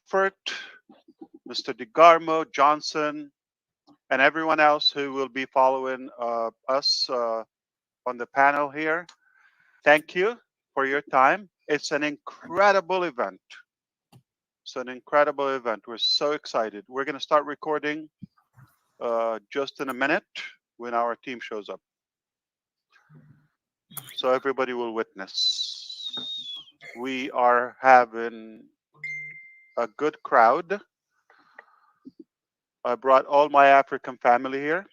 Frankfurt, Mr. DeGarmo, Johnson, and everyone else who will be following us on the panel here. Thank you for your time. It's an incredible event. It's an incredible event. We're so excited. We're going to start recording just in a minute when our team shows up. So everybody will witness. We are having a good crowd. I brought all my African family here.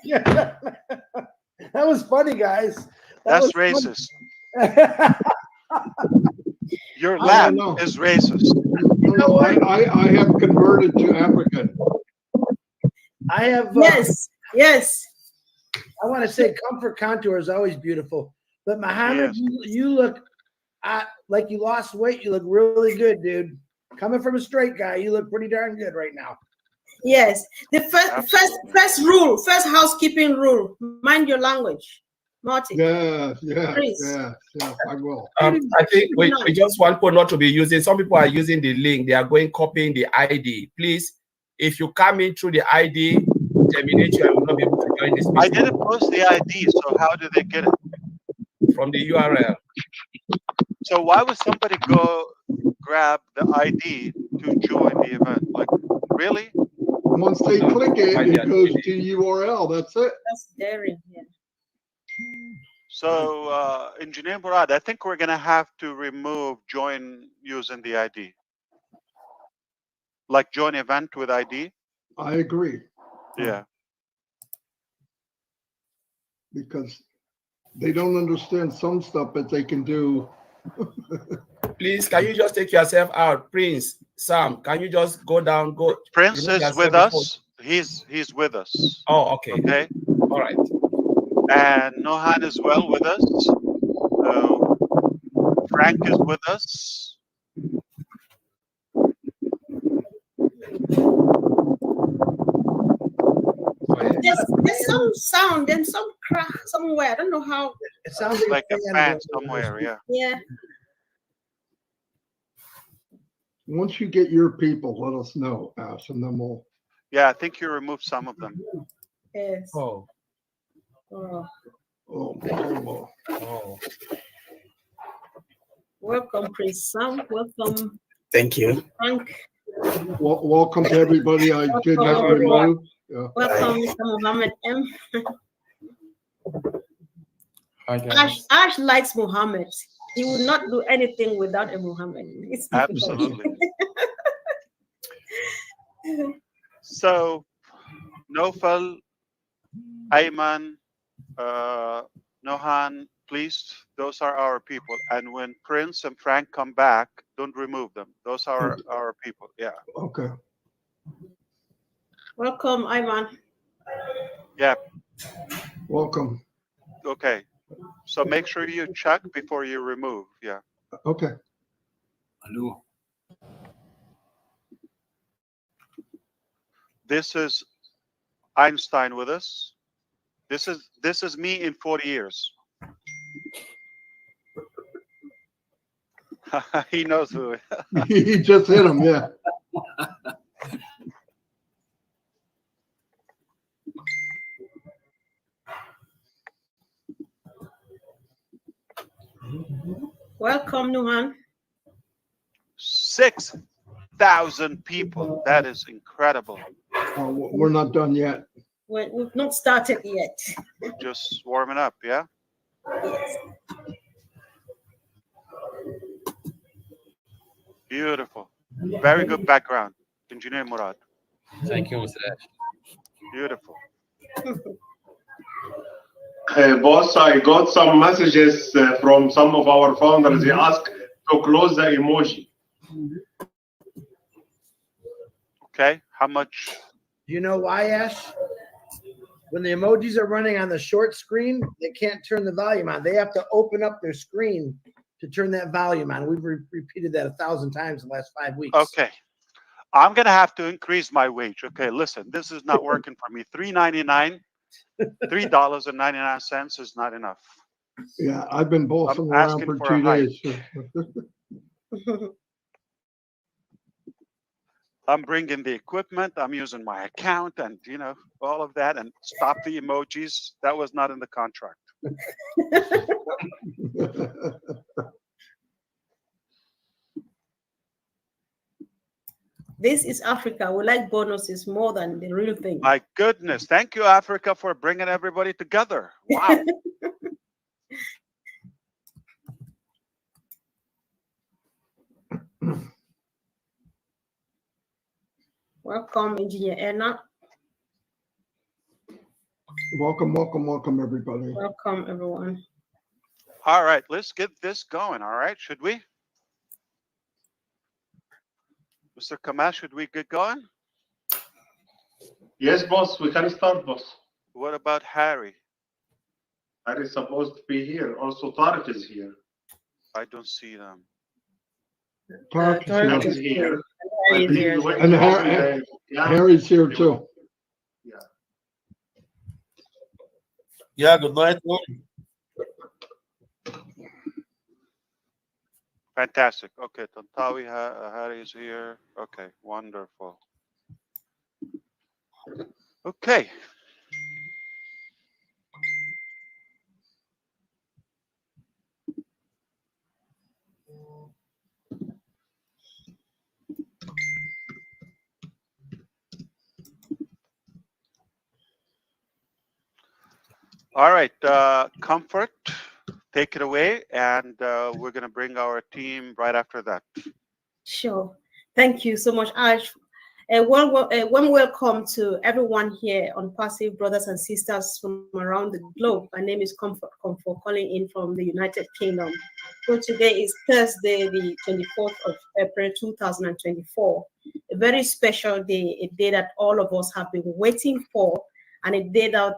Yeah. That was funny, guys. That's racist. Your laugh is racist. No, I have converted to African. I have. Yes, yes. I want to say comfort contour is always beautiful, but Muhammad, Yes. you look like you lost weight. You look really good, dude. Coming from a straight guy, you look pretty darn good right now. Yes. The first rule, first housekeeping rule: mind your language, Marty. Yeah, Please. I will. I think we just want people not to be using. Some people are using the link. They are going copying the ID. Please, if you come in through the ID, terminate you. I will not be able to join this meeting. I didn't post the ID, so how did they get it? From the URL. So why would somebody go grab the ID to join the event? Like, really? Once they click it, it goes to URL. That's it. That's daring. Yeah. So, Engineer Murad, I think we're going to have to remove join using the ID. Like join event with ID. I agree. Yeah. Because they don't understand some stuff that they can do. Please, can you just take yourself out? Prince, Sam, can you just go down? Prince is with us. He's with us. Oh, okay. Okay. All right. And Nohan is well with us. Frank is with us. There's some sound and some crack somewhere. I don't know how. It sounds Like a fan somewhere. Yeah. Yeah. Once you get your people, let us know, Ash, and then we'll. Yeah, I think you removed some of them. Yes. Oh. Oh. Welcome, Prince Sam. Welcome. Thank you. Frank. Welcome to everybody. I did not remove. Yeah. Welcome, Mr. Muhammad M. Hi, guys. Ash likes Muhammad. He would not do anything without a Muhammad. It's Absolutely. So, Nofal, Ayman, Nohan, please, those are our people. And when Prince and Frank come back, don't remove them. Those are our people. Yeah. Okay. Welcome, Ayman. Yeah. Welcome. Okay. So make sure you check before you remove. Yeah. Okay. Hello. This is Einstein with us. This is me in 40 years. He knows who. He just hit him, yeah. Welcome, Nuhan. 6,000 people. That is incredible. We're not done yet. We've not started yet. Just warming up, yeah? Yes. Beautiful. Very good background, Engineer Murad. Thank you, Mr. Ash. Beautiful. Boss, I got some messages from some of our founders. They asked to close the emoji. Okay, how much? Do you know why, Ash? When the emojis are running on the short screen, they can't turn the volume on. They have to open up their screen to turn that volume on. We've repeated that 1,000 times in the last 5 weeks. Okay. I'm going to have to increase my wage. Okay, listen, this is not working for me. $3.99 $3.99 is not enough. Yeah, I've been bossing around asking for for a 2 hike. days. I'm bringing the equipment. I'm using my account, and all of that. And stop the emojis. That was not in the contract. This is Africa. We like bonuses more than the real thing. My goodness. Thank you, Africa, for bringing everybody together. Wow. Welcome, Engineer Erna. Welcome, everybody. Welcome, everyone. All right. Let's get this going. All right. Should we? Mr. Kamal, should we get going? Yes, boss. We can start, boss. What about Harry? Harry is supposed to be here. Also, Tariq is here. I don't see them. Tarek Tarek is is here. Harry is here. Harry is here. And Harry's here too. Yeah. Yeah, good night. Fantastic. Okay, Tantawi, Harry is here. Okay, wonderful. Okay. All right, Comfort, take it away, and we're going to bring our team right after that. Sure. Thank you so much, Ash. Warm welcome to everyone here on Passive, brothers and sisters from around the globe. My name is Comfort calling in from the United Kingdom. So today is Thursday, the 24th of April, 2024. A very special day, a day that all of us have been waiting for, and a day that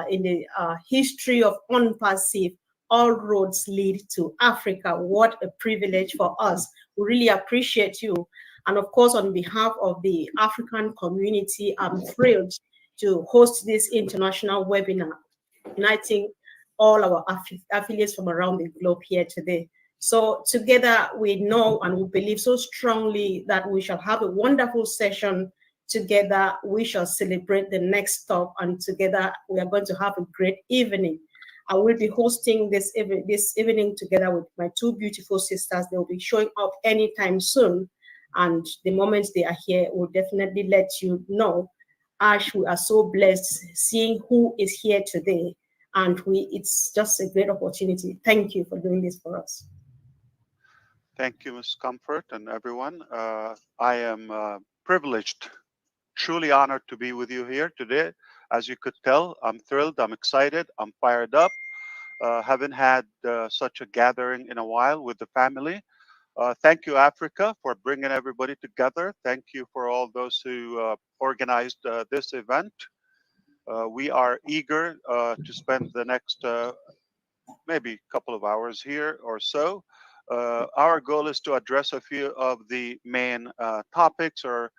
in the history of ONPASSIVE, all roads lead to Africa. What a privilege for us. We really appreciate you. And of course, on behalf of the African community, I'm thrilled to host this international webinar, uniting all our affiliates from around the globe here today. So together we know and we believe so strongly that we shall have a wonderful session. Together we shall celebrate the next stop, and together we are going to have a great evening. I will be hosting this evening together with my two beautiful sisters. They will be showing up anytime soon. And the moment they are here, we'll definitely let you know. Ash, we are so blessed seeing who is here today. And it's just a great opportunity. Thank you for doing this for us. Thank you, Ms. Comfort, and everyone. I am privileged, truly honored to be with you here today. As you could tell, I'm thrilled, I'm excited, I'm fired up. Haven't had such a gathering in a while with the family. Thank you, Africa, for bringing everybody together. Thank you for all those who organized this event. We are eager to spend the next maybe couple of hours here or so. Our goal is to address a few of the main topics or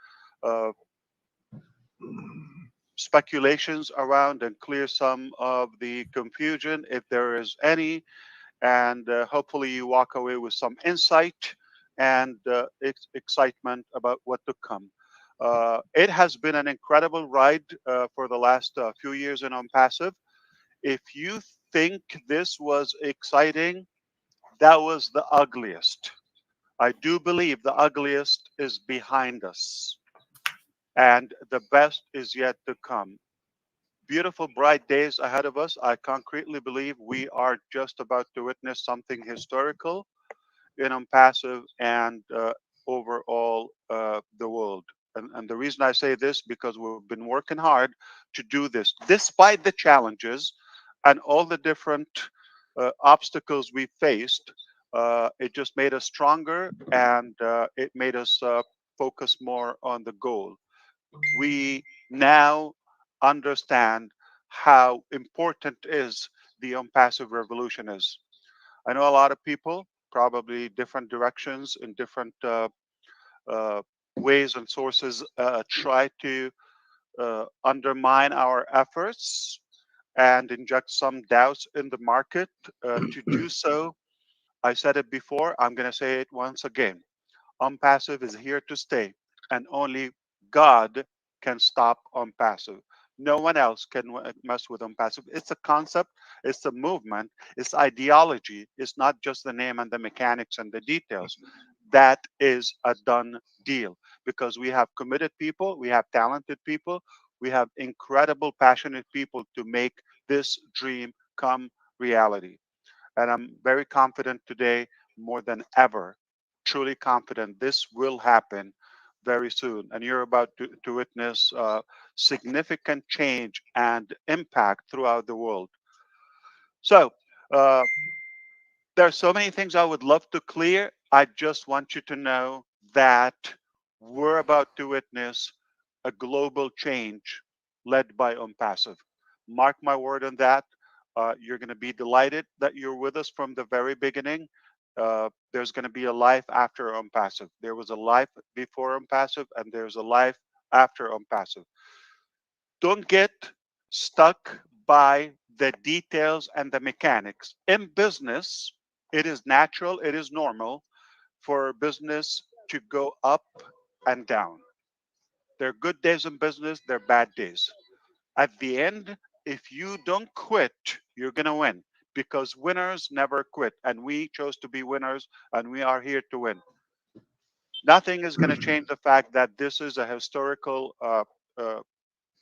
speculations around and clear some of the confusion, if there is any. And hopefully you walk away with some insight and excitement about what to come. It has been an incredible ride for the last few years in ONPASSIVE. If you think this was exciting, that was the ugliest. I do believe the ugliest is behind us, and the best is yet to come. Beautiful, bright days ahead of us. I concretely believe we are just about to witness something historical in ONPASSIVE and overall the world. And the reason I say this, because we've been working hard to do this, despite the challenges and all the different obstacles we faced. It just made us stronger, and it made us focus more on the goal. We now understand how important is the ONPASSIVE revolution is. I know a lot of people, probably different directions in different ways and sources, try to undermine our efforts. and inject some doubts in the market. To do so, I said it before, I'm going to say it once again. ONPASSIVE is here to stay, and only God can stop ONPASSIVE. No one else can mess with ONPASSIVE. It's a concept, it's a movement, it's ideology. It's not just the name and the mechanics and the details. That is a done deal because we have committed people, we have talented people, we have incredible, passionate people to make this dream come reality. And I'm very confident today, more than ever, truly confident this will happen very soon. And you're about to witness significant change and impact throughout the world. So, uh, there are so many things I would love to clear. I just want you to know that we're about to witness a global change led by ONPASSIVE. Mark my word on that. You're going to be delighted that you're with us from the very beginning. There's going to be a life after ONPASSIVE. There was a life before ONPASSIVE, and there's a life after ONPASSIVE. Don't get stuck by the details and the mechanics. In business, it is natural, it is normal for business to go up and down. There are good days in business, there are bad days. At the end, if you don't quit, you're going to win because winners never quit. And we chose to be winners and we are here to win. Nothing is going to change the fact that this is a historical uh,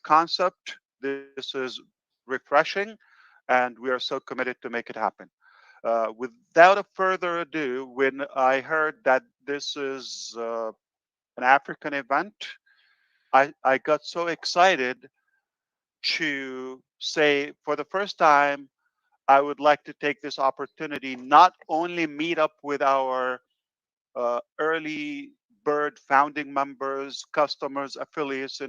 concept. This is refreshing, and we are so committed to make it happen. Without a further ado, when I heard that this is an African event, I got so excited to say for the first time, I would like to take this opportunity not only meet up with our early bird founding members, customers, affiliates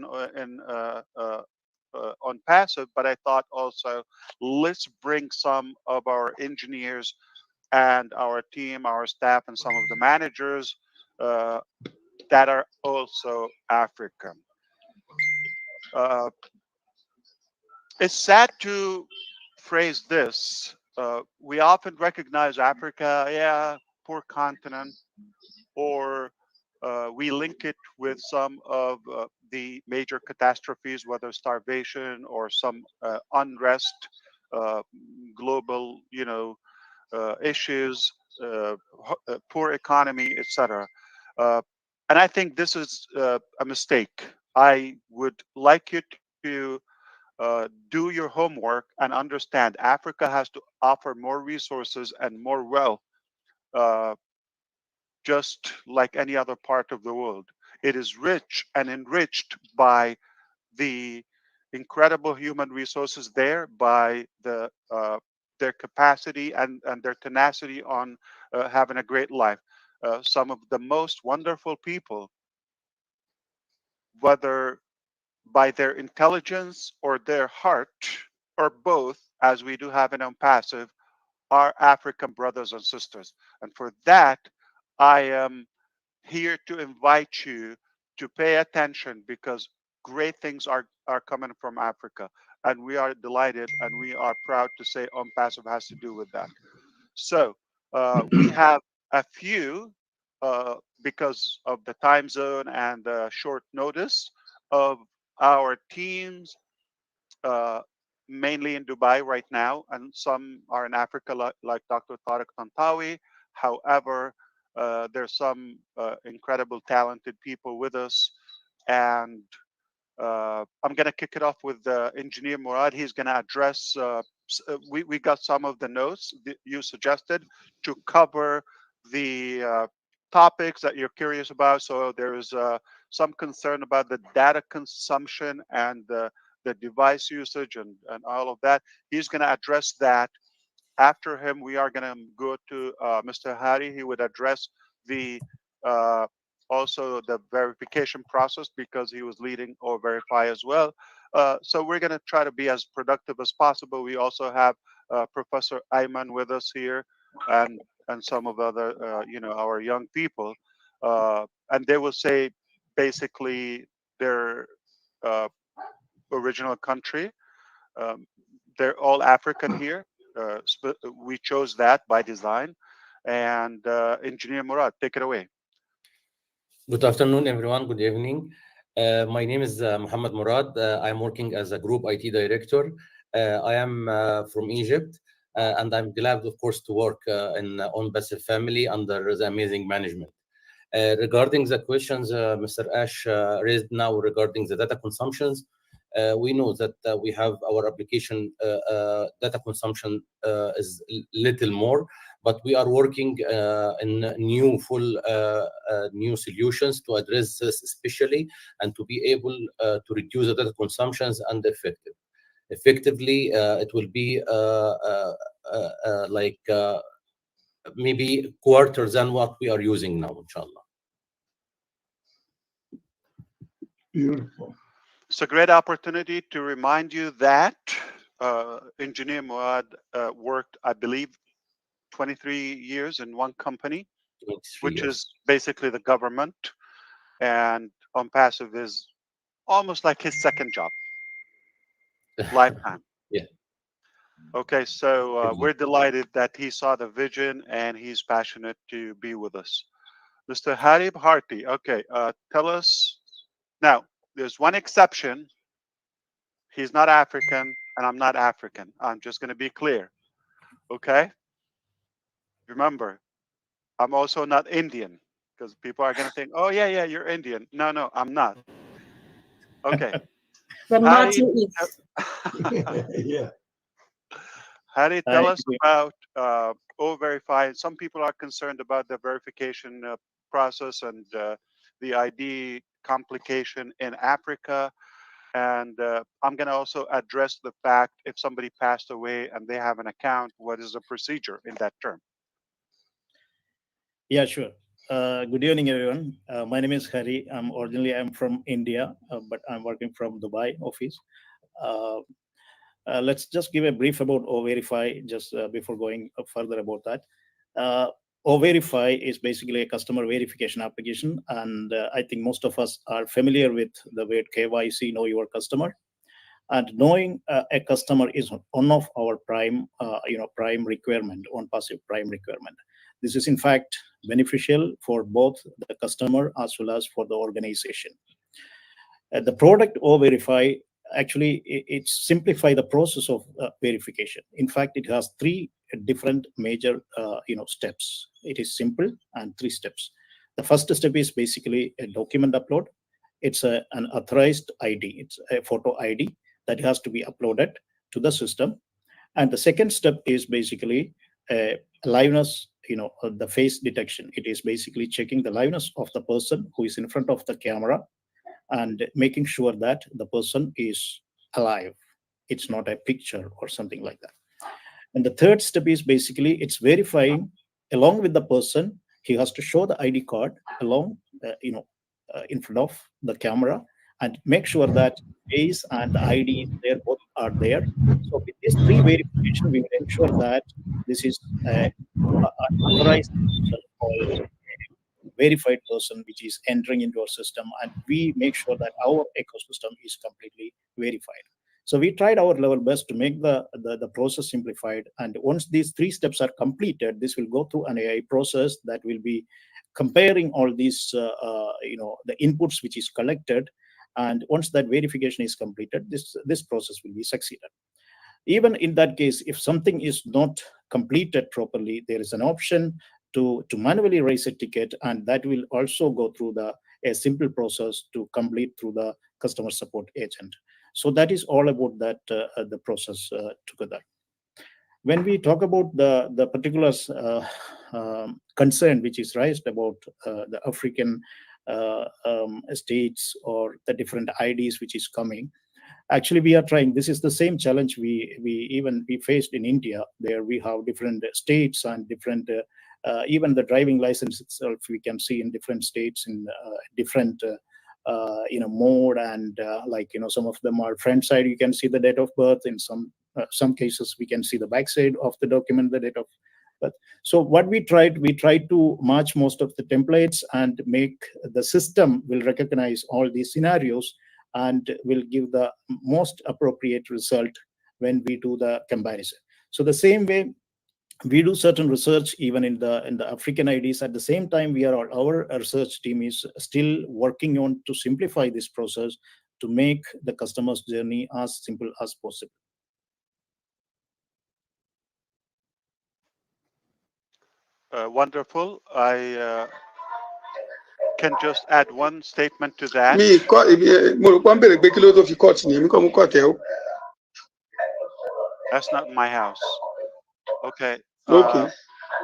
on passive, but I thought also let's bring some of our engineers and our team, our staff, and some of the managers uh, that are also African. Uh, it's sad to phrase this. We often recognize Africa, yeah, poor continent, or we link it with some of the major catastrophes, whether starvation or some unrest, uh, global, issues, poor economy, etc. Uh, and I think this is a mistake. I would like you to do your homework and understand Africa has to offer more resources and more wealth uh, just like any other part of the world. It is rich and enriched by the incredible human resources there, by their capacity and their tenacity on having a great life. Some of the most wonderful people, whether by their intelligence or their heart, or both, as we do have in Passive, are African brothers and sisters. And for that, I am here to invite you to pay attention because great things are coming from Africa. And we are delighted and we are proud to say OnPassive has to do with that. So we have a few, because of the time zone and the short notice of our teams, uh, mainly in Dubai right now, and some are in Africa, like Dr. Tariq Tantawi. However, there's some incredible, talented people with us, and I'm going to kick it off with Engineer Murad. He's going to address. We got some of the notes that you suggested to cover the topics that you're curious about. So there is some concern about the data consumption and the device usage and all of that. He's going to address that. After him, we are going to go to Mr. Hari. He would address the uh, also the verification process because he was leading or verify as well. So we're going to try to be as productive as possible. We also have Professor Ayman with us here, and some of other our young people, and they will say basically their uh, original country. Um, they're all African here. We chose that by design. And Engineer Murad, take it away. Good afternoon, everyone. Good evening. My name is Muhammad Murad. I'm working as a group IT director. I am from Egypt, and I'm glad, of course, to work in ONPASSIVE family under the amazing management. Regarding the questions Mr. Ash raised now regarding the data consumptions, we know that we have our application data consumption is little more, but we are working in new new solutions to address this especially, and to be able to reduce the data consumptions and effectively it will be like maybe quarter than what we are using now, inshallah. Beautiful. It's a great opportunity to remind you that Engineer Murad worked, I believe, 23 years in one company, which is basically the government, and ONPASSIVE is almost like his second job, lifetime. Yeah. Okay, so we're delighted that he saw the vision and he's passionate to be with us. Mr. Harib Harti, okay, tell us now. There's one exception. He's not African, and I'm not African. I'm just going to be clear. Okay? Remember, I'm also not Indian, because people are going to think, oh, yeah, you're Indian. No, I'm not. Okay. But Martin is. Yeah. Harry, tell us about O-Verify. Some people are concerned about the verification process and the ID complication in Africa. And I'm going to also address the fact if somebody passed away and they have an account, what is the procedure in that term? Yeah, sure. Good evening, everyone. My name is Hari. I'm from India, but I'm working from Dubai office. Let's just give a brief about O-Verify just before going further about that. O-Verify is basically a customer verification application, and I think most of us are familiar with the word KYC, know your customer. And knowing a customer is one of our prime requirement, ONPASSIVE prime requirement. This is in fact beneficial for both the customer as well as for the organization. The product O-Verify actually it simplify the process of verification. In fact, it has three different major steps. It is simple and three steps. The first step is basically a document upload. It's an authorized ID. It's a photo ID that has to be uploaded to the system. And the second step is basically a liveness, the face detection. It is basically checking the liveness of the person who is in front of the camera and making sure that the person is alive. It's not a picture or something like that. And the third step is basically it's verifying along with the person. He has to show the ID card along, in front of the camera and make sure that face and the ID there both are there. So with these three verification, we will ensure that this is an authorized or verified person which is entering into our system, and we make sure that our ecosystem is completely verified. So we tried our level best to make the process simplified. And once these three steps are completed, this will go through an AI process that will be comparing all these, the inputs which is collected. And once that verification is completed, this process will be succeeded. Even in that case, if something is not completed properly, there is an option to manually raise a ticket, and that will also go through a simple process to complete through the customer support agent. So that is all about that the process together. When we talk about the particular concern which is raised about the African states or the different IDs which is coming, actually we are trying. This is the same challenge we faced in India. There we have different states and different even the driving license itself we can see in different states in different mode, and some of them are front side, you can see the date of birth. In some cases we can see the back side of the document, the date of birth. So what we tried to match most of the templates and make the system will recognize all these scenarios and will give the most appropriate result when we do the comparison. So the same way, we do certain research even in the African IDs. At the same time, our research team is still working on to simplify this process to make the customer's journey as simple as possible. Wonderful. I can just add one statement to that. That's not my house. Okay. Okay.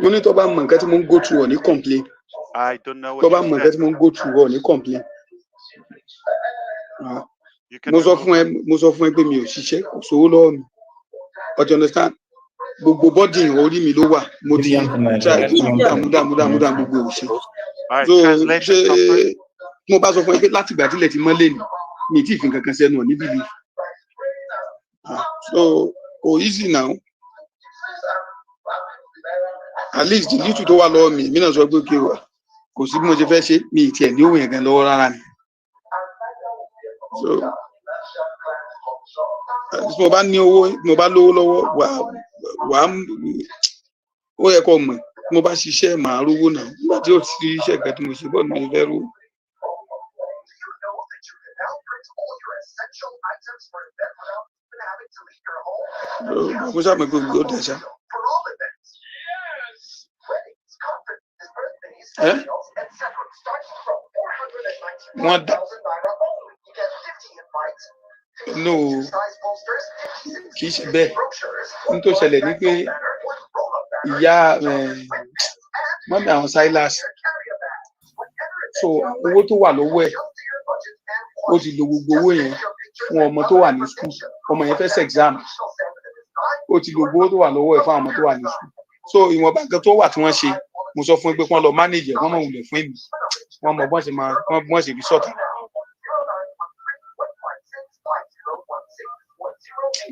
Mo ní tó bá mọ nǹkan tí mo ń go through ọ̀ ní complain. I don't know Tó what bá you mọ said. nǹkan tí mo ń go through ọ̀ ní complain. You can Mo sọ remove fún ẹ pé mi ò ṣiṣẹ́ kò sówó lọ́wọ́ mi. But you understand? Gbogbo bọ́dì orí mi ló wà. Mo ti try múdà gbogbo òṣè. All right, So translation, ṣé Comfort. mo bá sọ fún ẹ pé láti ìgbà tí ilẹ̀ ti mọ́lé ni mi ì tí ì fi nǹkan kan sẹ́nu ọ̀ ní bíbí. So kò easy now. At least the little tó wà lọ́wọ́ mi náà sọ pé kò sí bí mo ṣe fẹ́ ṣe mi ì tiẹ̀ ní owó yẹn gan lọ́wọ́ rárá ni. So tí mo bá ní owó, mo bá lówó lọ́wọ́ ó yẹ kó mọ̀ tí mo bá ṣiṣẹ́ màá rówó náà nígbà tí ó ti iṣẹ́ ìgbà tí mo ṣe bọ́ọ̀lù mi fẹ́ rówó. Mo sábà pé ó dẹ̀ṣà. Wọ́n dà. No, kì í ṣe bẹ́ẹ̀. N tó ṣẹlẹ̀ ni pé ìyá mọ́mí àwọn Silas, so owó tó wà lọ́wọ́ ẹ̀ ó ti lo gbogbo owó yẹn fún ọmọ tó wà ní school. Ọmọ yẹn fẹ́ ṣe exam, ó ti lo gbogbo owó tó wà lọ́wọ́ ẹ̀ fún àwọn ọmọ tó wà ní school. So ìwọ̀nba nǹkan tó wà tí wọ́n ṣe, mo sọ fún ẹ pé kí wọ́n lọ manage ẹ̀, wọ́n mọ̀ wulẹ̀ fún èmi, wọ́n mọ̀ bọ́n ṣe fi sọ̀tà.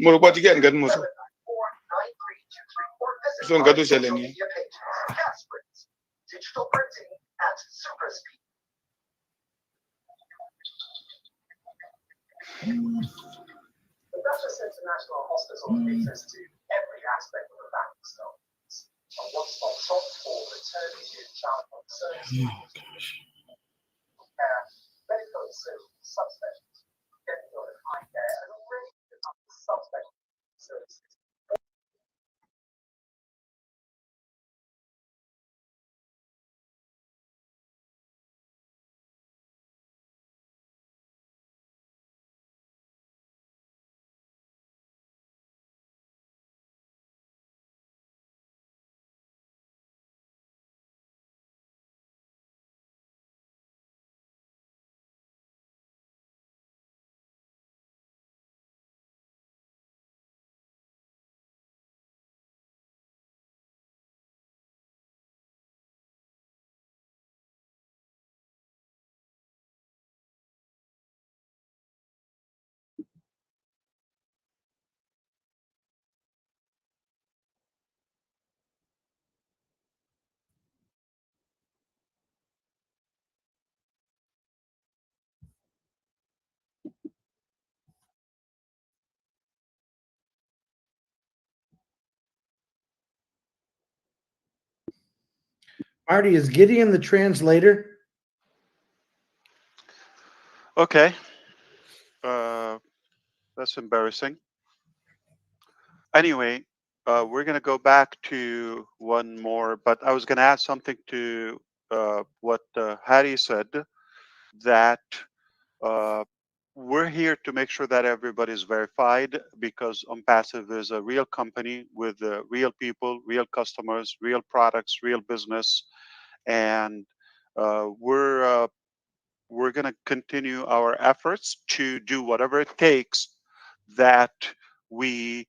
Mo rò pé ọtí kẹ́ nǹkan tí mo sọ. So nǹkan tó ṣẹlẹ̀ nìyẹn. International Hospital has access to every aspect of the bank stories. A one-stop shop for maternity and child health services. Medical and subspecialties, dental and eye care, and already subspecialty services. Marty, is Gideon the translator? Okay. That's embarrassing. Anyway, we're going to go back to one more, but I was going to add something to what Harry said, that we're here to make sure that everybody's verified, because ONPASSIVE is a real company with real people, real customers, real products, real business. And we're going to continue our efforts to do whatever it takes that we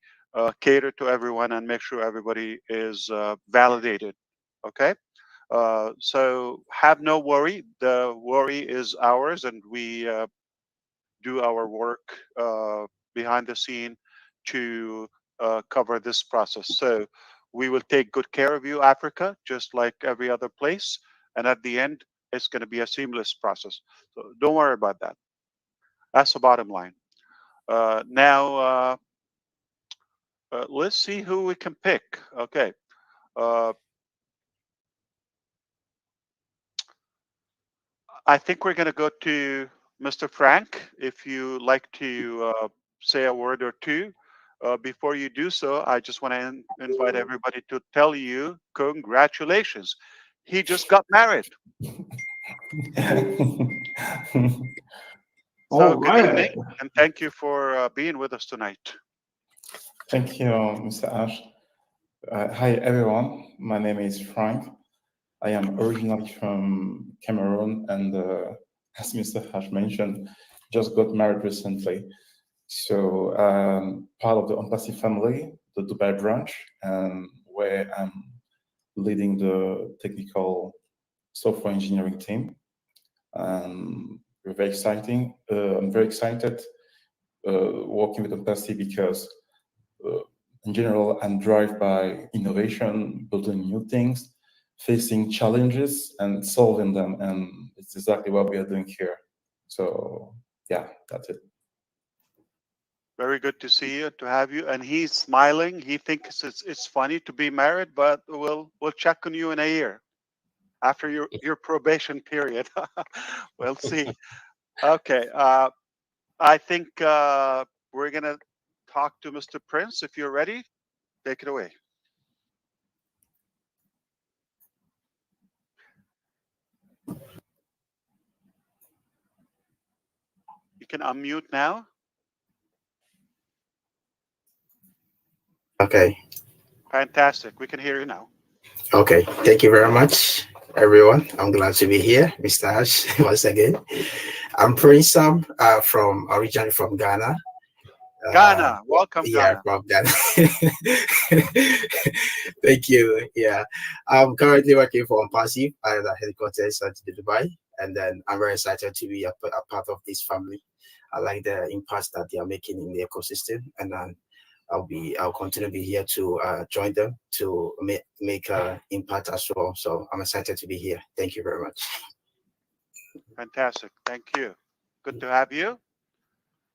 cater to everyone and make sure everybody is validated. Okay. So have no worry. The worry is ours, and we do our work behind the scene to cover this process. So we will take good care of you, Africa, just like every other place. And at the end, it's going to be a seamless process. So don't worry about that. That's the bottom line. Now, Let's see who we can pick. Okay. I think we're going to go to Mr. Frank. If you like to say a word or two. Before you do so, I just want to invite everybody to tell you congratulations. He just got married. So good evening, and thank you for being with us tonight. Thank you, Mr. Ash. Hi, everyone. My name is Frank. I am originally from Cameroon, and as Mr. Ash mentioned, just got married recently. So part of the ONPASSIVE family, the Dubai branch, where I'm leading the technical software engineering team. We're very exciting. I'm very excited working with ONPASSIVE because in general, I'm driven by innovation, building new things, facing challenges and solving them. And it's exactly what we are doing here. So yeah, that's it. Very good to see you, to have you. And he's smiling. He thinks it's funny to be married, but we'll check on you in a year after your probation period. We'll see. Okay. I think we're going to talk to Mr. Prince. If you're ready, take it away. You can unmute now. Okay. Fantastic. We can hear you now. Okay. Thank you very much, everyone. I'm glad to be here, Mr. Ash, once again. I'm Prince Sam, originally from Ghana. Ghana. Welcome, yeah, Ghana. from Ghana. Thank you. Yeah. I'm currently working for ONPASSIVE at the headquarters at Dubai. And then I'm very excited to be a part of this family. I like the impact that they are making in the ecosystem. And then I'll continue to be here to join them to make an impact as well. So I'm excited to be here. Thank you very much. Fantastic. Thank you. Good to have you.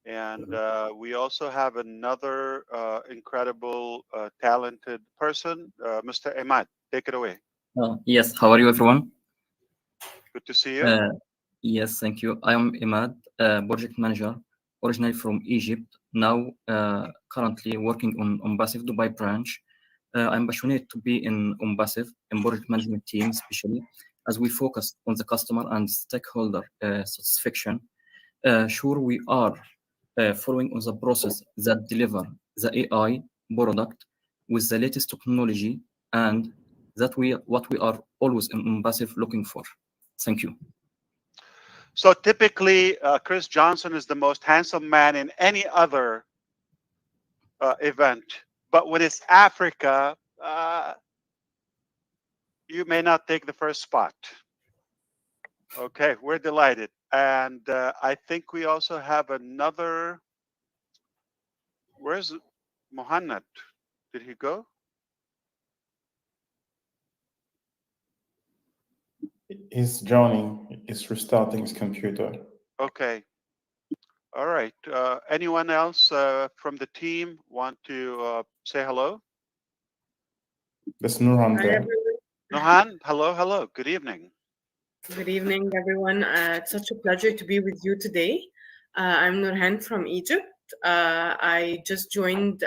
And we also have another incredible, talented person, Mr. Ahmad. Take it away. Yes. How are you, everyone? Good to see you. Yes, thank you. I am Ahmad, project manager, originally from Egypt. Now, currently working on ONPASSIVE Dubai branch. I'm passionate to be in ONPASSIVE in project management team, especially as we focus on the customer and stakeholder satisfaction. Sure, we are following on the process that deliver the AI product with the latest technology, and what we are always in ONPASSIVE looking for. Thank you. So typically, Chris Johnson is the most handsome man in any other event, but when it's Africa, you may not take the first spot. Okay, we're delighted. And I think we also have another. Where's Mohanad? Did he go? He's joining. He's restarting his computer. Okay. All right. Anyone else from the team want to say hello? There's Nurhan there. Nurhan, hello. Good evening. Good evening, everyone. It's such a pleasure to be with you today. I'm Nurhan from Egypt. I just joined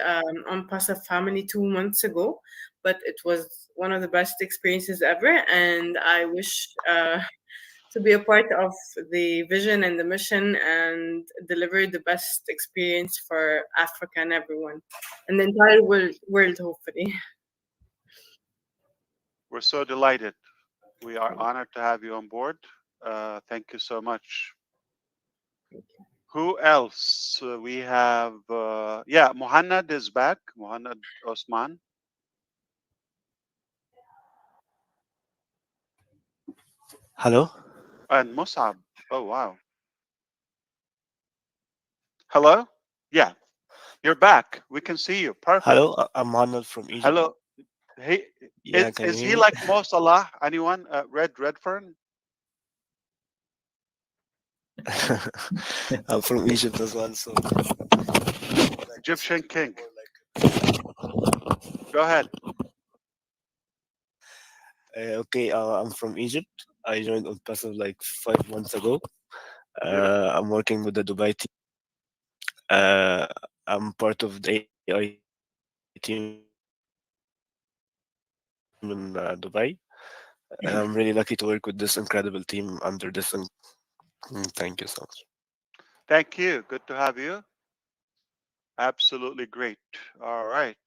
ONPASSIVE family 2 months ago, but it was one of the best experiences ever, and I wish to be a part of the vision and the mission and deliver the best experience for Africa and everyone, and the entire world hopefully. We're so delighted. We are honored to have you on board. Thank you so much. Who else? We have, yeah, Mohanad is back. Mohanad Osman. Hello. And Musab. Oh, wow. Hello? Yeah, you're back. We can see you. Perfect. Hello, I'm Arnold from Egypt. Hello. Hey, Yeah, is he like Mo Salah? Anyone? Redfern? I'm from Egypt as well, so Egyptian king. Go ahead. Okay, I'm from Egypt. I joined ONPASSIVE like 5 months ago. I'm working with the Dubai team. I'm part of the AI team in Dubai. I'm really lucky to work with this incredible team under this. Thank you so much. Thank you. Good to have you. Absolutely great. All right.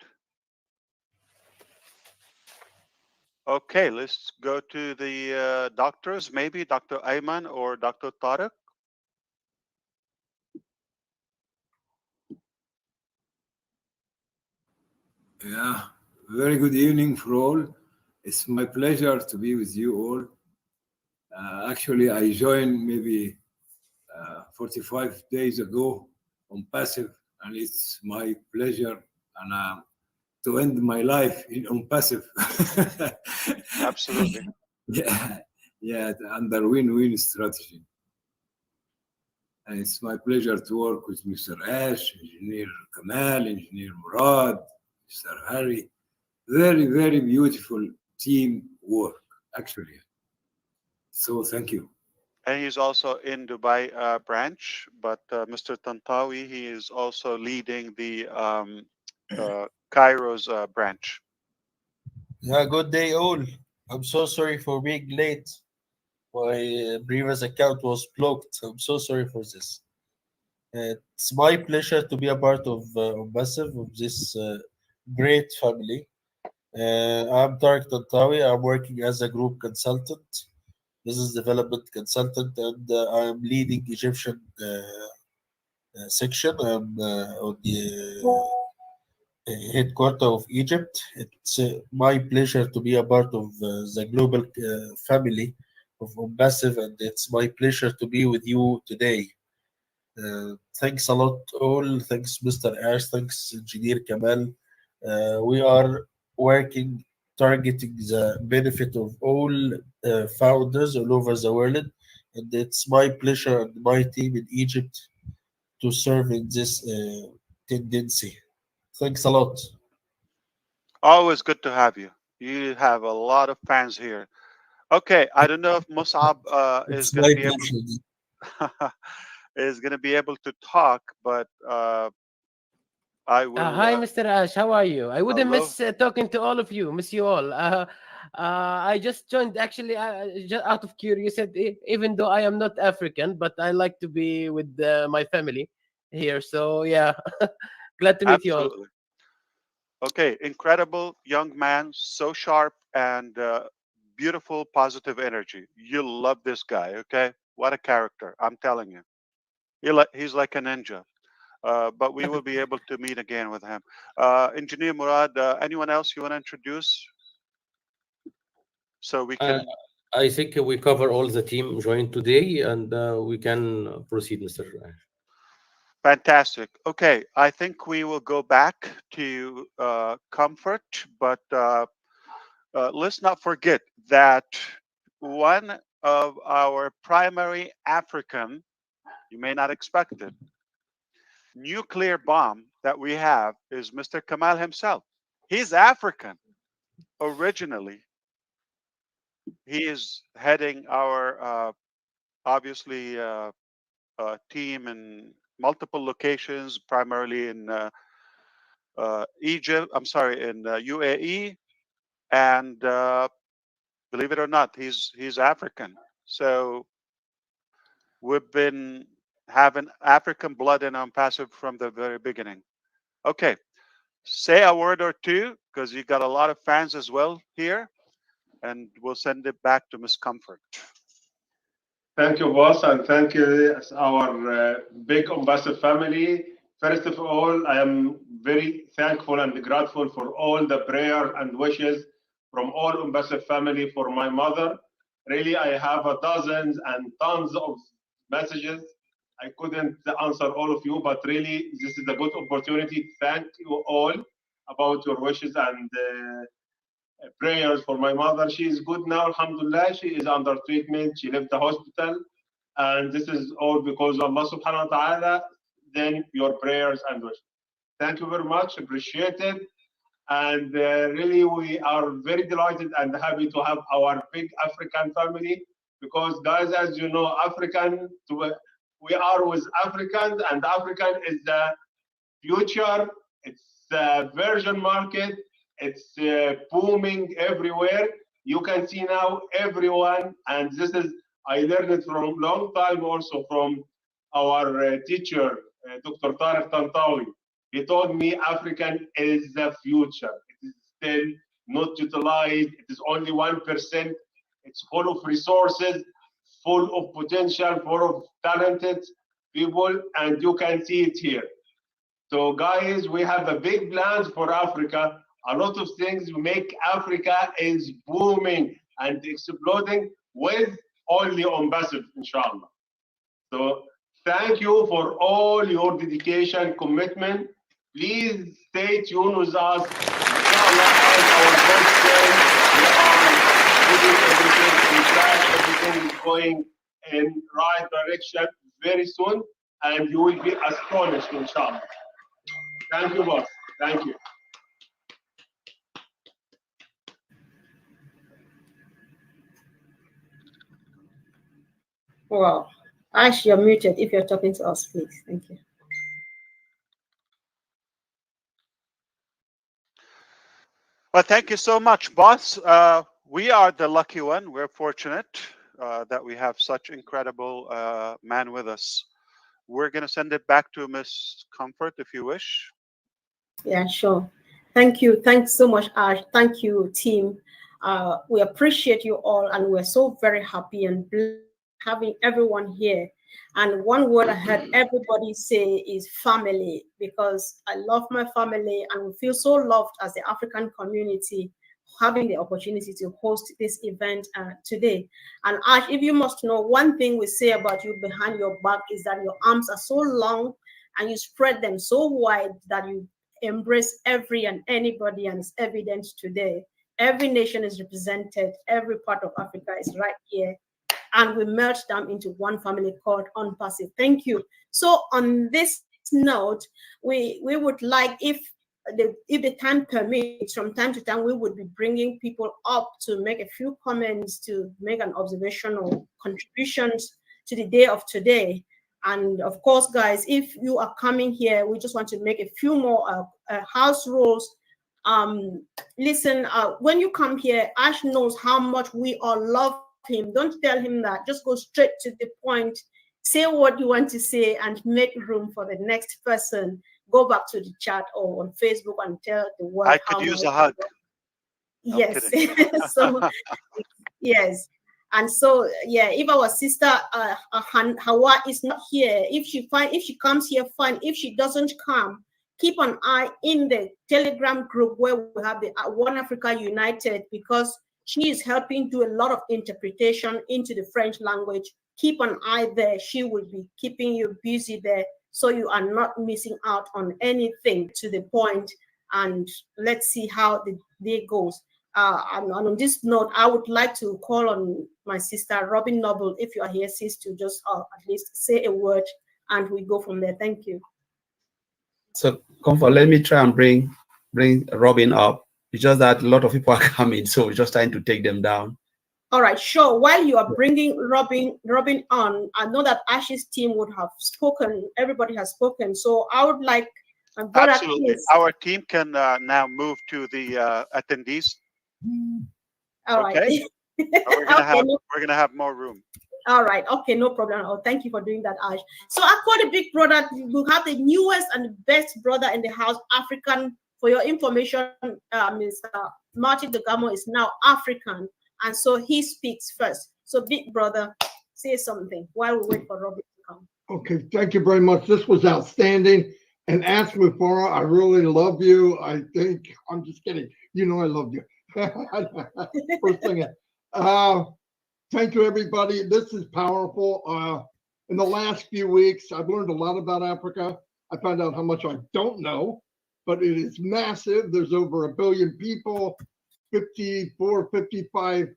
Okay, let's go to the doctors, maybe Dr. Ayman or Dr. Tariq. Yeah, very good evening for all. It's my pleasure to be with you all. Actually, I joined maybe 45 days ago on Passive, and it's my pleasure and to end my life on Passive. Absolutely. Yeah, under win-win strategy. And it's my pleasure to work with Mr. Ash, Engineer Kamal, Engineer Murad, Mr. Harry. Very, very beautiful team work, actually. So thank you. And he's also in Dubai branch, but Mr. Tantawi, he is also leading the Cairo's branch. Yeah, good day all. I'm so sorry for being late. My previous account was blocked. I'm so sorry for this. It's my pleasure to be a part of Massive, of this great family. I'm Tariq Tantawi. I'm working as a group consultant, business development consultant, and I'm leading Egyptian section. I'm on the headquarter of Egypt. It's my pleasure to be a part of the global family of ONPASSIVE, and it's my pleasure to be with you today. Thanks a lot, all. Thanks, Mr. Ash. Thanks, Engineer Kamal. We are working targeting the benefit of all founders all over the world, and it's my pleasure and my team in Egypt to serve in this tendency. Thanks a lot. Always good to have you. You have a lot of fans here. Okay, I don't know if Musab is It's going to my be able pleasure. is going to be able to talk, but I will. Hi, Mr. Ash. How are you? I wouldn't Hello. miss talking to all of you. Miss you all. I just joined actually just out of curiosity, even though I am not African, but I like to be with my family here. So yeah, glad to meet you all. Absolutely. Okay, incredible young man, so sharp and beautiful, positive energy. You'll love this guy. Okay, what a character! I'm telling you, he's like a ninja. But we will be able to meet again with him. Engineer Murad, anyone else you want to introduce so we Uh, can? I think we cover all the team joined today, and we can proceed, Mr. Ash. Fantastic. Okay, I think we will go back to comfort, but let's not forget that one of our primary African, you may not expect it, nuclear bomb that we have is Mr. Kamal himself. He's African originally. He is heading our obviously team in multiple locations, primarily in Egypt. I'm sorry, in UAE, and believe it or not, he's African. So we've been having African blood in ONPASSIVE from the very beginning. Okay, say a word or two because you got a lot of fans as well here, and we'll send it back to Miss Comfort. Thank you, boss, and thank you, our big ONPASSIVE family. First of all, I am very thankful and grateful for all the prayer and wishes from all ONPASSIVE family for my mother. Really, I have dozens and tons of messages. I couldn't answer all of you, but really, this is a good opportunity. Thank you all about your wishes and prayers for my mother. She is good now, alhamdulillah. She is under treatment. She left the hospital. And this is all because of Allah subhanahu wa ta'ala. Then your prayers and wishes. Thank you very much. Appreciate it. And really, we are very delighted and happy to have our big African family because, guys, as you know, we are with Africans, and African is the future. It's the virgin market. It's booming everywhere. You can see now everyone, and this is, I learned it from long time also from our teacher, Dr. Tariq Tantawi. He told me African is the future. It is still not utilized. It is only 1%. It's full of resources, full of potential, full of talented people, and you can see it here. So guys, we have a big plans for Africa. A lot of things make Africa is booming and exploding with only ONPASSIVE, inshallah. So thank you for all your dedication, commitment. Please stay tuned with us. Inshallah, as our best friend, we are putting everything in track. Everything is going in right direction very soon, and you will be astonished, inshallah. Thank you, boss. Thank you. Wow. Ash, you're muted if you're talking to us, please. Thank you. Well, thank you so much, boss. We are the lucky one. We're fortunate that we have such incredible man with us. We're going to send it back to Miss Comfort if you wish. Yeah, sure. Thank you. Thanks so much, Ash. Thank you, team. We appreciate you all, and we're so very happy and blessed having everyone here. And one word I heard everybody say is family, because I love my family and we feel so loved as the African community having the opportunity to host this event today. And Ash, if you must know, one thing we say about you behind your back is that your arms are so long and you spread them so wide that you embrace every and anybody, and it's evident today. Every nation is represented, every part of Africa is right here, and we merged them into one family called ONPASSIVE. Thank you. So on this note, we would like, if the time permits, from time to time, we would be bringing people up to make a few comments, to make an observation or contributions to the day of today. And of course, guys, if you are coming here, we just want to make a few more house rules. Listen, when you come here, Ash knows how much we all love him. Don't tell him that. Just go straight to the point. Say what you want to say and make room for the next person. Go back to the chat or on Facebook and tell the world. I could use a hug. Yes. So yes. And so yeah, if our sister Hawa is not here, if she comes here, fine. If she doesn't come, keep an eye in the Telegram group where we have the One Africa United, because she is helping do a lot of interpretation into the French language. Keep an eye there. She will be keeping you busy there, so you are not missing out on anything, to the point. And let's see how the day goes. And on this note, I would like to call on my sister Robin Noble, if you are here, sis, to just at least say a word, and we go from there. Thank you. So, Comfort, let me try and bring Robin up. It's just that a lot of people are coming, so we're just trying to take them down. All right, sure. While you are bringing Robin on, I know that Ash's team would have spoken. Everybody has spoken, so I would like. Absolutely, our team can now move to the attendees. All right. Okay. We're gonna have more room. All right. Okay, no problem. Oh, thank you for doing that, Ash. So I call the big brother. We have the newest and the best brother in the house, African. For your information, Mr. Martin Degamo is now African, and so he speaks first. So big brother, say something while we wait for Robin to come. Okay, thank you very much. This was outstanding. And Ash Mufareh, I really love you. I think, I'm just kidding. You know I love you. First thing. Thank you, everybody. This is powerful. In the last few weeks, I've learned a lot about Africa. I found out how much I don't know, but it is massive. There's over 1 billion people, 54, 55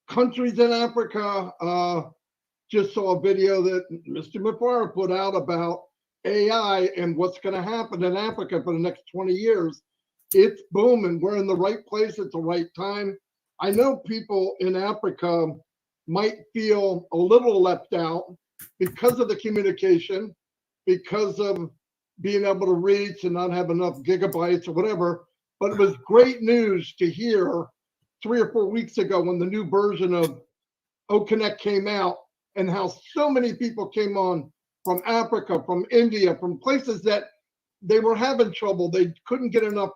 countries in Africa. Just saw a video that Mr. Mufareh put out about AI and what's going to happen in Africa for the next 20 years. It's booming. We're in the right place at the right time. I know people in Africa might feel a little left out because of the communication, because of being able to reach and not have enough gigabytes or whatever. But it was great news to hear 3 or 4 weeks ago when the new version of OConnect came out and how so many people came on from Africa, from India, from places that they were having trouble. They couldn't get enough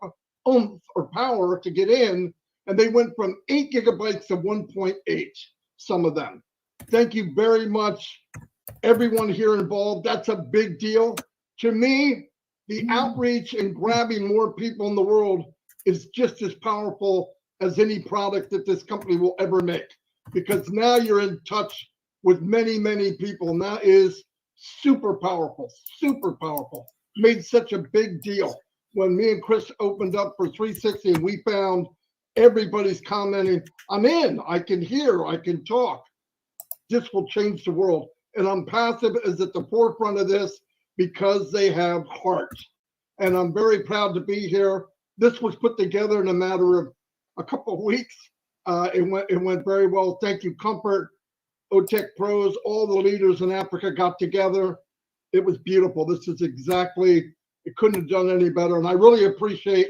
oomph or power to get in, and they went from 8 gigabytes to 1.8, some of them. Thank you very much, everyone here involved. That's a big deal. To me, the outreach and grabbing more people in the world is just as powerful as any product that this company will ever make, because now you're in touch with many, many people, and that is super powerful, super powerful. Made such a big deal when me and Chris opened up for 360 and we found everybody's commenting, I'm in, I can hear, I can talk. This will change the world. And ONPASSIVE is at the forefront of this because they have heart. And I'm very proud to be here. This was put together in a matter of a couple of weeks. It went very well. Thank you, Comfort, OTech Pros, all the leaders in Africa got together. It was beautiful. This is exactly, it couldn't have done any better. And I really appreciate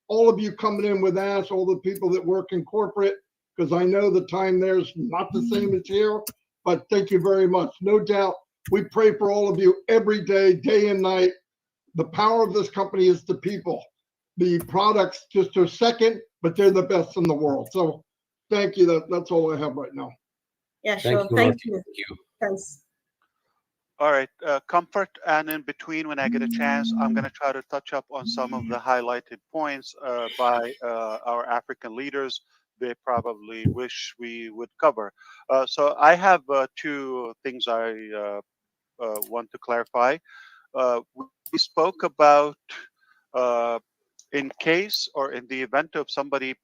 all of you coming in with Ash, all the people that work in corporate, because I know the time there's not the same as here, but thank you very much. No doubt, we pray for all of you every day, day and night. The power of this company is the people. The products just are second, but they're the best in the world. So thank you. That's all I have right now. Yeah, sure. Thank you. Thanks. All right, Comfort, and in between, when I get a chance, I'm going to try to touch up on some of the highlighted points by our African leaders they probably wish we would cover. So I have 2 things I want to clarify. We spoke about in case or in the event of somebody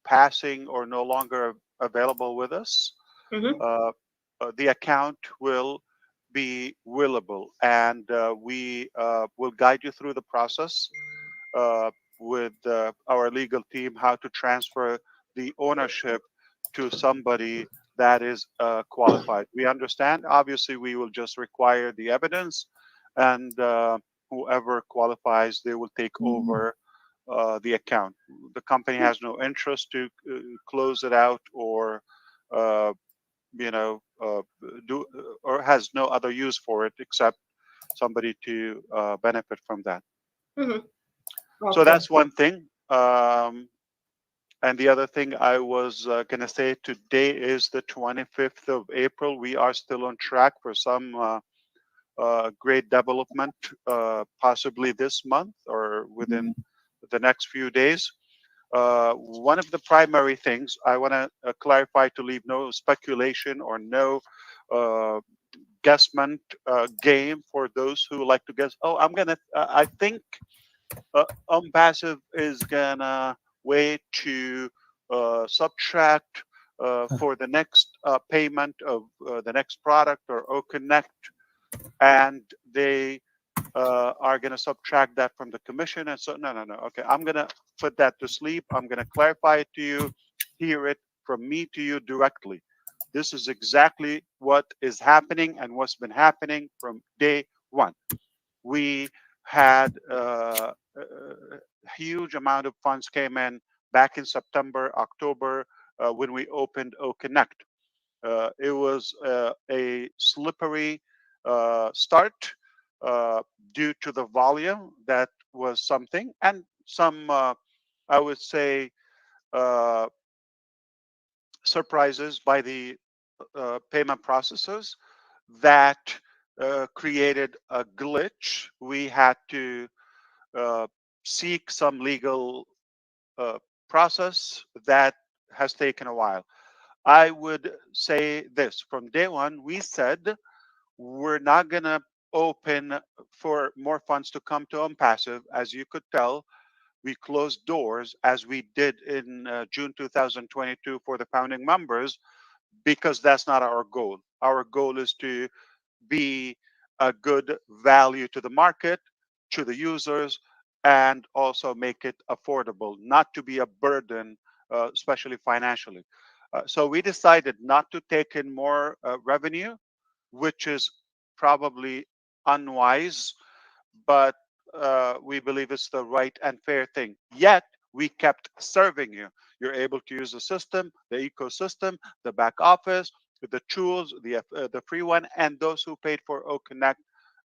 passing or no longer available with us, the account will be willable, and we will guide you through the process with our legal team how to transfer the ownership to somebody that is qualified. We understand, obviously, we will just require the evidence, and whoever qualifies, they will take over the account. The company has no interest to close it out or do or has no other use for it except somebody to benefit from that. So that's one thing. And the other thing I was going to say, today is the 25th of April. We are still on track for some great development, possibly this month or within the next few days. One of the primary things I want to clarify, to leave no speculation or no guessment game for those who like to guess. Oh, I think ONPASSIVE is gonna wait to subtract for the next payment of the next product or OConnect, and they are going to subtract that from the commission. And so, no. Okay, I'm going to put that to sleep. I'm going to clarify it to you, hear it from me to you directly. This is exactly what is happening and what's been happening from day one. We had a huge amount of funds came in back in September, October, when we opened OConnect. It was a slippery start due to the volume. That was something, and some, I would say, surprises by the payment processors that created a glitch. We had to seek some legal process that has taken a while. I would say this: from day one, we said we're not going to open for more funds to come to ONPASSIVE. As you could tell, we closed doors as we did in June 2022 for the founding members, because that's not our goal. Our goal is to be a good value to the market, to the users, and also make it affordable, not to be a burden, especially financially. So we decided not to take in more revenue, which is probably unwise, but we believe it's the right and fair thing. Yet we kept serving you. You're able to use the system, the ecosystem, the back office, the tools, the free one, and those who paid for OConnect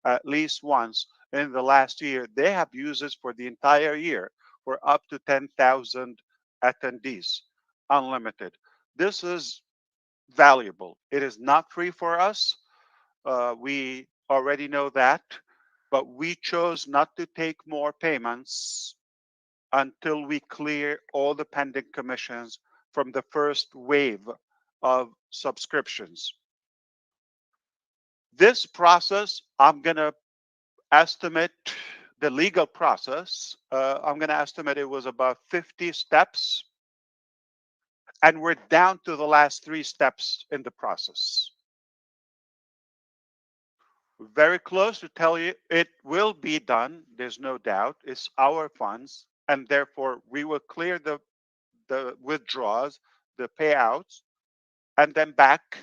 at least once in the last year, they have uses for the entire year for up to 10,000 attendees, unlimited. This is valuable. It is not free for us. We already know that, but we chose not to take more payments until we clear all the pending commissions from the first wave of subscriptions. This process, I'm going to estimate the legal process. I'm going to estimate it was about 50 steps, and we're down to the last 3 steps in the process. Very close to tell you it will be done. There's no doubt. It's our funds, and therefore we will clear the withdrawals, the payouts, and then back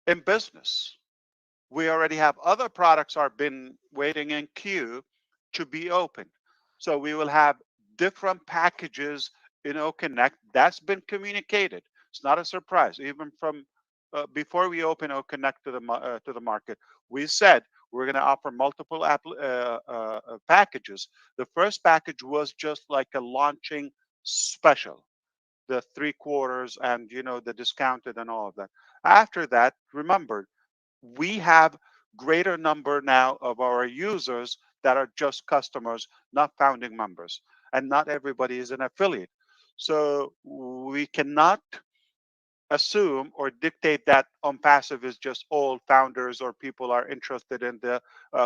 in business. We already have other products are been waiting in queue to be opened. So we will have different packages in OConnect. That's been communicated. It's not a surprise. Even from before we open OConnect to the market, we said we're going to offer multiple packages. The first package was just like a launching special, the 3/4 and the discounted and all of that. After that, remember, we have greater number now of our users that are just customers, not founding members, and not everybody is an affiliate. So we cannot assume or dictate that ONPASSIVE is just all founders or people are interested in the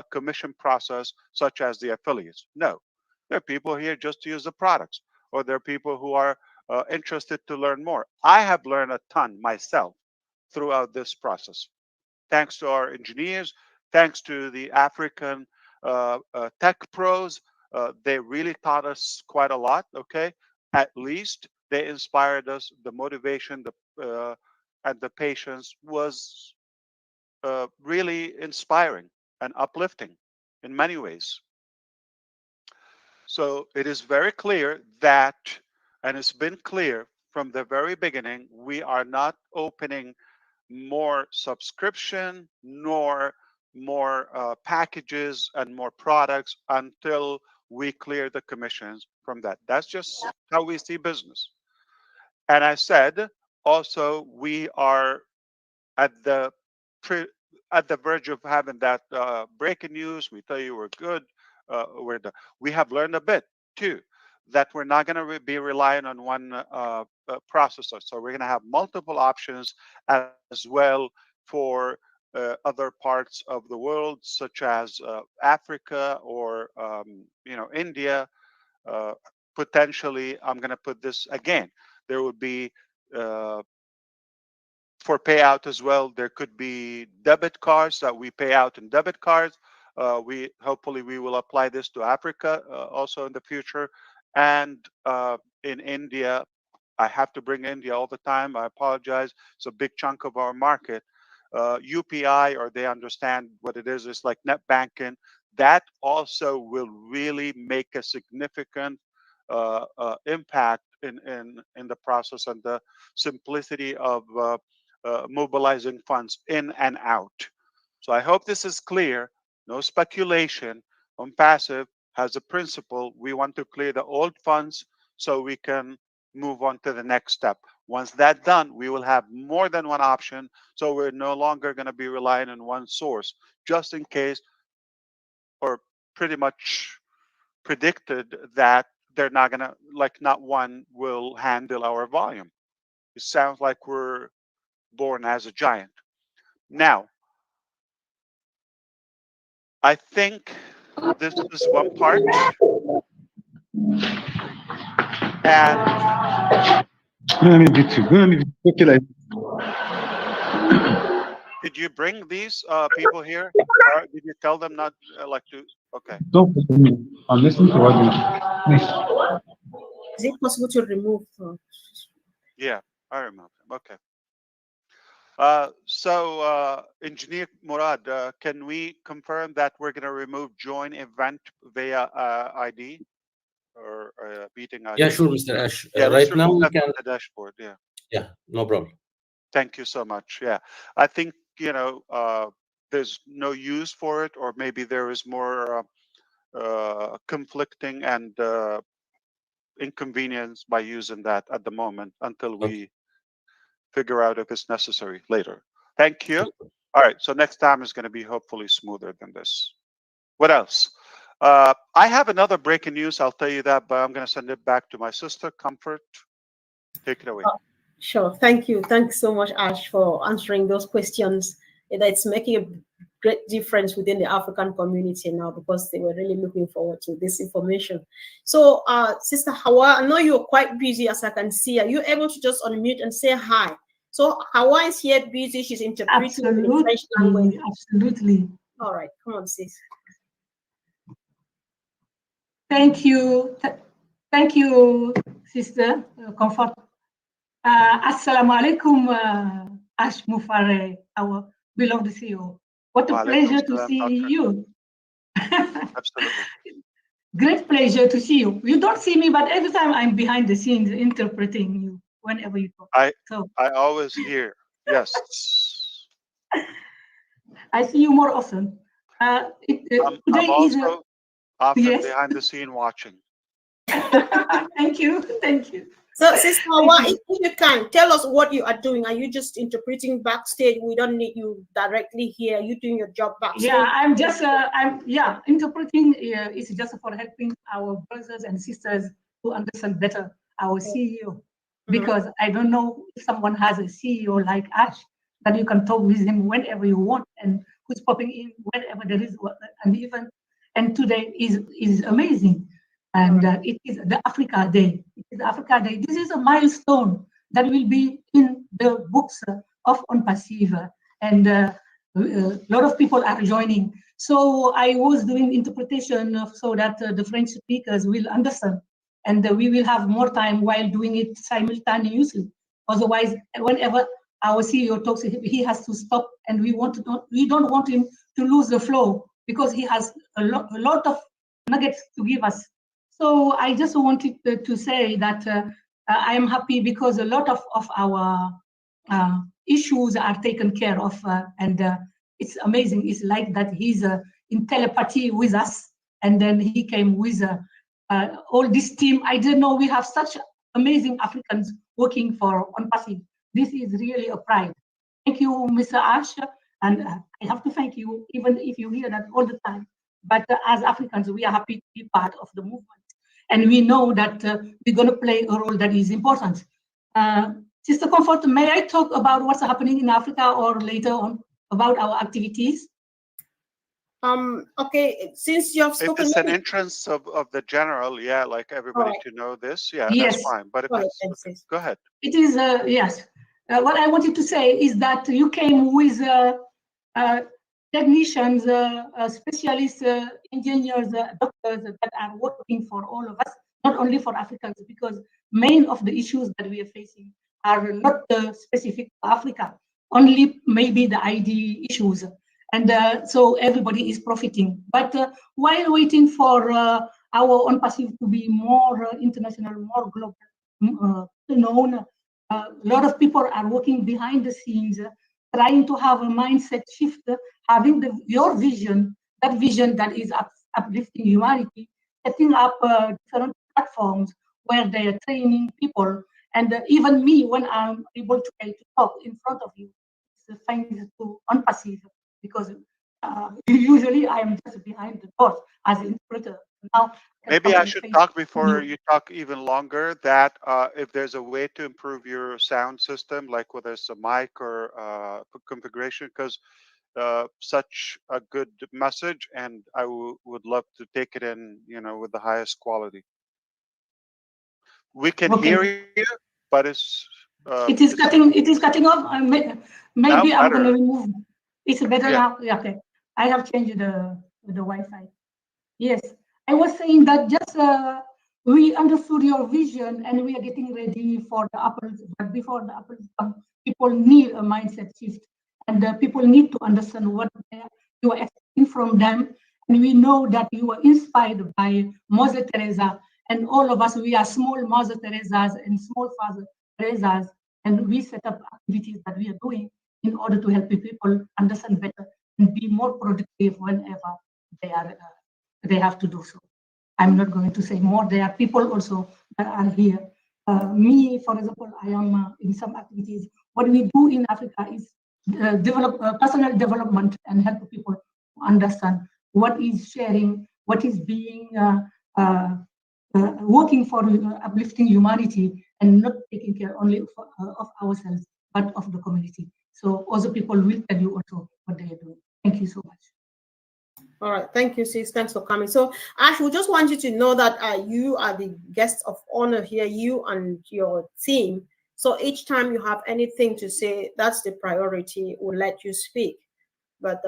commission process, such as the affiliates. No, there are people here just to use the products, or there are people who are interested to learn more. I have learned a ton myself throughout this process. Thanks to our engineers, thanks to the African tech pros. They really taught us quite a lot, okay? At least they inspired us. The motivation, and the patience was really inspiring and uplifting in many ways. So it is very clear that, and it's been clear from the very beginning, we are not opening more subscription nor more packages and more products until we clear the commissions from that. That's just how we see business. And I said also we are at the verge of having that breaking news. We tell you we're good. We have learned a bit too, that we're not going to be relying on one processor. So we're going to have multiple options as well for other parts of the world, such as Africa or India. Potentially, I'm going to put this again. There would be for payout as well. There could be debit cards that we pay out in debit cards. We hopefully we will apply this to Africa also in the future, and in India. I have to bring India all the time. I apologize. It's a big chunk of our market. UPI, or they understand what it is. It's like net banking. That also will really make a significant impact in the process and the simplicity of mobilizing funds in and out. So I hope this is clear. No speculation. ONPASSIVE has a principle. We want to clear the old funds so we can move on to the next step. Once that's done, we will have more than one option. So we're no longer going to be relying on one source, just in case, or pretty much predicted that they're not going to, like, not one will handle our volume. It sounds like we're born as a giant. Now, I think this is one part. And did you bring these people here? Or did you tell them not like to Okay. Don't put me. I'm listening to what you. Please. Is it possible to remove? Yeah, I remember. Okay. Engineer Murad, can we confirm that we're going to remove join event via ID or meeting ID? Yeah, sure, Mr. Ash. Yeah, let's Right now remove we that can. from the dashboard. Yeah. Yeah, no problem. Thank you so much. Yeah, I think there's no use for it, or maybe there is more conflicting and inconvenience by using that at the moment until we figure out if it's necessary later. Thank you. All right, so next time is going to be hopefully smoother than this. What else? I have another breaking news. I'll tell you that, but I'm going to send it back to my sister, Comfort. Take it away. Sure. Thank you. Thanks so much, Ash, for answering those questions. It's making a great difference within the African community now because they were really looking forward to this information. So, Sister Hawa, I know you're quite busy as I can see. Are you able to just unmute and say hi? So Hawa is here busy. She's interpreting the French language. Absolutely. All right. Come on, sis. Thank you. Thank you, Sister Comfort. Assalamu alaikum, Ash Mufareh, our beloved CEO. What a pleasure to see you. Absolutely. Great pleasure to see you. You don't see me, but every time I'm behind the scenes interpreting you whenever you talk. I always hear. Yes. I see you more often. I'm Today also often yes. behind the scene watching. Thank you. Thank you. So, Sister Hawa, if you can tell us what you are doing. Are you just interpreting backstage? We don't need you directly here. Are you doing your job backstage? Yeah, I'm just interpreting is just for helping our brothers and sisters to understand better our CEO, because I don't know if someone has a CEO like Ash that you can talk with him whenever you want and who's popping in whenever there is an event. And today is amazing. And it is the Africa Day. It is Africa Day. This is a milestone that will be in the books of ONPASSIVE, and a lot of people are joining. So I was doing interpretation so that the French speakers will understand, and we will have more time while doing it simultaneously. Otherwise, whenever our CEO talks, he has to stop, and we don't want him to lose the flow because he has a lot of nuggets to give us. So I just wanted to say that I am happy because a lot of our issues are taken care of, and it's amazing. It's like that he's in telepathy with us, and then he came with all this team. I didn't know we have such amazing Africans working for ONPASSIVE. This is really a pride. Thank you, Mr. Ash, and I have to thank you, even if you hear that all the time. But as Africans, we are happy to be part of the movement. And we know that we're going to play a role that is important. Sister Comfort, may I talk about what's happening in Africa or later on about our activities? Okay, since you have spoken. If it's an entrance of the general, yeah, like everybody to know this, yeah, Yes. that's fine. But if it's, go ahead. It is, yes. What I wanted to say is that you came with technicians, specialists, engineers, doctors that are working for all of us, not only for Africans, because main of the issues that we are facing are not specific to Africa, only maybe the ID issues. And so everybody is profiting. But while waiting for our ONPASSIVE to be more international, more global known, a lot of people are working behind the scenes, trying to have a mindset shift, having your vision, that vision that is uplifting humanity, setting up different platforms where they are training people. And even me, when I'm able to talk in front of you, it's thanks to ONPASSIVE, because usually I am just behind the doors as an interpreter. Now, maybe I should talk before you talk even longer, that if there's a way to improve your sound system, like whether it's a mic or configuration, because such a good message, and I would love to take it in, with the highest quality. We can hear you, but it's it is cutting off. Maybe I'm going to remove. It's better now. Yeah, okay. I have changed the Wi-Fi. Yes, I was saying that just we understood your vision and we are getting ready for the apples. But before the apples come, people need a mindset shift, and people need to understand what you are expecting from them. And we know that you are inspired by Mother Teresa, and all of us, we are small Mother Teresas and small Father Teresas, and we set up activities that we are doing in order to help people understand better and be more productive whenever they are. They have to do so. I'm not going to say more. There are people also that are here. Me, for example, I am in some activities. What we do in Africa is develop personal development and help people understand what is sharing, what is being working for uplifting humanity and not taking care only of ourselves, but of the community. So other people will tell you also what they are doing. Thank you so much. All right, thank you, sis. Thanks for coming. So, Ash, we just want you to know that you are the guest of honor here, you and your team. So each time you have anything to say, that's the priority. We'll let you speak. But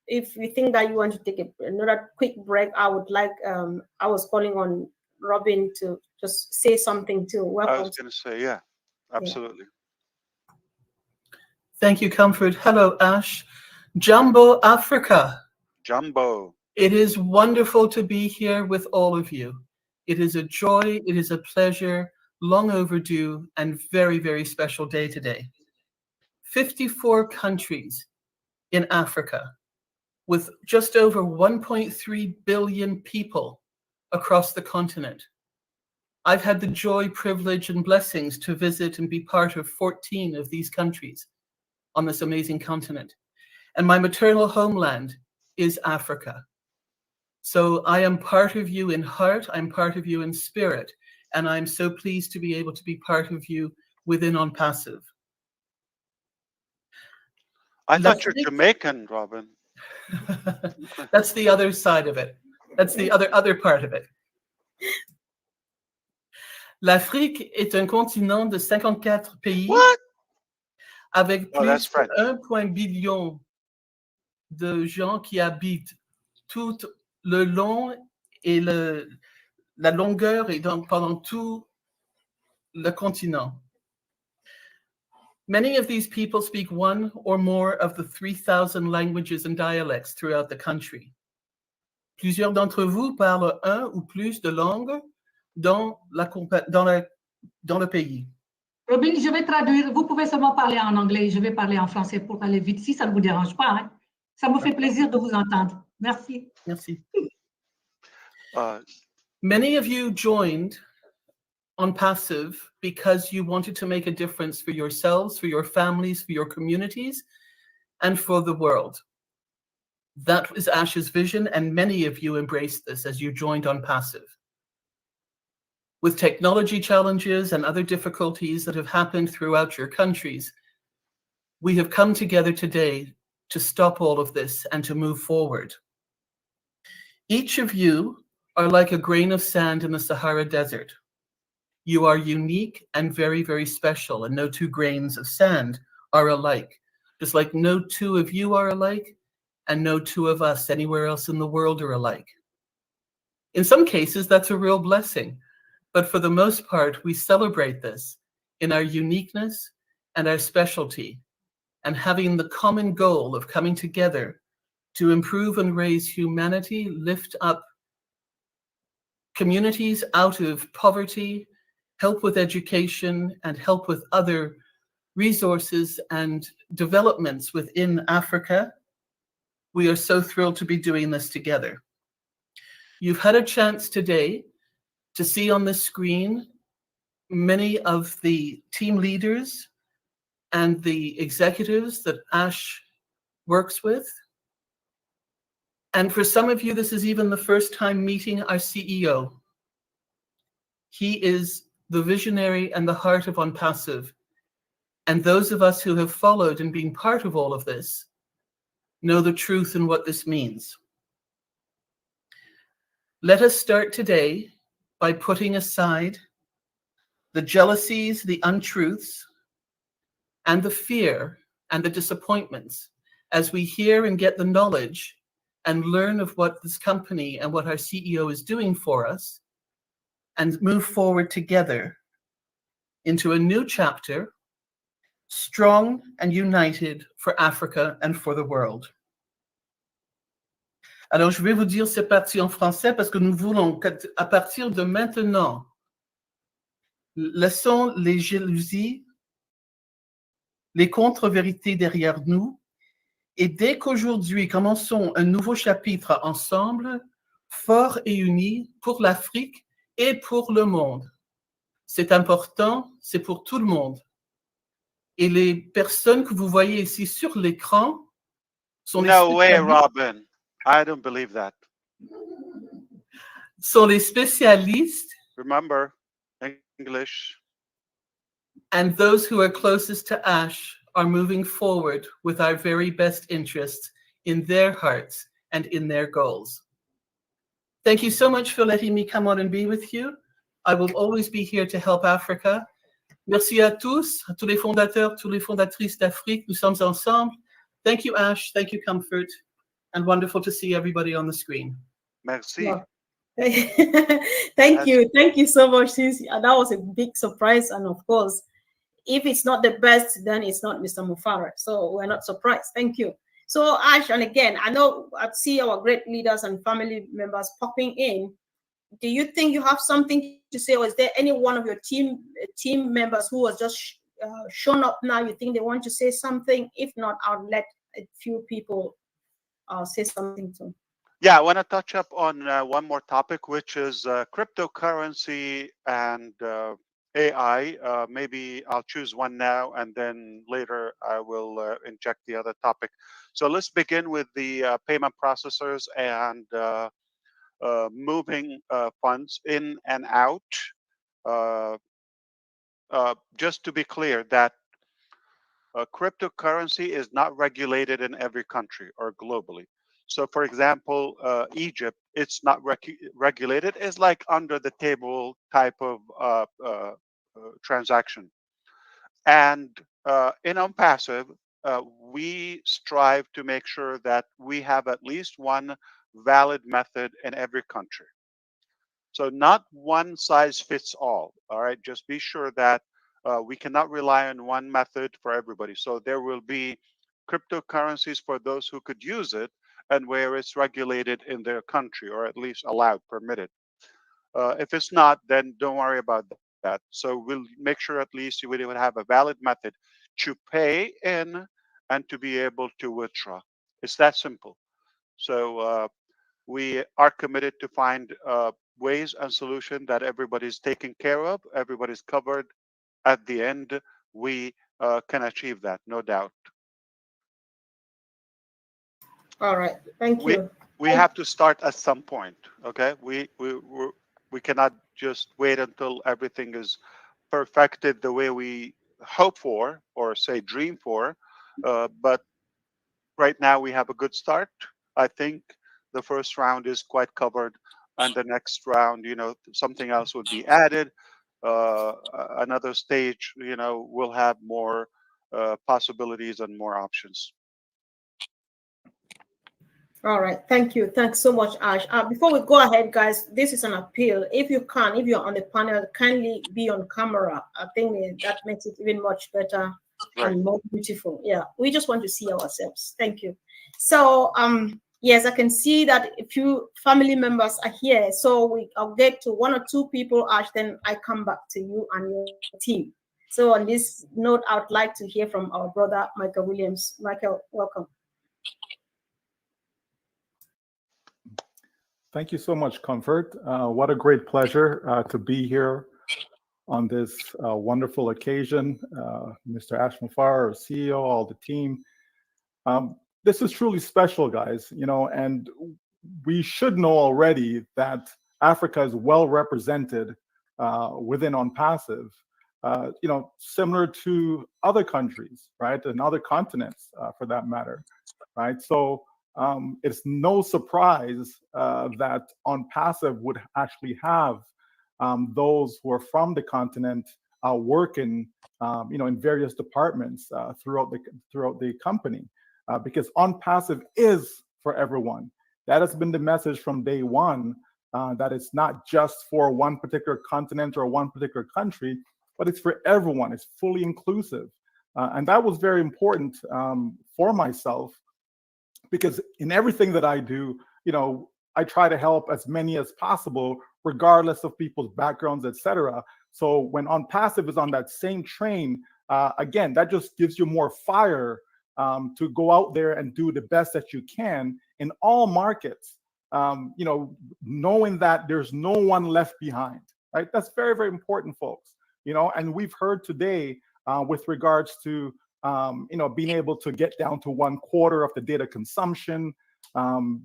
if you think that you want to take another quick break, I would like. I was calling on Robin to just say something too. Welcome. I was going to say, yeah, absolutely. Thank you, Comfort. Hello, Ash. Jumbo Africa. Jumbo. It is wonderful to be here with all of you. It is a joy, it is a pleasure, long overdue, and very, very special day today. 54 countries in Africa with just over 1.3 billion people across the continent. I've had the joy, privilege, and blessings to visit and be part of 14 of these countries on this amazing continent. And my maternal homeland is Africa. So I am part of you in heart, I'm part of you in spirit, and I'm so pleased to be able to be part of you within ONPASSIVE. I thought you're Jamaican, Robin. That's the other side of it. That's the other part of it. L'Afrique est un continent de 54 pays avec plus de 1 billion de gens qui habitent tout le long et la longueur et pendant tout le continent. Many of these people speak one or more of the 3,000 languages and dialects throughout the country. Plusieurs d'entre vous parlent un ou plus de langues dans le pays. Robin, je vais traduire. Vous pouvez seulement parler en anglais. Je vais parler en français pour aller vite, si ça ne vous dérange pas. Hein. Ça me fait plaisir de vous entendre. Merci. Merci. Many of you joined ONPASSIVE because you wanted to make a difference for yourselves, for your families, for your communities, and for the world. That was Ash's vision, and many of you embraced this as you joined ONPASSIVE. With technology challenges and other difficulties that have happened throughout your countries, we have come together today to stop all of this and to move forward. Each of you are like a grain of sand in the Sahara Desert. You are unique and very, very special, and no two grains of sand are alike, just like no two of you are alike, and no two of us anywhere else in the world are alike. In some cases, that's a real blessing, but for the most part, we celebrate this in our uniqueness and our specialty, and having the common goal of coming together to improve and raise humanity, lift up communities out of poverty, help with education, and help with other resources and developments within Africa. We are so thrilled to be doing this together. You've had a chance today to see on the screen many of the team leaders and the executives that Ash works with. And for some of you, this is even the first time meeting our CEO. He is the visionary and the heart of ONPASSIVE. And those of us who have followed and been part of all of this know the truth and what this means. Let us start today by putting aside the jealousies, the untruths, and the fear and the disappointments as we hear and get the knowledge and learn of what this company and what our CEO is doing for us and move forward together into a new chapter, strong and united for Africa and for the world. Alors, je vais vous dire cette partie en français parce que nous voulons qu'à partir de maintenant, laissons les jalousies, les contre-vérités derrière nous, et dès qu'aujourd'hui, commençons un nouveau chapitre ensemble, forts et unis pour l'Afrique et pour le monde. C'est important, c'est pour tout le monde. Et les personnes que vous voyez ici sur l'écran sont les No way, spécialistes. Robin. I don't believe that. Sont les spécialistes. Remember, English. And those who are closest to Ash are moving forward with our very best interests in their hearts and in their goals. Thank you so much for letting me come on and be with you. I will always be here to help Africa. Merci à tous les fondateurs, toutes les fondatrices d'Afrique. Nous sommes ensemble. Thank you, Ash. Thank you, Comfort. And wonderful to see everybody on the screen. Merci. Yeah. Thank you so much, sis. That was a big surprise, and of course, if it's not the best, then it's not Mr. Mufareh. So we're not surprised. Thank you. So Ash, and again, I know I see our great leaders and family members popping in. Do you think you have something to say, or is there any one of your team members who was just shown up now? You think they want to say something? If not, I'll let a few people say something too. Yeah, I want to touch up on one more topic, which is cryptocurrency and AI. Maybe I'll choose one now, and then later I will inject the other topic. So let's begin with the payment processors and moving funds in and out. Just to be clear, that cryptocurrency is not regulated in every country or globally. So, for example, Egypt, it's not regulated. It's like under the table type of transaction. And in ONPASSIVE, we strive to make sure that we have at least one valid method in every country. So not one size fits all right? Just be sure that we cannot rely on one method for everybody. So there will be cryptocurrencies for those who could use it and where it's regulated in their country, or at least allowed, permitted. If it's not, then don't worry about that. So we'll make sure at least we would have a valid method to pay in and to be able to withdraw. It's that simple. So we are committed to find ways and solutions that everybody's taken care of, everybody's covered. At the end, we can achieve that, no doubt. All right, thank you. We have to start at some point, okay? We cannot just wait until everything is perfected the way we hope for, or say dream for. But right now we have a good start. I think the first round is quite covered, and the next round, something else would be added. Another stage, will have more possibilities and more options. All right, thank you. Thanks so much, Ash. Before we go ahead, guys, this is an appeal. If you're on the panel, kindly be on camera. I think that makes it even much better and more beautiful. Yeah, we just want to see ourselves. Thank you. So, yes, I can see that a few family members are here. So I'll get to one or two people, Ash, then I come back to you and your team. So on this note, I would like to hear from our brother, Michael Williams. Michael, welcome. Thank you so much, Comfort. What a great pleasure to be here on this wonderful occasion. Mr. Ash Mufareh, our CEO, all the team. This is truly special, guys, and we should know already that Africa is well represented within ONPASSIVE, similar to other countries, right, and other continents for that matter, right? So it's no surprise that ONPASSIVE would actually have those who are from the continent working, in various departments throughout the company, because ONPASSIVE is for everyone. That has been the message from day one, that it's not just for one particular continent or one particular country, but it's for everyone. It's fully inclusive. And that was very important for myself, because in everything that I do, I try to help as many as possible, regardless of people's backgrounds, etc. So when ONPASSIVE is on that same train, again, that just gives you more fire to go out there and do the best that you can in all markets, knowing that there's no one left behind, right? That's very, very important, folks. And we've heard today with regards to, being able to get down to 1/4 of the data consumption,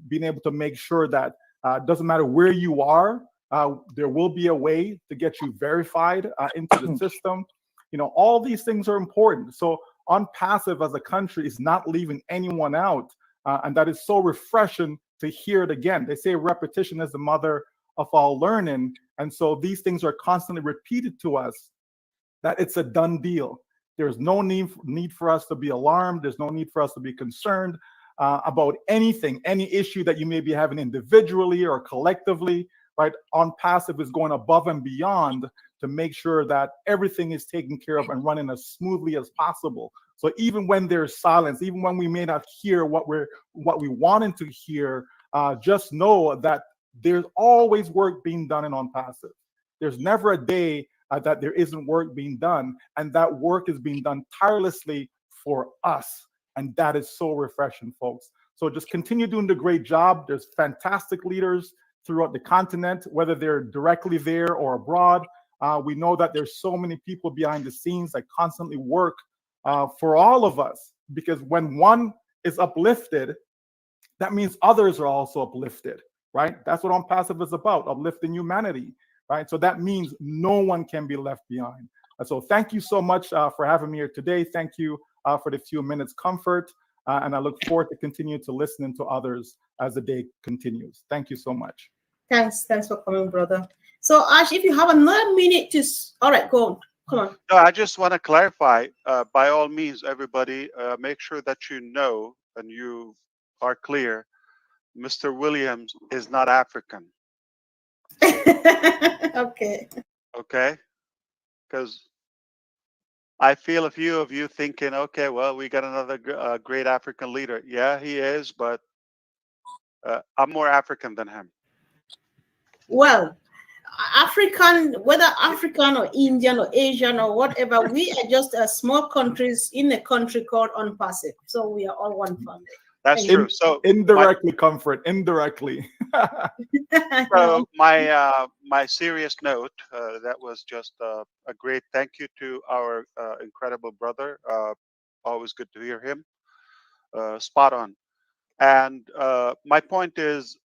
being able to make sure that it doesn't matter where you are, there will be a way to get you verified into the system. All these things are important. So ONPASSIVE as a country is not leaving anyone out. And that is so refreshing to hear it again. They say repetition is the mother of all learning. And so these things are constantly repeated to us, that it's a done deal. There's no need for us to be alarmed. There's no need for us to be concerned about anything, any issue that you may be having individually or collectively, right? ONPASSIVE is going above and beyond to make sure that everything is taken care of and running as smoothly as possible. So even when there's silence, even when we may not hear what we wanted to hear, just know that there's always work being done in ONPASSIVE. There's never a day that there isn't work being done, and that work is being done tirelessly for us. And that is so refreshing, folks. So just continue doing the great job. There's fantastic leaders throughout the continent, whether they're directly there or abroad. We know that there's so many people behind the scenes that constantly work for all of us, because when one is uplifted, that means others are also uplifted, right? That's what ONPASSIVE is about, uplifting humanity, right? So that means no one can be left behind. And so thank you so much for having me here today. Thank you for the few minutes comfort. And I look forward to continue to listening to others as the day continues. Thank you so much. Thanks for coming, brother. So Ash, if you have another minute to, all right, go on, come on. No, I just want to clarify, by all means, everybody, make sure that you know and you are clear, Mr. Williams is not African. Okay. Okay? Because I feel a few of you thinking, okay, well, we got another great African leader. Yeah, he is, but I'm more African than him. Well, African, whether African or Indian or Asian or whatever, we are just small countries in a country called ONPASSIVE. So we are all one family. That's true. So indirectly, comfort, indirectly. So my serious note, that was just a great thank you to our incredible brother. Always good to hear him. Spot on. And my point is,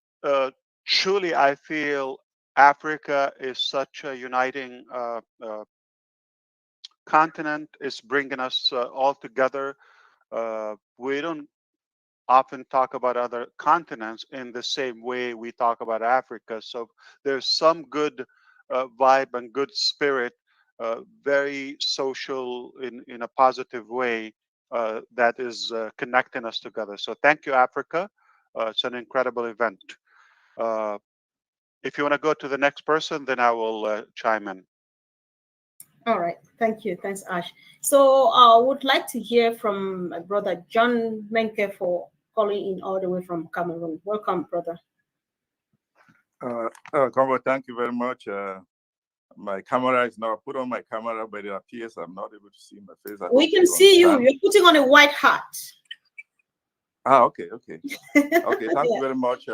truly, I feel Africa is such a uniting continent. It's bringing us all together. We don't often talk about other continents in the same way we talk about Africa. So there's some good vibe and good spirit, very social in a positive way, that is connecting us together. So thank you, Africa. It's an incredible event. If you want to go to the next person, then I will chime in. All right. Thank you. Thanks, Ash. So I would like to hear from my brother, John Menke, for calling in all the way from Cameroon. Welcome, brother. Convo, thank you very much. My camera is now put on my camera, but it appears I'm not able to see my face. We can see you. You're putting on a white hat. Okay. Okay, thank you very much.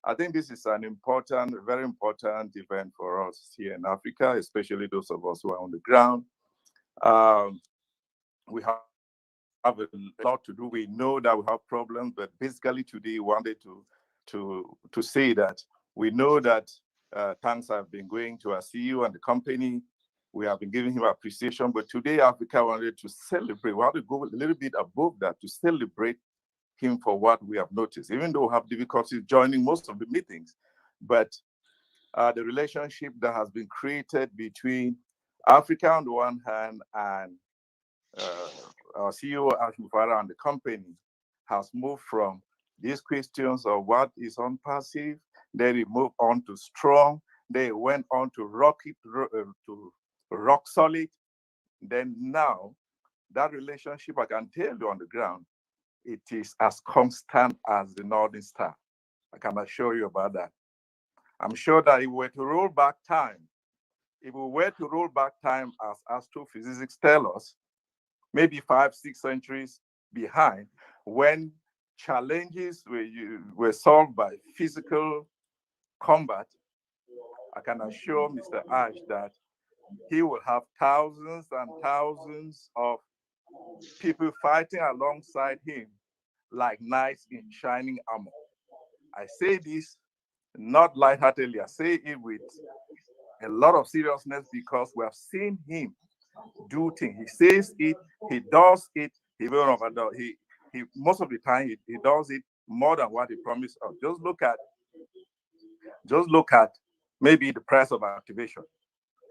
I think this is an important, very important event for us here in Africa, especially those of us who are on the ground. We have a lot to do. We know that we have problems, but basically today we wanted to say that we know that thanks have been going to our CEO and the company. We have been giving him appreciation, but today Africa wanted to celebrate. We want to go a little bit above that to celebrate him for what we have noticed, even though we have difficulties joining most of the meetings. But the relationship that has been created between Africa on the one hand and our CEO, Ash Mufareh, and the company has moved from these questions of what is ONPASSIVE. Then they moved on to strong. They went on to rock solid. Then now, that relationship, I can tell you on the ground, it is as constant as the Northern Star. I can assure you about that. I'm sure that if we were to roll back time, as astrophysicists tell us, maybe 5-6 centuries behind, when challenges were solved by physical combat, I can assure Mr. Ash that he will have thousands and thousands of people fighting alongside him like knights in shining armor. I say this not lightheartedly, I say it with a lot of seriousness because we have seen him do things. He says it, he does it, he most of the time he does it more than what he promised us. Just look at maybe the price of activation.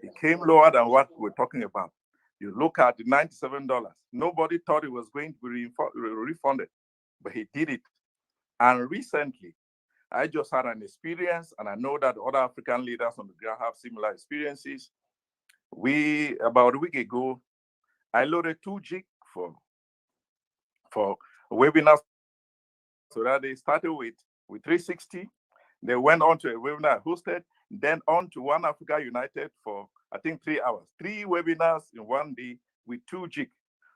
It came lower than what we're talking about. You look at the $97. Nobody thought it was going to be refunded, but he did it. And recently, I just had an experience, and I know that other African leaders on the ground have similar experiences. About a week ago, I loaded 2 gig for webinars. So that they started with 360. They went on to a webinar I hosted, then on to One Africa United for, I think, 3 hours. 3 webinars in one day with 2 gig.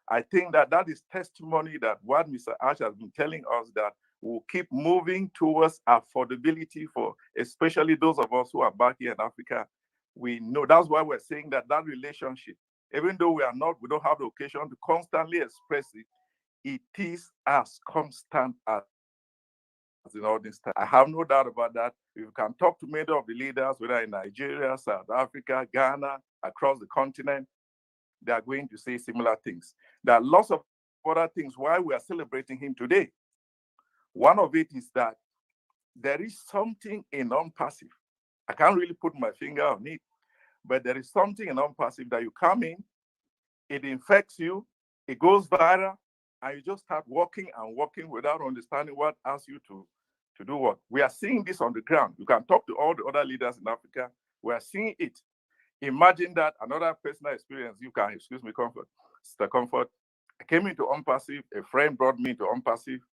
I think that is testimony that what Mr. Ash has been telling us, that we'll keep moving towards affordability for especially those of us who are back here in Africa. We know that's why we're saying that relationship, even though we don't have the occasion to constantly express it, it is as constant as in all this time. I have no doubt about that. If you can talk to many of the leaders, whether in Nigeria, South Africa, Ghana, across the continent, they are going to say similar things. There are lots of other things why we are celebrating him today. One of it is that there is something in ONPASSIVE. I can't really put my finger on it, but there is something in ONPASSIVE that you come in, it infects you, it goes viral, and you just start walking and walking without understanding what asks you to do what. We are seeing this on the ground. You can talk to all the other leaders in Africa. We are seeing it. Imagine that another personal experience. You can, excuse me, Comfort, Mr. Comfort. I came into ONPASSIVE. A friend brought me into ONPASSIVE.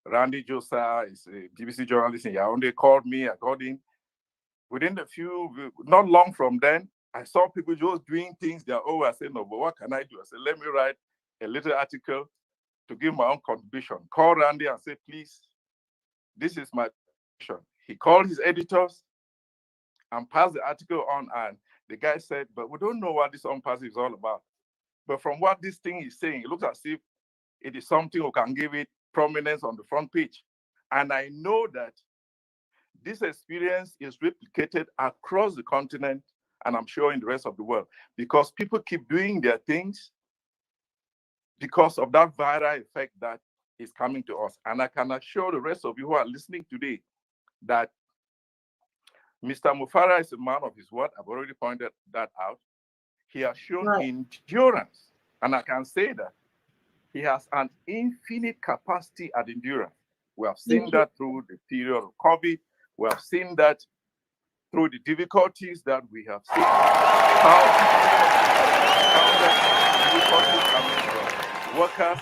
Randy Josa is a BBC journalist in Yaoundé, called me. I got in. Within not long from then, I saw people just doing things their own. I said, no, but what can I do? I said, let me write a little article to give my own contribution. Call Randy and say, please, this is my contribution. He called his editors and passed the article on, and the guy said, but we don't know what this ONPASSIVE is all about. But from what this thing is saying, it looks as if it is something who can give it prominence on the front page. And I know that this experience is replicated across the continent, and I'm sure in the rest of the world, because people keep doing their things because of that viral effect that is coming to us. And I can assure the rest of you who are listening today that Mr. Mufareh is a man of his word. I've already pointed that out. He has shown endurance, and I can say that he has an infinite capacity at endurance. We have seen that through the period of COVID. We have seen that through the difficulties that we have seen. Difficulties coming from workers,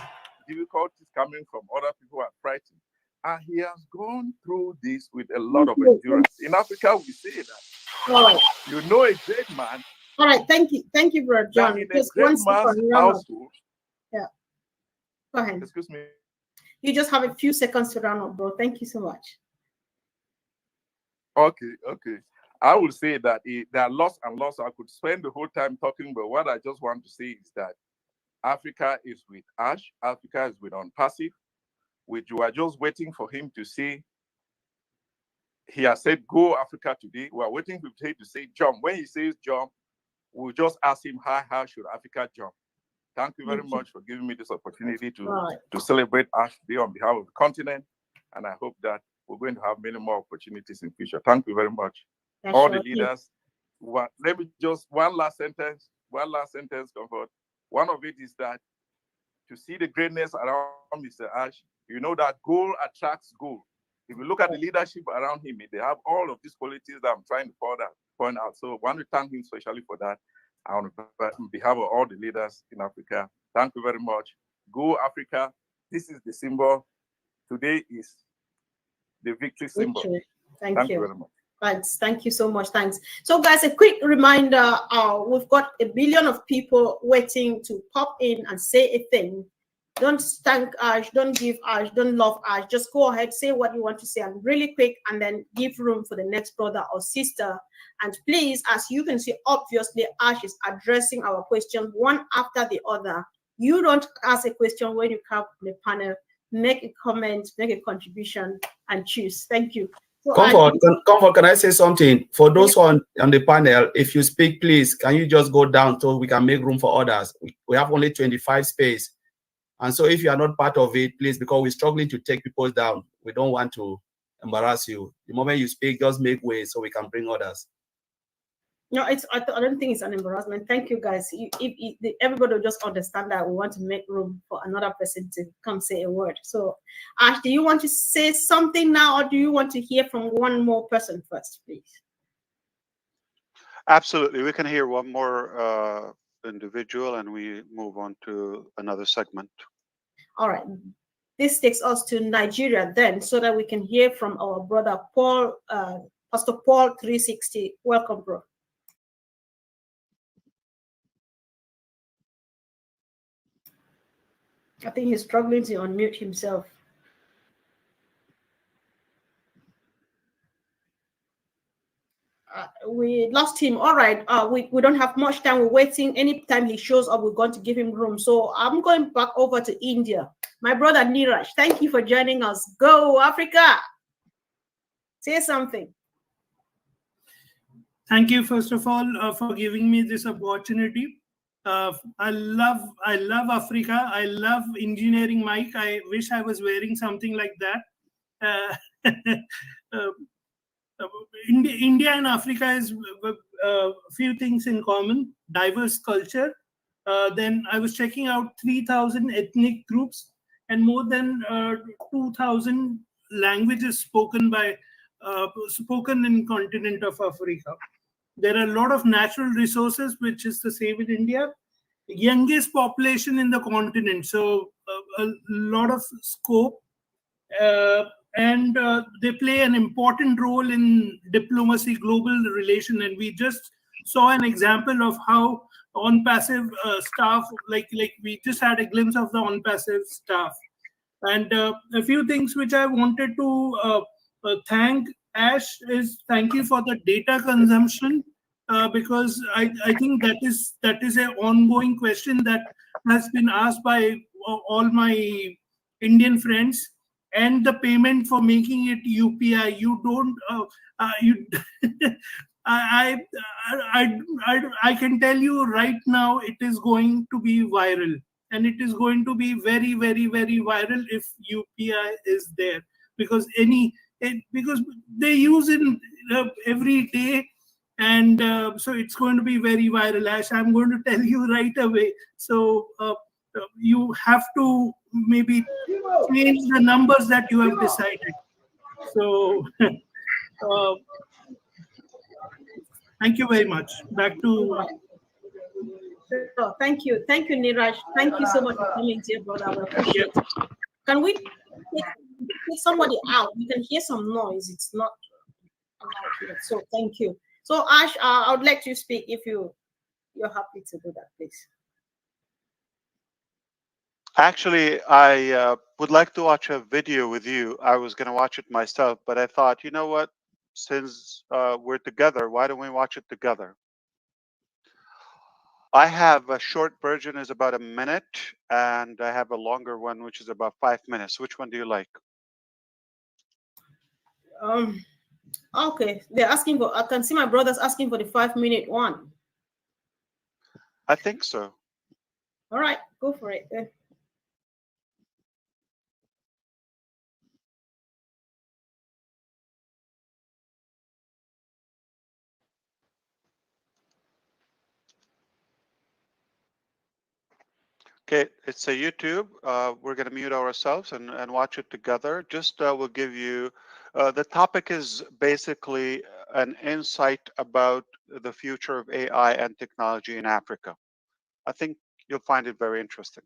difficulties coming from other people who are frightened. And he has gone through this with a lot of endurance. In Africa, we say that. All right. You know a great man. All right, thank you, Brother John. In a great man's household. Yeah. Go ahead. Excuse me. You just have a few seconds to round up, bro. Thank you so much. Okay. I will say that there are lots and lots. I could spend the whole time talking, but what I just want to say is that Africa is with Ash. Africa is with ONPASSIVE, which you are just waiting for him to say. He has said, go Africa today. We are waiting for him to say jump. When he says jump, we'll just ask him, how should Africa jump? Thank you very much for giving me this opportunity to celebrate Ash Day on behalf of the continent. And I hope that we're going to have many more opportunities in future. Thank you very much. All the leaders. Let me just, one last sentence, Comfort. One of it is that to see the greatness around Mr. Ash, You know that goal attracts goal. If you look at the leadership around him, they have all of these qualities that I'm trying to point out. So I want to thank him especially for that. On behalf of all the leaders in Africa, thank you very much. Go Africa. This is the symbol. Today is the victory symbol. Victory. Thank you very much. Thanks. Thank you so much. Thanks. So, guys, a quick reminder: we've got 1 billion of people waiting to pop in and say a thing. Don't thank Ash. Don't give Ash. Don't love Ash. Just go ahead, say what you want to say, and really quick, and then give room for the next brother or sister. And please, as you can see, obviously, Ash is addressing our questions one after the other. You don't ask a question when you come on the panel. Make a comment, make a contribution, and choose. Thank you. So Comfort, can I say something? For those on the panel, if you speak, please, can you just go down so we can make room for others? We have only 25 space. And so if you are not part of it, please, because we're struggling to take people down, we don't want to embarrass you. The moment you speak, just make way so we can bring others. No, I don't think it's an embarrassment. Thank you, guys. Everybody will just understand that we want to make room for another person to come say a word. So, Ash, do you want to say something now, or do you want to hear from one more person first, please? Absolutely. We can hear one more individual, and we move on to another segment. All right. This takes us to Nigeria then, so that we can hear from our brother Paul, Pastor Paul 360. Welcome, bro. I think he's struggling to unmute himself. We lost him. All right. We don't have much time. We're waiting. Anytime he shows up, we're going to give him room. So I'm going back over to India. My brother Niraj, thank you for joining us. Go Africa. Say something. Thank you, first of all, for giving me this opportunity. I love Africa. I love engineering, Mike. I wish I was wearing something like that. India and Africa is a few things in common: diverse culture. Then I was checking out 3,000 ethnic groups and more than 2,000 languages spoken in continent of Africa. There are a lot of natural resources, which is the same in India. Youngest population in the continent, so a lot of scope. And they play an important role in diplomacy, global relation. And we just saw an example of how ONPASSIVE staff, like we just had a glimpse of the ONPASSIVE staff. And a few things which I wanted to thank Ash is thank you for the data consumption, because I think that is an ongoing question that has been asked by all my Indian friends. And the payment for making it UPI, you don't, I can tell you right now, it is going to be viral, and it is going to be very, very, very viral if UPI is there, because because they use it every day, and so it's going to be very viral. Ash, I'm going to tell you right away. So you have to maybe change the numbers that you have decided. So thank you very much. Back to thank you, Niraj. Thank you so much for coming here, brother. I appreciate it. Can we take somebody out? You can hear some noise. It's not allowed here. So thank you. So Ash, I would like to speak if you're happy to do that, please. Actually, I would like to watch a video with you. I was going to watch it myself, but I thought, you know what? Since we're together, why don't we watch it together? I have a short version is about 1 minute, and I have a longer one, which is about 5 minutes. Which one do you like? Okay, they're asking for, I can see my brothers asking for the 5-minute one. I think so. All right, go for it then. Okay, it's a YouTube. We're going to mute ourselves and watch it together. Just we'll give you, the topic is basically an insight about the future of AI and technology in Africa. I think you'll find it very interesting.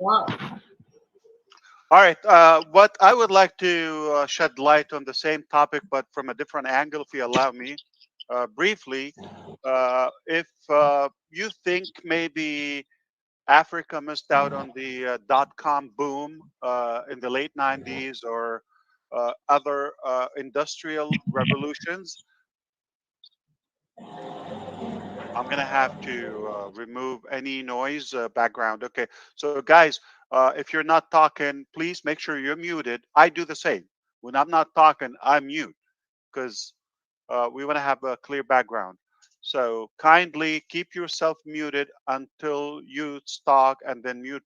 Wow. All right. What I would like to shed light on the same topic, but from a different angle, if you allow me, briefly. If you think maybe Africa missed out on the dot-com boom in the late 90s or other industrial revolutions, I'm gonna have to remove any noise background. Okay, so guys, if you're not talking, please make sure you're muted. I do the same. When I'm not talking, I mute because we want to have a clear background. So kindly keep yourself muted until you talk and then mute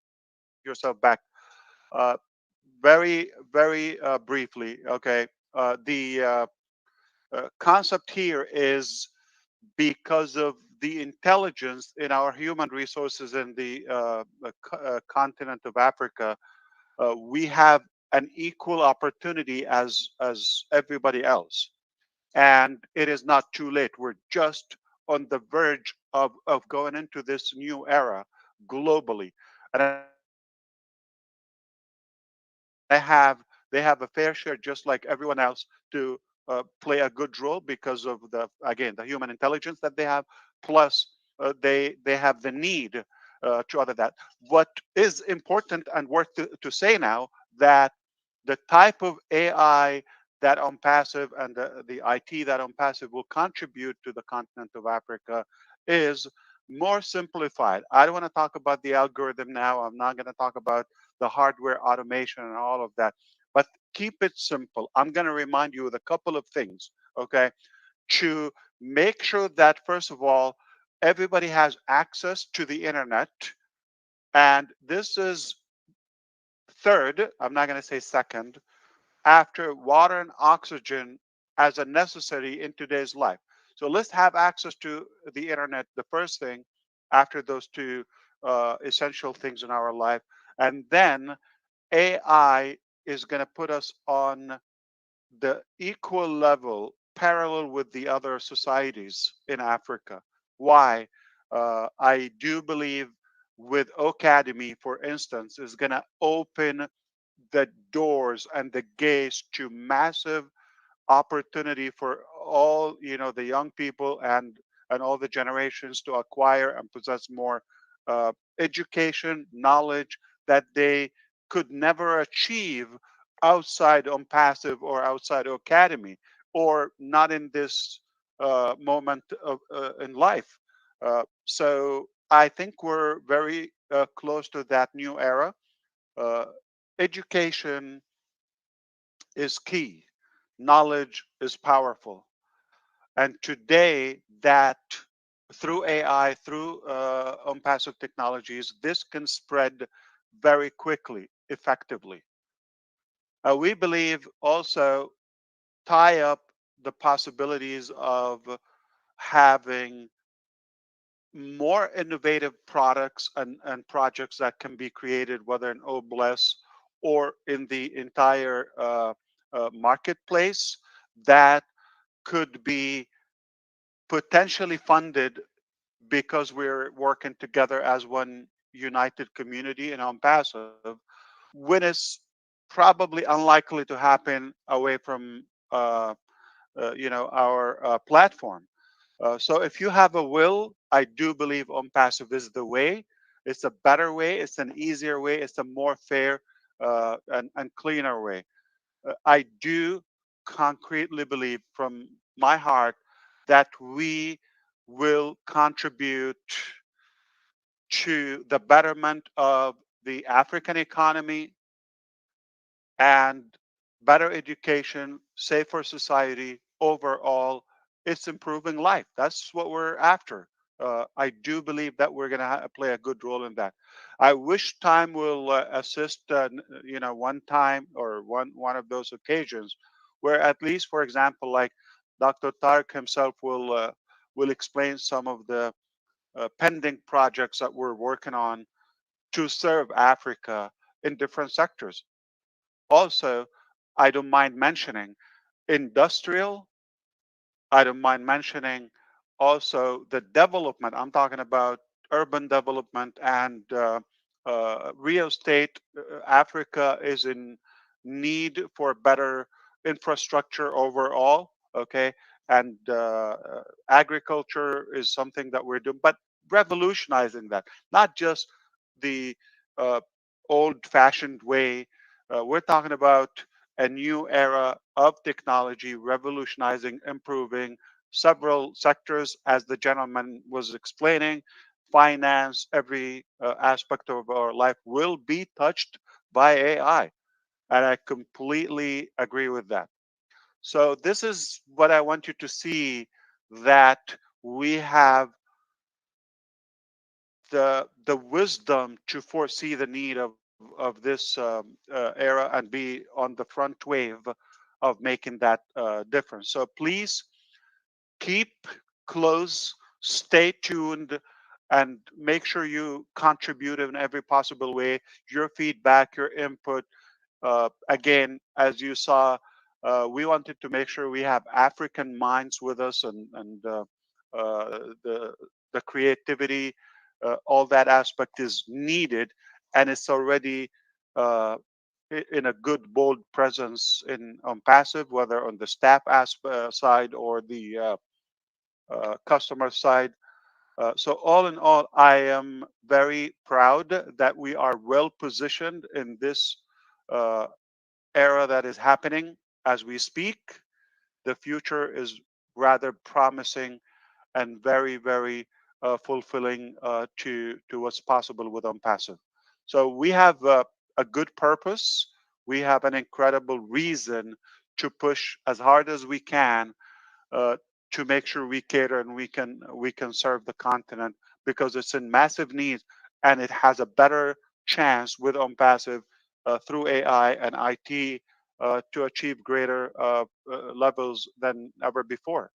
yourself back. Uh, very briefly, okay. The concept here is because of the intelligence in our human resources in the continent of Africa, we have an equal opportunity as everybody else, and it is not too late. We're just on the verge of going into this new era globally, and they have a fair share, just like everyone else, to play a good role because of the again the human intelligence that they have. Plus, they have the need to other that. What is important and worth to say now that the type of AI that ONPASSIVE and the IT that ONPASSIVE will contribute to the continent of Africa is more simplified. I don't want to talk about the algorithm now. I'm not going to talk about the hardware automation and all of that, but keep it simple. I'm going to remind you of a couple of things, okay, to make sure that, first of all, everybody has access to the internet. And this is third, I'm not going to say second, after water and oxygen as a necessary in today's life. So let's have access to the internet, the first thing after those two essential things in our life. And then AI is going to put us on the equal level, parallel with the other societies in Africa. Why? I do believe with Academy, for instance, is going to open the doors and the gates to massive opportunity for all the young people and all the generations to acquire and possess more education knowledge that they could never achieve outside on passive or outside academy or not in this moment of in life. So I think we're very close to that new era. uh, Education is key. Knowledge is powerful. And today, that through AI, through ONPASSIVE technologies, this can spread very quickly, effectively. We believe also tie up the possibilities of having more innovative products and projects that can be created, whether in OBLES or in the entire marketplace, that could be potentially funded because we're working together as one united community in ONPASSIVE, when it's probably unlikely to happen away from our platform. So if you have a will, I do believe ONPASSIVE is the way. It's a better way. It's an easier way. It's a more fair and cleaner way. I do concretely believe from my heart that we will contribute to the betterment of the African economy and better education, safer society overall. It's improving life. That's what we're after. I do believe that we're going to play a good role in that. I wish time will assist, one time or one of those occasions where at least, for example, like Dr. Tarek himself will explain some of the pending projects that we're working on to serve Africa in different sectors. Also, I don't mind mentioning industrial. I don't mind mentioning also the development. I'm talking about urban development and real estate. Africa is in need for better infrastructure overall. Okay, and agriculture is something that we're doing, but revolutionizing that, not just the old-fashioned way. We're talking about a new era of technology, revolutionizing, improving several sectors, as the gentleman was explaining. Finance, every aspect of our life will be touched by AI. And I completely agree with that. So this is what I want you to see, that we have the wisdom to foresee the need of this era and be on the front wave of making that difference. So please keep close, stay tuned, and make sure you contribute in every possible way. Your feedback, your input. Again, as you saw, we wanted to make sure we have African minds with us, and the creativity, all that aspect is needed, and it's already in a good, bold presence in ONPASSIVE, whether on the staff side or the customer side. So all in all, I am very proud that we are well positioned in this era that is happening as we speak. The future is rather promising and very, very fulfilling to what's possible with ONPASSIVE. So we have a good purpose. We have an incredible reason to push as hard as we can to make sure we cater and we can serve the continent, because it's in massive need, and it has a better chance with ONPASSIVE through AI and IT to achieve greater levels than ever before.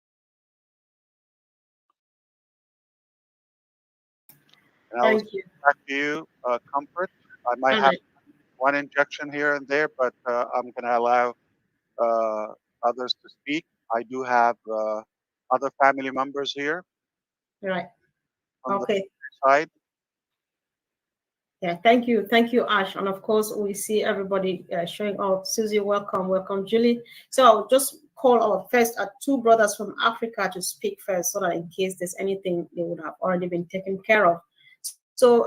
And Thank you. back to you, Comfort. I might All have right. one injection here and there, but I'm going to allow others to speak. I do have other family members here Right. on the Okay. side. Yeah, thank you, Ash, and of course we see everybody showing up. Susie, welcome, Julie. So I'll just call our first two brothers from Africa to speak first, so that in case there's anything, they would have already been taken care of. So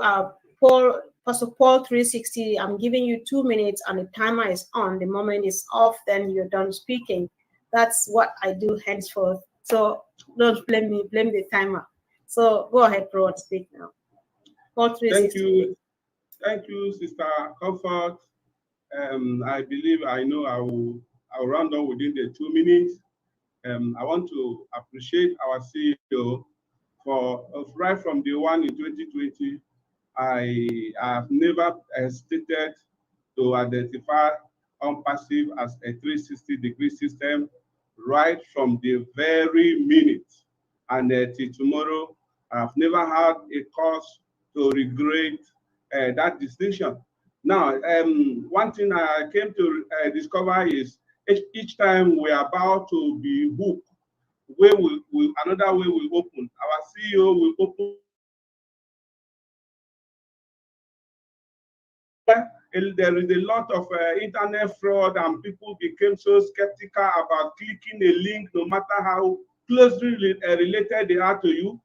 Pastor Paul 360, I'm giving you 2 minutes, and the timer is on. The moment it's off, then you're done speaking. That's what I do henceforth. So don't blame me, blame the timer. So go ahead, bro, and speak now. Paul 360. Thank you, Sister Comfort. I believe I know I'll round up within the 2 minutes. I want to appreciate our CEO for right from the one in 2020. I have never hesitated to identify ONPASSIVE as a 360-degree system right from the very minute. And till tomorrow, I've never had a cause to regret that distinction. Now, one thing I came to discover is each time we're about to be hooked, another way will open. Our CEO will open. There is a lot of internet fraud, and people became so skeptical about clicking a link, no matter how closely related they are to you.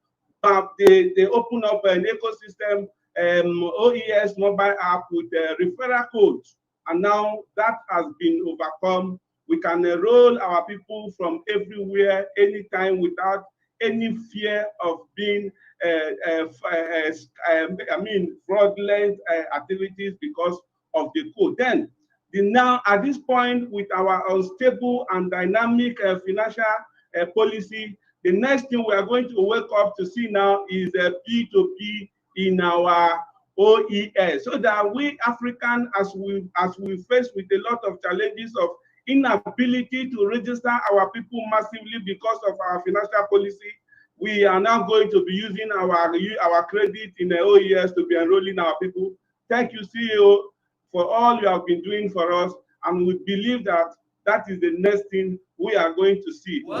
They open up an ecosystem, OES mobile app with referral codes, and now that has been overcome. We can enroll our people from everywhere, anytime, without any fear of being fraudulent activities because of the code. Then, now at this point, with our unstable and dynamic financial policy, the next thing we are going to wake up to see now is P2P in our OES, so that we African, as we face with a lot of challenges of inability to register our people massively because of our financial policy, we are now going to be using our credit in the OES to be enrolling our people. Thank you, CEO, for all you have been doing for us, and we believe that that is the next thing we are going to see. Wow.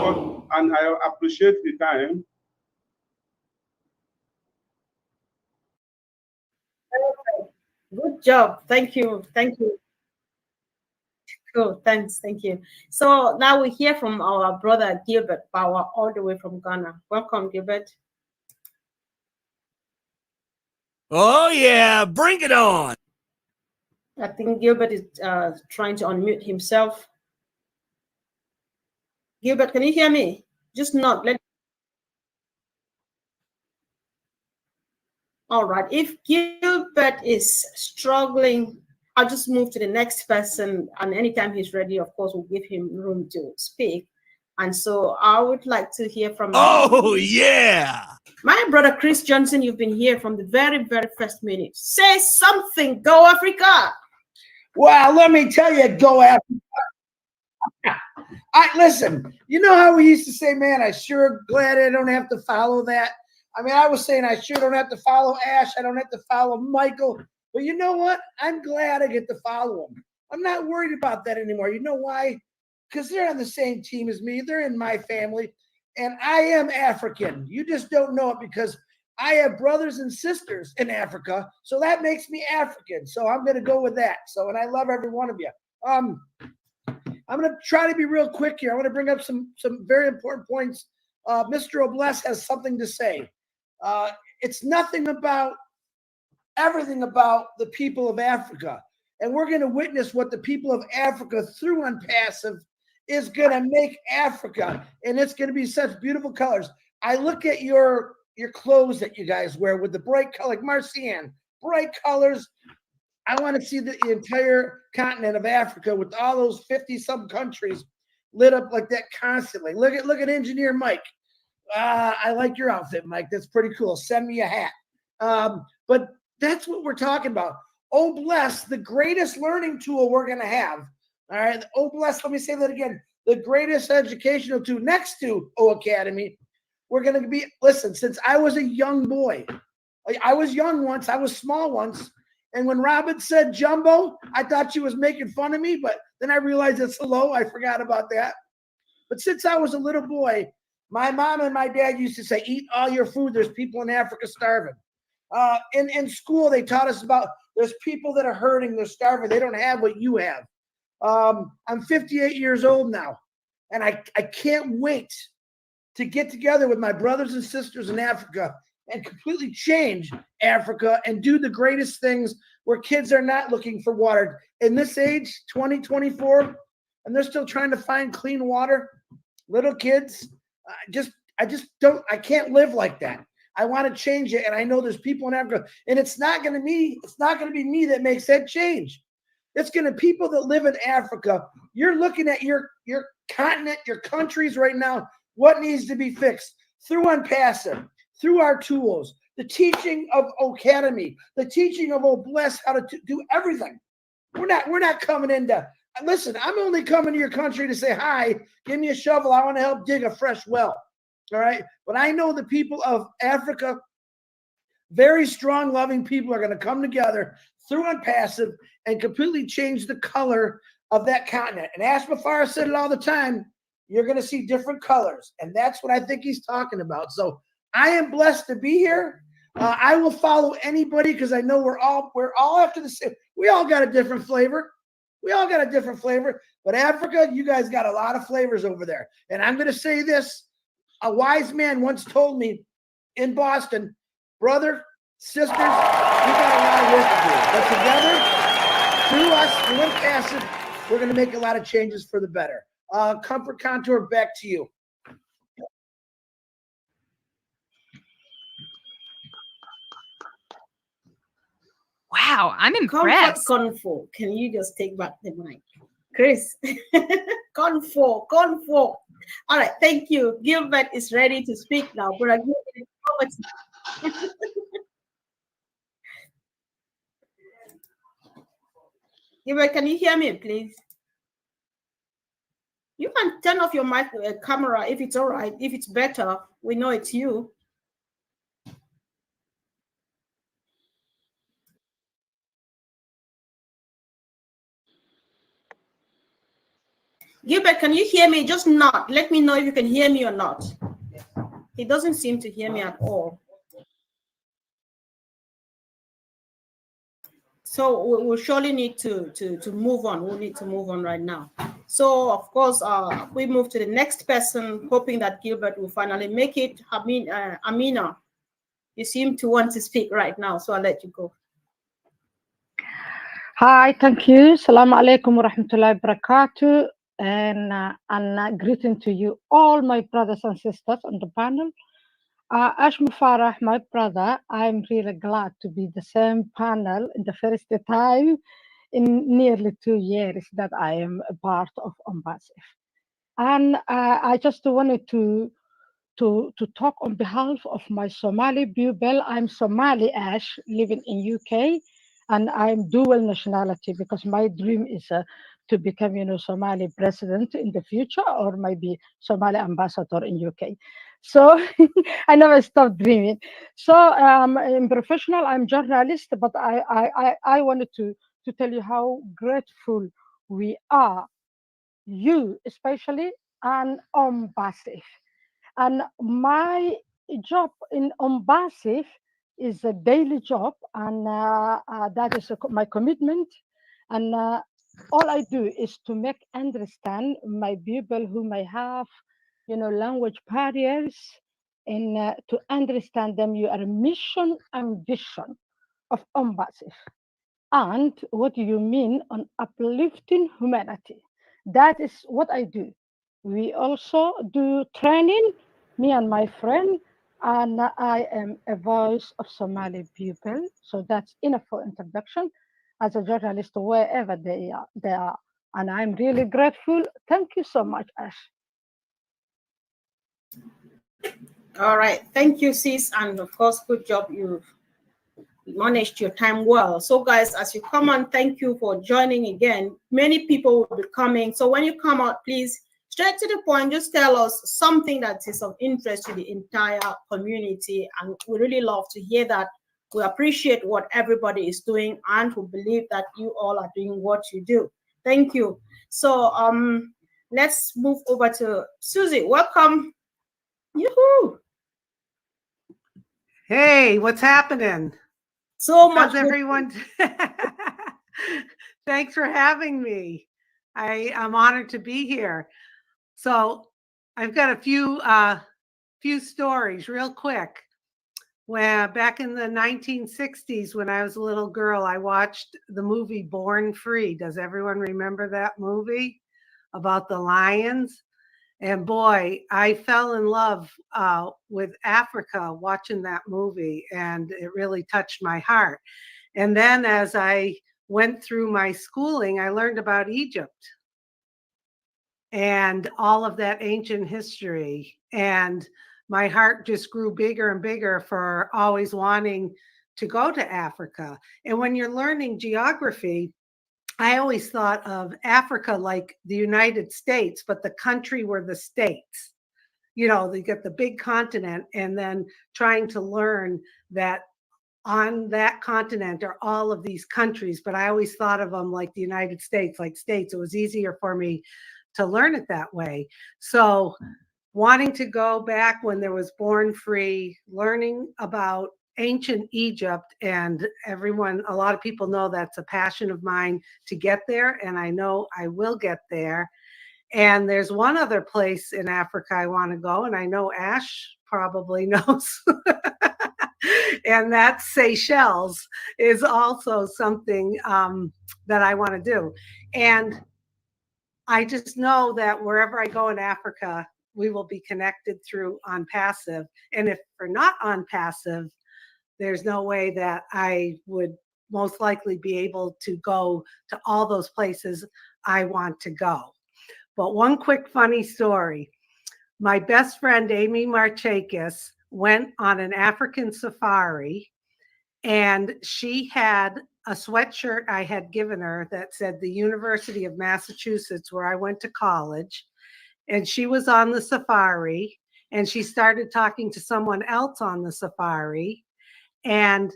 Thank you, and I appreciate the time. Perfect. Good job. Thank you. Thank you. Cool. Thanks. Thank you. So now we hear from our brother Gilbert Power, all the way from Ghana. Welcome, Gilbert. Oh, yeah. Bring it on. I think Gilbert is trying to unmute himself. Gilbert, can you hear me? Just not. All right. If Gilbert is struggling, I'll just move to the next person. And anytime he's ready, of course, we'll give him room to speak. And so I would like to hear from Oh, yeah. my brother Chris Johnson. You've been here from the very, very first minute. Say something. Go Africa. Well, let me tell you, go Africa. Listen, you know how we used to say, man, I sure glad I don't have to follow that. I mean, I was saying I sure don't have to follow Ash. I don't have to follow Michael. But you know what? I'm glad I get to follow them. I'm not worried about that anymore. You know why? Because they're on the same team as me. They're in my family. And I am African. You just don't know it because I have brothers and sisters in Africa. So that makes me African. So I'm going to go with that. So, and I love every one of you. I'm going to try to be real quick here. I want to bring up some very important points. Mr. Obles has something to say. It's nothing about everything about the people of Africa. And we're going to witness what the people of Africa through ONPASSIVE is going to make Africa. And it's going to be such beautiful colors. I look at your clothes that you guys wear with the bright color, like Marcian, bright colors. I want to see the entire continent of Africa with all those 50-some countries lit up like that constantly. Look at Engineer Mike. I like your outfit, Mike. That's pretty cool. Send me a hat. But that's what we're talking about. Oh, bless, the greatest learning tool we're going to have. All right. Oh, bless, let me say that again. The greatest educational tool next to O Academy. We're going to be, listen, since I was a young boy, I was young once, I was small once. And when Robin said jumbo, I thought she was making fun of me, but then I realized it's hello. I forgot about that. But since I was a little boy, my mom and my dad used to say, eat all your food. There's people in Africa starving. In school, they taught us about there's people that are hurting, they're starving. They don't have what you have. I'm 58 years old now, and I can't wait to get together with my brothers and sisters in Africa and completely change Africa and do the greatest things where kids are not looking for water. In this age, 2024, and they're still trying to find clean water, little kids, I can't live like that. I want to change it. And I know there's people in Africa, and it's not going to be me that makes that change. It's going to be people that live in Africa. You're looking at your continent, your countries right now, what needs to be fixed through ONPASSIVE, through our tools, the teaching of Academy, the teaching of Obless, how to do everything. We're not coming into, listen, I'm only coming to your country to say, hi, give me a shovel. I want to help dig a fresh well. All right. But I know the people of Africa, very strong, loving people, are going to come together through ONPASSIVE and completely change the color of that continent. And Ash Mufareh said it all the time. You're going to see different colors. And that's what I think he's talking about. So I am blessed to be here. I will follow anybody because I know we're all after the same. We all got a different flavor. But Africa, you guys got a lot of flavors over there. And I'm going to say this. A wise man once told me in Boston, brother, sisters, we got a lot of work to do. But together, through us, through ONPASSIVE, we're going to make a lot of changes for the better. Comfort Contour, back to you. Wow, I'm impressed. Comfort. Can you just take back the mic? Chris. Comfort. All right, thank you. Gilbert is ready to speak now. But Gilbert, can you hear me, please? You can turn off your mic camera if it's all right. If it's better, we know it's you. Gilbert, can you hear me? Just nod. Let me know if you can hear me or not. He doesn't seem to hear me at all. So we'll surely need to move on. We'll need to move on right now. So of course, we move to the next person, hoping that Gilbert will finally make it. Amina, you seem to want to speak right now, so I'll let you go. Hi, thank you. Assalamu alaikum wa rahmatullahi wa barakatuh. And greeting to you, all my brothers and sisters on the panel. Ash Mufareh, my brother, I'm really glad to be the same panel in the first time in nearly 2 years that I am a part of ONPASSIVE. And I just wanted to talk on behalf of my Somali people. I'm Somali, Ash, living in UK, and I'm dual nationality because my dream is to become, Somali president in the future, or maybe Somali ambassador in UK. So I never stop dreaming. So in professional, I'm journalist, but I wanted to tell you how grateful we are, you especially, and ONPASSIVE. And my job in ONPASSIVE is a daily job, and that is my commitment. And all I do is to make understand my people who may have, language barriers, and to understand them. You are a mission and vision of ONPASSIVE. And what do you mean on uplifting humanity? That is what I do. We also do training, me and my friend, and I am a voice of Somali people. So that's enough for introduction as a journalist wherever they are. And I'm really grateful. Thank you so much, Ash. All right, thank you, sis, and of course, good job. You've managed your time well. So guys, as you come on, thank you for joining again. Many people will be coming. So when you come out, please, straight to the point, just tell us something that is of interest to the entire community. And we really love to hear that. We appreciate what everybody is doing, and we believe that you all are doing what you do. Thank you. So let's move over to Susie. Welcome. Yoo-hoo. Hey, what's happening? So much. How's everyone? Thanks for having me. I'm honored to be here. So I've got a few stories real quick. When back in the 1960s, when I was a little girl, I watched the movie Born Free. Does everyone remember that movie about the lions? And boy, I fell in love with Africa watching that movie, and it really touched my heart. And then as I went through my schooling, I learned about Egypt and all of that ancient history. And my heart just grew bigger and bigger for always wanting to go to Africa. And when you're learning geography, I always thought of Africa like the United States, but the country were the states. They get the big continent, and then trying to learn that on that continent are all of these countries. But I always thought of them like the United States, like states. It was easier for me to learn it that way. So wanting to go back when there was Born Free, learning about ancient Egypt, and a lot of people know that's a passion of mine to get there, and I know I will get there. And there's one other place in Africa I want to go, and I know Ash probably knows, and that's Seychelles is also something that I want to do. And I just know that wherever I go in Africa, we will be connected through ONPASSIVE. And if we're not ONPASSIVE, there's no way that I would most likely be able to go to all those places I want to go. But one quick funny story. My best friend, Amy Marchakis, went on an African safari, and she had a sweatshirt I had given her that said the University of Massachusetts, where I went to college. And she was on the safari, and she started talking to someone else on the safari. And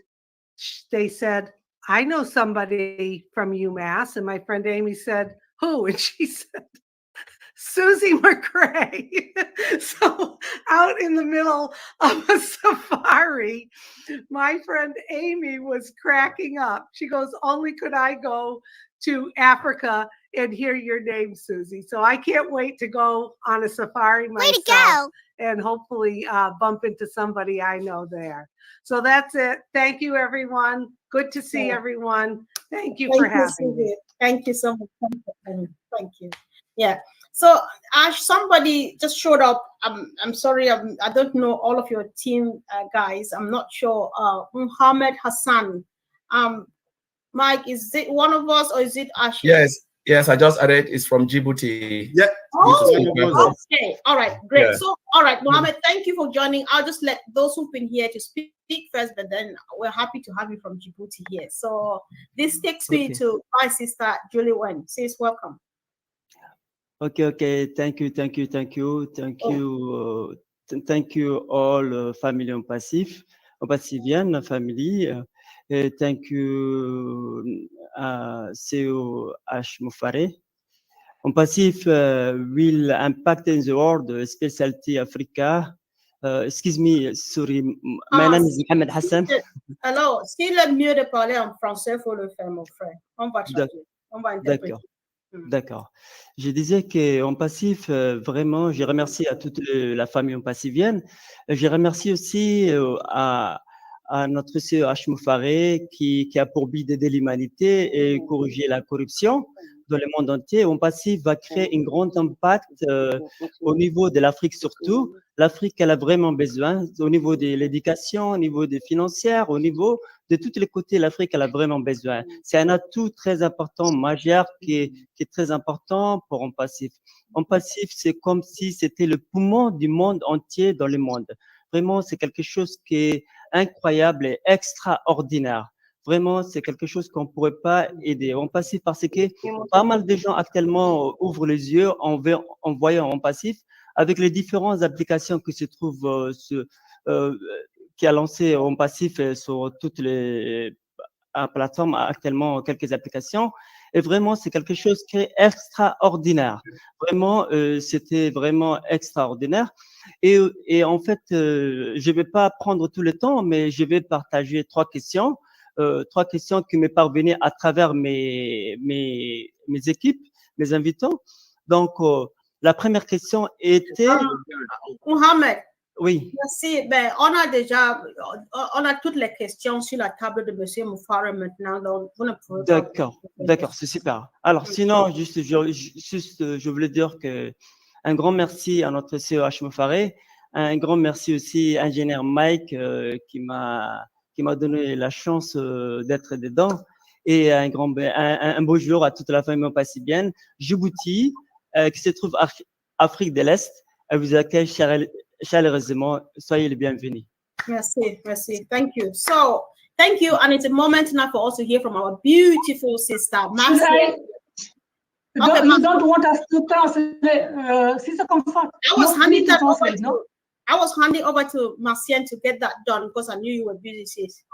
they said, I know somebody from UMass. And my friend Amy said, who? And she said, Susie McCrae. So out in the middle of a safari, my friend Amy was cracking up. She goes, only could I go to Africa and hear your name, Susie. So I can't wait to go on a safari myself and hopefully bump into somebody I know there. So that's it. Thank you, everyone. Good to see everyone. Thank you for having me. Thank you so much. Thank you. Yeah. So Ash, somebody just showed up. I'm sorry. I don't know all of your team guys. I'm not sure. Muhammad Hassan. Mike, is it one of us or is it Ash? Yes, I just added it's from Djibouti. Yeah. Oh, okay. All right, great. Yeah. So, all right, Mohammed, thank you for joining. I'll just let those who've been here to speak first, but then we're happy to have you from Djibouti here. So this takes me to my sister, Julie Wen. Says welcome. Okay. Thank you. Thank you all family ONPASSIVIenne family. Thank you CEO Ash Mufareh. ONPASSIVE will impact in the world, especially Africa. Excuse me, sorry, my name is Mohamed Hassan. Alors, s'il est mieux de parler en français, il faut le faire, mon frère. On va traduire. On va interpréter. D'accord. Je disais que ONPASSIVE, vraiment, je remercie à toute la famille ONPASSIVienne. Je remercie aussi à notre CEO Ash Mufareh qui a pour but d'aider l'humanité et corriger la corruption dans le monde entier. ONPASSIVE va créer un grand impact au niveau de l'Afrique surtout. L'Afrique, elle a vraiment besoin au niveau de l'éducation, au niveau des financières, au niveau de tous les côtés, l'Afrique, elle a vraiment besoin. C'est un atout très important, majeur, qui est très important pour ONPASSIVE. ONPASSIVE, c'est comme si c'était le poumon du monde entier dans le monde. Vraiment, c'est quelque chose qui est incroyable et extraordinaire. Vraiment, c'est quelque chose qu'on ne pourrait pas aider. ONPASSIVE parce que pas mal de gens actuellement ouvrent les yeux en voyant ONPASSIVE avec les différentes applications qui se trouvent qui a lancé ONPASSIVE sur toutes les plateformes, actuellement quelques applications. Et vraiment, c'est quelque chose qui est extraordinaire. Vraiment, c'était vraiment extraordinaire. Et en fait, je ne vais pas prendre tout le temps, mais je vais partager trois questions qui me parvenaient à travers mes équipes, mes invitants. Donc, la première question était… Mohamed. Oui. Merci. Ben, on a toutes les questions sur la table de Monsieur Mufareh maintenant. Donc, vous ne pouvez pas… D'accord, c'est super. Alors, sinon, je voulais dire que un grand merci à notre CEO Ash Mufareh, un grand merci aussi à ingénieur Mike qui m'a donné la chance d'être dedans, et un bonjour à toute la famille ONPASSIVienne. Djibouti, qui se trouve en Afrique de l'Est, elle vous accueille chaleureusement. Soyez les bienvenus. Merci. Thank you. So, thank you. And it's a moment now for us to hear from our beautiful sister, Maxine. You don't want us to translate, Sister Comfort. I was handing over to Marcienne to get that done because I knew you were busy, sis.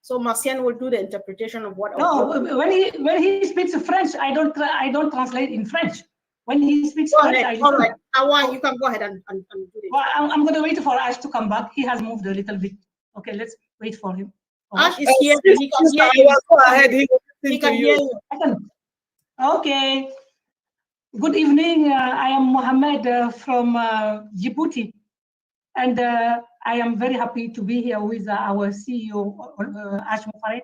So Marcienne will do the interpretation of what. No, when he speaks French, I don't translate in French. When he speaks French, I listen. All right. Awan, you can go ahead and do it. Well, I'm going to wait for Ash to come back. He has moved a little bit. Okay, let's wait for him. Ash is here. He can hear you. Go ahead. He can hear you. Okay. Good evening. I am Mohammed from Djibouti. And I am very happy to be here with our CEO, Ash Mufareh.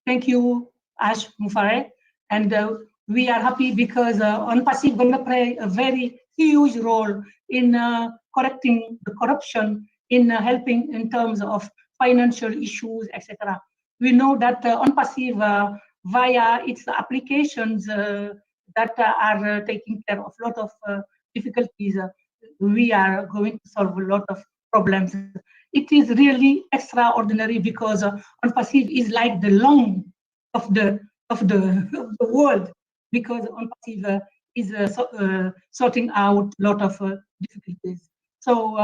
Thank you, Ash Mufareh. And we are happy because ONPASSIVE is going to play a very huge role in correcting the corruption, in helping in terms of financial issues, etc. We know that ONPASSIVE, via its applications that are taking care of a lot of difficulties, we are going to solve a lot of problems. It is really extraordinary because ONPASSIVE is like the lung of the world, because ONPASSIVE is sorting out a lot of difficulties. So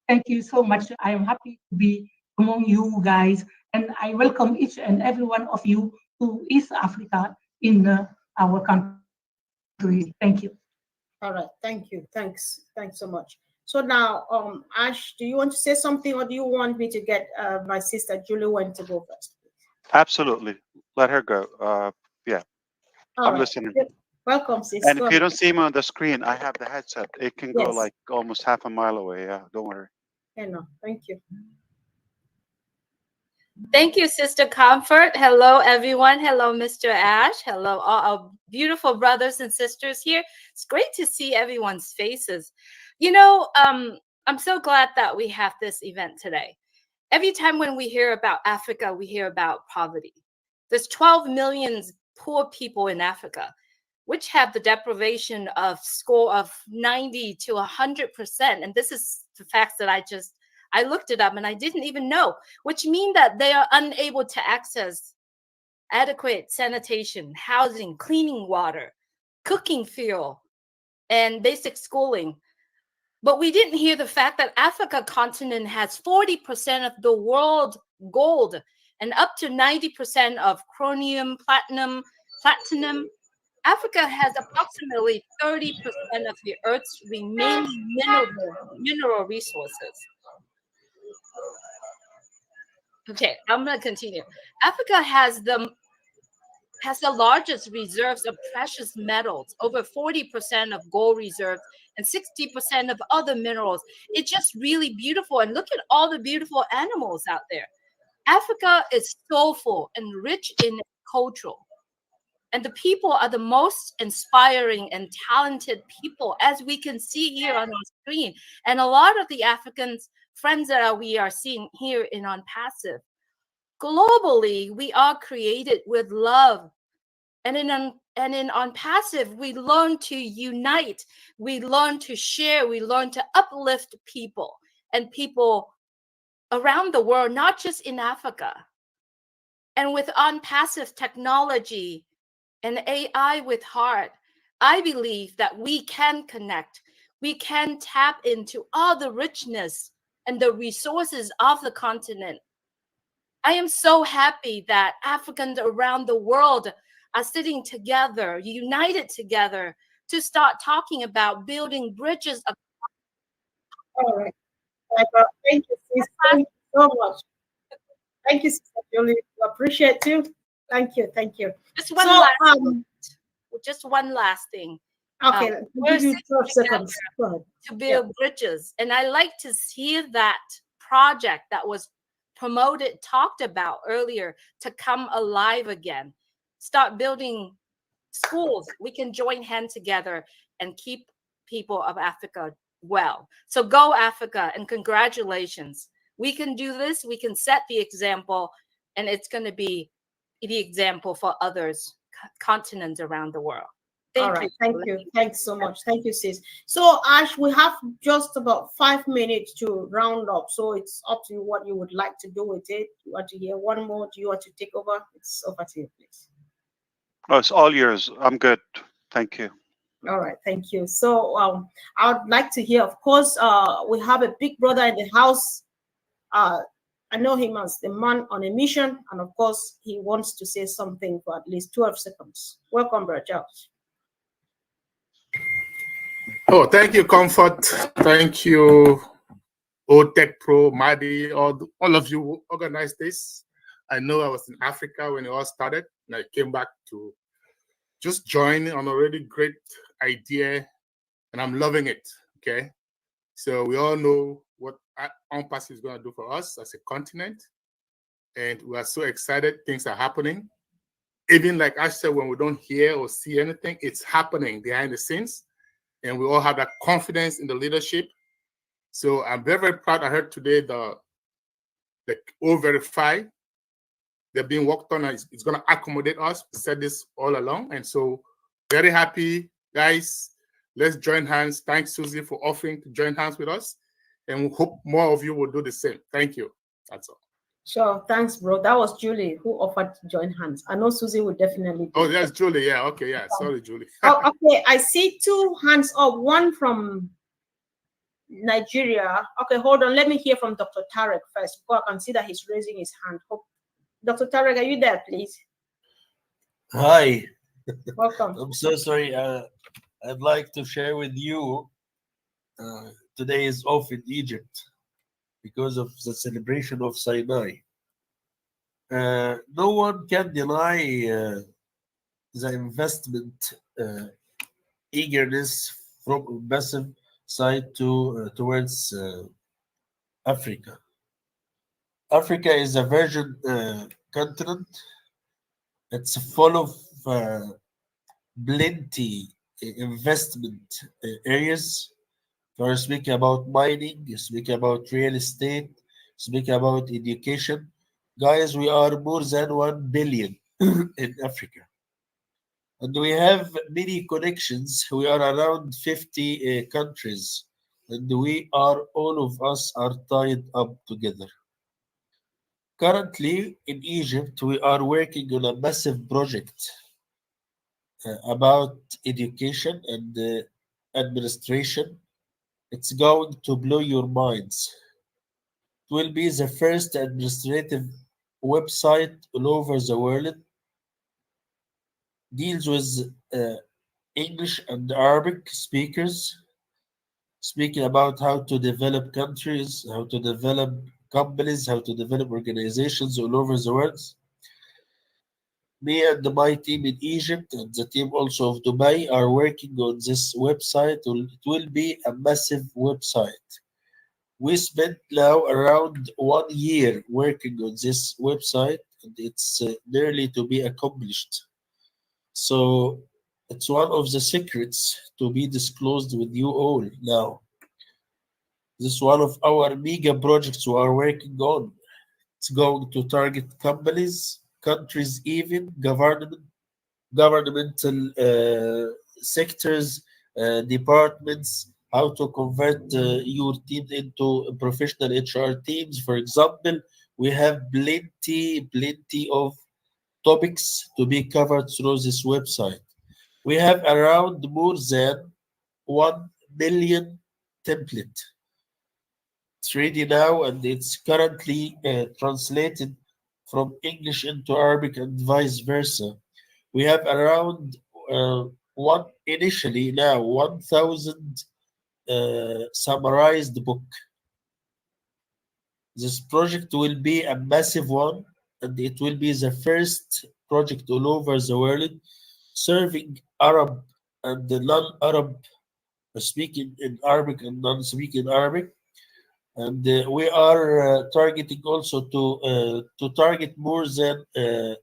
thank you so much. I am happy to be among you guys, and I welcome each and every one of you to East Africa in our country. Thank you. All right, thank you. Thanks so much. So now, Ash, do you want to say something, or do you want me to get my sister Julie went to go first? Absolutely. Let her go. Yeah, All I'm right. listening. Welcome, sis. And Go if you ahead. don't see me on the screen, I have the headset. It can go Yes. like almost half a mile away. Yeah, don't worry. Okay, no, thank you. Thank you, Sister Comfort. Hello, everyone. Hello, Mr. Ash. Hello, all our beautiful brothers and sisters here. It's great to see everyone's faces. You know, I'm so glad that we have this event today. Every time when we hear about Africa, we hear about poverty. There's 12 million poor people in Africa, which have the deprivation of score of 90 to 100%. And this is the facts that I looked it up and I didn't even know, which mean that they are unable to access adequate sanitation, housing, cleaning water, cooking fuel, and basic schooling. But we didn't hear the fact that Africa continent has 40% of the world gold and up to 90% of chromium, platinum. Africa has approximately 30% of the Earth's remaining mineral resources. Okay, I'm going to continue. Africa has the largest reserves of precious metals, over 40% of gold reserves and 60% of other minerals. It's just really beautiful. And look at all the beautiful animals out there. Africa is soulful and rich in culture. And the people are the most inspiring and talented people, as we can see here on our screen. And a lot of the African friends that we are seeing here in ONPASSIVE. Globally, we are created with love. And in ONPASSIVE, we learn to unite, we learn to share, we learn to uplift people and people around the world, not just in Africa. And with ONPASSIVE technology and AI with heart, I believe that we can connect, we can tap into all the richness and the resources of the continent. I am so happy that Africans around the world are sitting together, united together, to start talking about building bridges. All right. Thank you, sis. Thank you so much. Thank you, Sister Julie. We appreciate you. Thank you. Thank you. Just one last thing. Okay, we're give you 12 seconds. To build bridges. And I like to hear that project that was promoted, talked about earlier, to come alive again. Start building schools. We can join hands together and keep people of Africa well. So go Africa, and congratulations. We can do this. We can set the example, and it's going to be the example for others, continents around the world. Thank you. Thanks so much. Thank you, sis. So, Ash, we have just about 5 minutes to round up. So it's up to you what you would like to do with it. You want to hear one more? Do you want to take over? It's over to you, please. Oh, it's all yours. I'm good. Thank you. All right. Thank you. So I would like to hear, of course, we have a big brother in the house. I know him as the man on a mission. And of course, he wants to say something for at least 12 seconds. Welcome, Brother Charles. Oh, thank you, Comfort. Thank you, OTech Pro, Madi, all of you who organized this. I know I was in Africa when it all started, and I came back to just join on a really great idea, and I'm loving it, okay? So we all know what ONPASSIVE is going to do for us as a continent, and we are so excited. Things are happening. Even like I said, when we don't hear or see anything, it's happening behind the scenes. And we all have that confidence in the leadership. So I'm very, very proud. I heard today the O-Verify, they're being worked on. It's going to accommodate us. We said this all along. And so very happy, guys. Let's join hands. Thanks, Susie, for offering to join hands with us. And we hope more of you will do the same. Thank you. That's all. Sure. Thanks, bro. That was Julie who offered to join hands. I know Susie would definitely. Oh, that's Julie. Yeah. Okay. Yeah. Sorry, Julie. Oh, okay. I see 2 hands up. One from Nigeria. Okay, hold on. Let me hear from Dr. Tarek first, because I can see that he's raising his hand. Dr. Tarek, are you there, please? Hi. Welcome. I'm so sorry. I'd like to share with you. Today is off in Egypt because of the celebration of Sinai. No one can deny the investment eagerness from massive side towards Africa. Africa is a virgin continent. It's full of plenty investment areas. We're speaking about mining, speaking about real estate, speaking about education. Guys, we are more than 1 billion in Africa. And we have many connections. We are around 50 countries. And we are, all of us are tied up together. Currently in Egypt, we are working on a massive project about education and administration. It's going to blow your minds. It will be the first administrative website all over the world, deals with English and Arabic speakers, speaking about how to develop countries, how to develop companies, how to develop organizations all over the world. Me and my team in Egypt and the team also of Dubai are working on this website. It will be a massive website. We spent now around 1 year working on this website, and it's nearly to be accomplished. So it's one of the secrets to be disclosed with you all now. This is one of our mega projects we are working on. It's going to target companies, countries, even governmental sectors, departments, how to convert your team into professional HR teams. For example, we have plenty of topics to be covered through this website. We have around more than 1 million template. It's ready now and it's currently translated from English into Arabic and vice versa. We have around initially now 1,000 summarized book. This project will be a massive one, and it will be the first project all over the world serving Arab and the non-Arab speaking in Arabic and non-speaking Arabic. And we are targeting also to target more than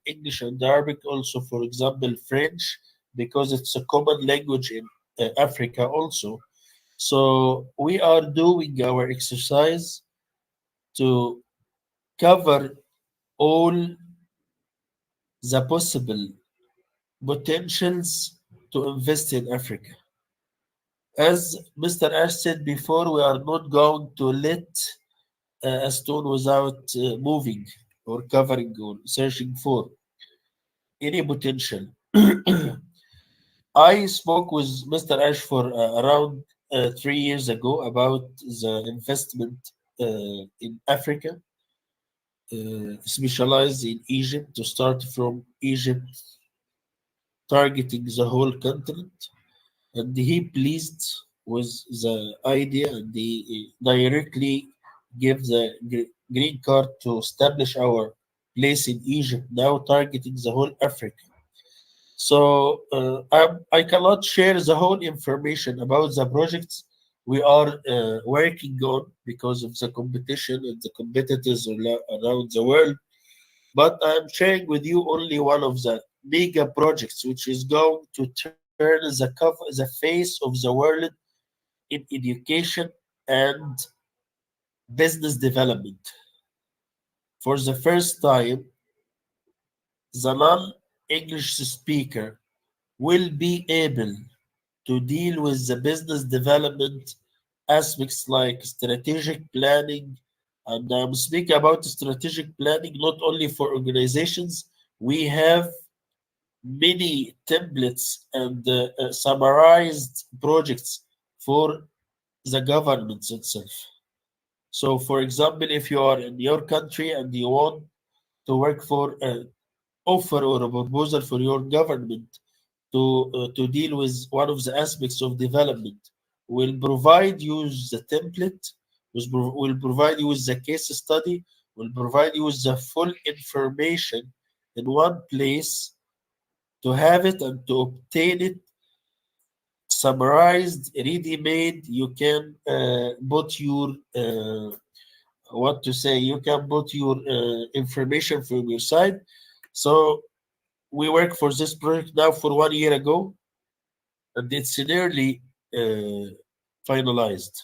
English and Arabic, also, for example, French, because it's a common language in Africa also. So we are doing our exercise to cover all the possible potentials to invest in Africa. As Mr. Ash said before, we are not going to let a stone without moving or covering or searching for any potential. I spoke with Mr. Ash for around 3 years ago about the investment in Africa, specialized in Egypt, to start from Egypt, targeting the whole continent. And he pleased with the idea, and he directly gave the green card to establish our place in Egypt, now targeting the whole Africa. So I cannot share the whole information about the projects we are working on because of the competition and the competitors around the world. But I'm sharing with you only one of the mega projects, which is going to turn the face of the world in education and business development. For the first time, the non-English speaker will be able to deal with the business development aspects like strategic planning. And I'm speaking about strategic planning not only for organizations. We have many templates and summarized projects for the governments itself. So, for example, if you are in your country and you want to work for an offer or a proposal for your government, to deal with one of the aspects of development. Will provide you the template, will provide you with the case study, will provide you with the full information in one place to have it and to obtain it summarized, ready-made. You can put your what to say, you can put your information from your side. So we work for this project now for 1 year ago, and it's nearly finalized.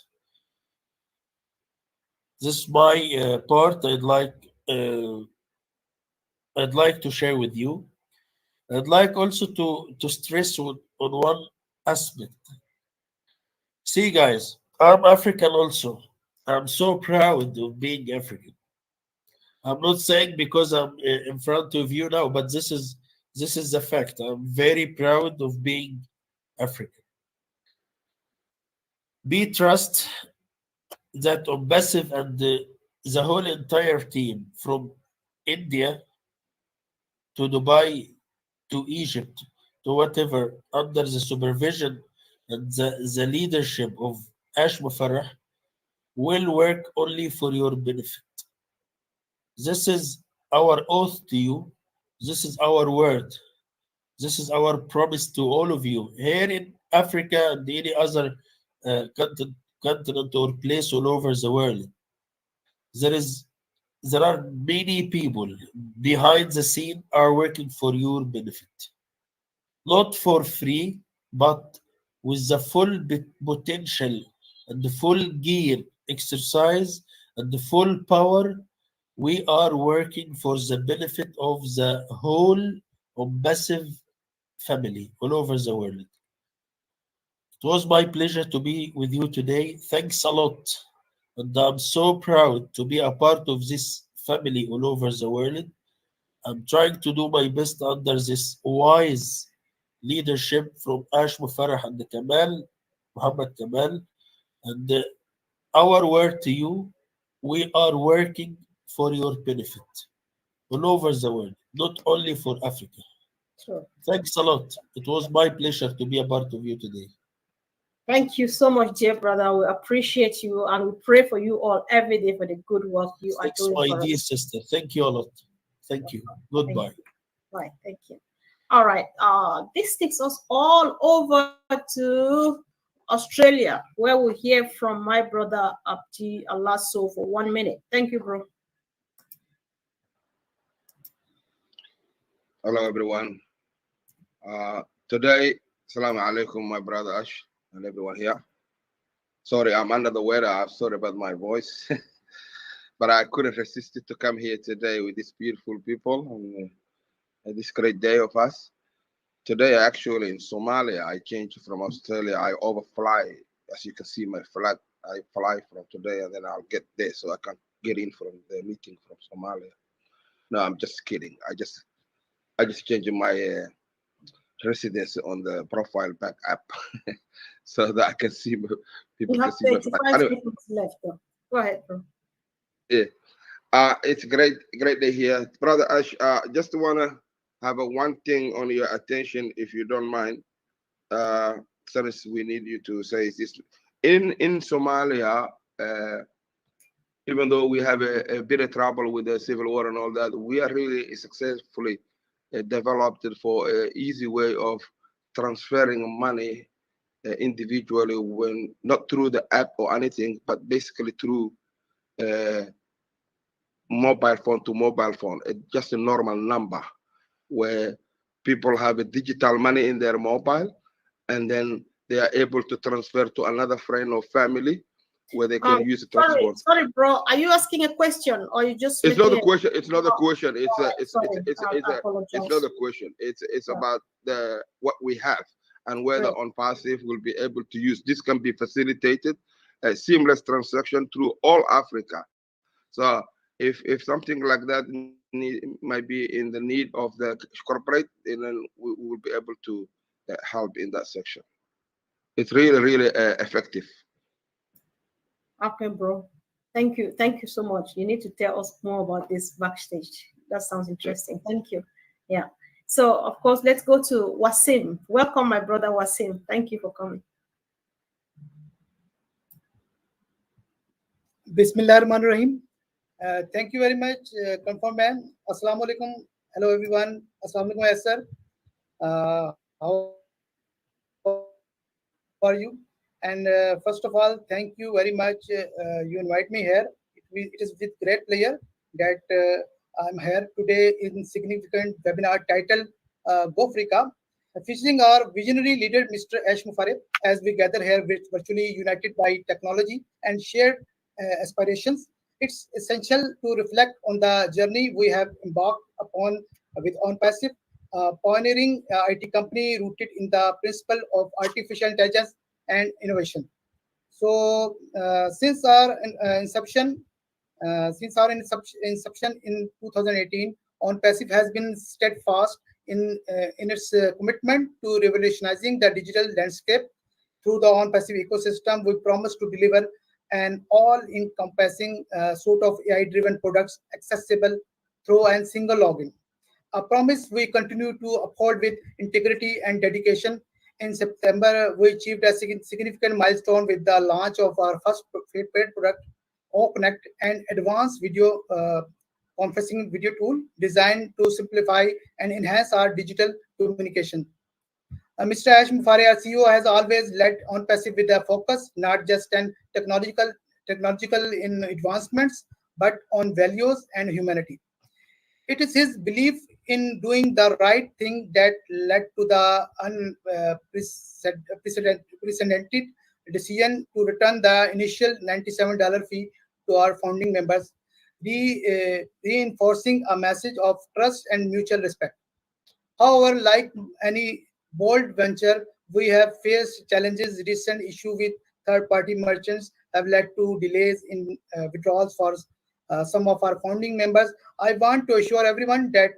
This is my part I'd like to share with you. I'd like also to stress on one aspect. See, guys, I'm African also. I'm so proud of being African. I'm not saying because I'm in front of you now, but this is the fact. I'm very proud of being African. Be trust that ONPASSIVE and the whole entire team from India to Dubai to Egypt to whatever, under the supervision and the leadership of Ash Mufareh, will work only for your benefit. This is our oath to you. This is our word. This is our promise to all of you here in Africa and any other continent or place all over the world. There are many people behind the scene are working for your benefit. Not for free, but with the full potential and the full gear exercise and the full power. We are working for the benefit of the whole ONPASSIVE family all over the world. It was my pleasure to be with you today. Thanks a lot. And I'm so proud to be a part of this family all over the world. I'm trying to do my best under this wise leadership from Ash Mufareh and Muhammad Kamal. And our word to you, we are working for your benefit all over the world, not only for Africa. Sure. Thanks a lot. It was my pleasure to be a part of you today. Thank you so much, dear brother. We appreciate you and we pray for you all every day for the good work you are Thanks, doing my for dear us. sister. Thank you a lot. Thank you. Goodbye. Right, thank you. All right. This takes us all over to Australia, where we hear from my brother Abdi Alaso for 1 minute. Thank you, bro. Hello, everyone. Today, Assalamu alaikum, my brother Ash and everyone here. Sorry, I'm under the weather. I'm sorry about my voice, but I couldn't resist it to come here today with these beautiful people on this great day of us. Today, actually, in Somalia, I changed from Australia. I overfly. As you can see, my flight, I fly from today, and then I'll get there so I can get in from the meeting from Somalia. No, I'm just kidding. I just changed my residence on the profile back up so that I can see people You can have see my 35 anyway, seconds left, though. Go ahead, bro. yeah. It's great day here, brother Ash. Just wanna have one thing on your attention, if you don't mind. Since we need you to say this in Somalia. Even though we have a bit of trouble with the civil war and all that, we are really successfully developed it for an easy way of transferring money individually, when not through the app or anything, but basically through mobile phone to mobile phone. It's just a normal number where people have a digital money in their mobile, and then they are able to transfer to another friend or family where they can use the transport. Sorry, bro. Are you asking a question or you just? It's not a question. It's not a question. It's apologize. not a question. It's about what we have and whether Great. ONPASSIVE will be able to use. This can be facilitated a seamless transaction through all Africa. So if something like that might be in the need of the corporate, then we will be able to help in that section. It's really effective. Okay, bro. Thank you. Thank you so much. You need to tell us more about this backstage. That sounds interesting. Thank you. Yeah. So, of course, let's go to Wasim. Welcome, my brother Wasim. Thank you for coming. Bismillahirrahmanirrahim. Thank you very much, Confirm Man. Assalamu alaikum. Hello, everyone. Assalamu alaikum, yes, sir. How are you? And first of all, thank you very much. You invite me here. It is with great pleasure that I'm here today in significant webinar titled Go Africa, featuring our visionary leader, Mr. Ash Mufareh, as we gather here virtually united by technology and shared aspirations. It's essential to reflect on the journey we have embarked upon with ONPASSIVE, pioneering IT company rooted in the principle of artificial intelligence and innovation. So, since our inception in 2018, ONPASSIVE has been steadfast in its commitment to revolutionizing the digital landscape. Through the ONPASSIVE ecosystem, we promise to deliver an all-encompassing suite of AI-driven products accessible through a single login. A promise we continue to uphold with integrity and dedication. In September, we achieved a significant milestone with the launch of our first paid product, OConnect, an advanced video conferencing video tool designed to simplify and enhance our digital communication. Mr. Ash Mufareh, our CEO, has always led ONPASSIVE with a focus not just on technological in advancements, but on values and humanity. It is his belief in doing the right thing that led to the unprecedented decision to return the initial $97 fee to our founding members, reinforcing a message of trust and mutual respect. However, like any bold venture, we have faced challenges. Recent issue with third-party merchants have led to delays in withdrawals for some of our founding members. I want to assure everyone that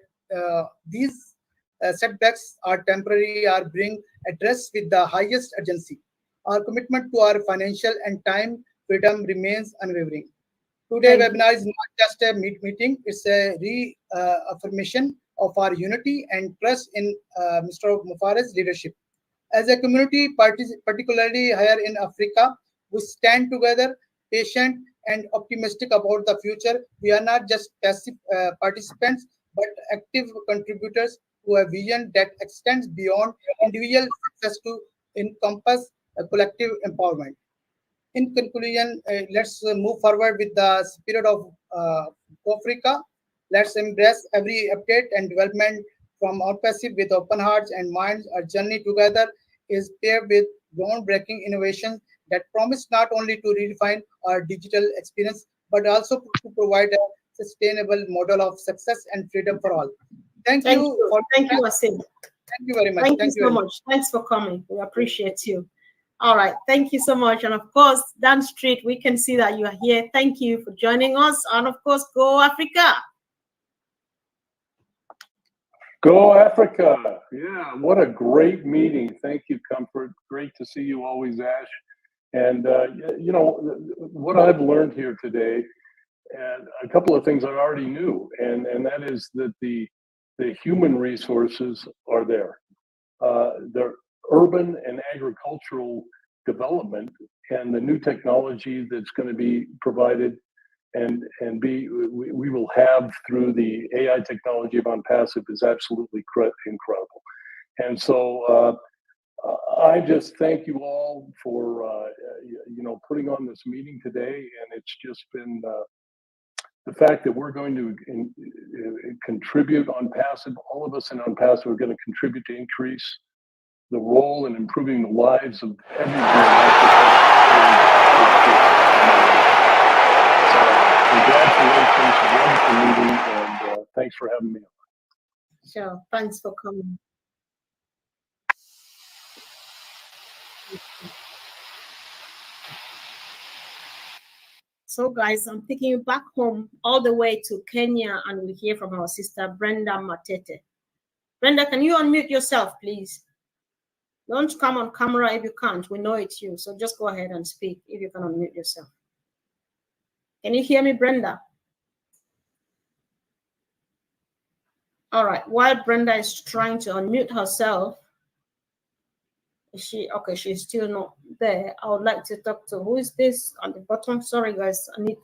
these setbacks are temporary, are being addressed with the highest urgency. Our commitment to our financial and time freedom remains unwavering. Today's webinar is not just a meeting, it's a reaffirmation of our unity and trust in Mr. Mufareh's leadership. As a community, particularly here in Africa, we stand together, patient and optimistic about the future. We are not just passive participants, but active contributors to a vision that extends beyond individual success to encompass a collective empowerment. In conclusion, let's move forward with the spirit of Africa. Let's embrace every update and development from ONPASSIVE with open hearts and minds. Our journey together is paired with groundbreaking innovations that promise not only to redefine our digital experience, but also to provide a sustainable model of success and freedom for all. Thank you, Wasim. Thank you very much. Thank you so much. Thanks for coming. We appreciate you. All right. Thank you so much. And of course, down street, we can see that you are here. Thank you for joining us. And of course, go Africa. Go Africa. Yeah, what a great meeting. Thank you, Comfort. Great to see you always, Ash. And, you know, what I've learned here today, and a couple of things I already knew, and that is that the human resources are there. The urban and agricultural development and the new technology that's going to be provided and we will have through the AI technology of ONPASSIVE is absolutely incredible. And so I just thank you all for you know, putting on this meeting today, and it's just been the fact that we're going to contribute ONPASSIVE. All of us in ONPASSIVE are going to contribute to increase the role in improving the lives of everyone. Congratulations, wonderful meeting, and thanks for having me on. Sure, thanks for coming. So guys, I'm taking you back home all the way to Kenya, and we hear from our sister Brenda Matete. Brenda, can you unmute yourself, please? Don't come on camera if you can't. We know it's you, so just go ahead and speak if you can unmute yourself. Can you hear me, Brenda? All right. While Brenda is trying to unmute herself, is she okay? She's still not there. I would like to talk to who is this on the bottom? Sorry, guys. I need.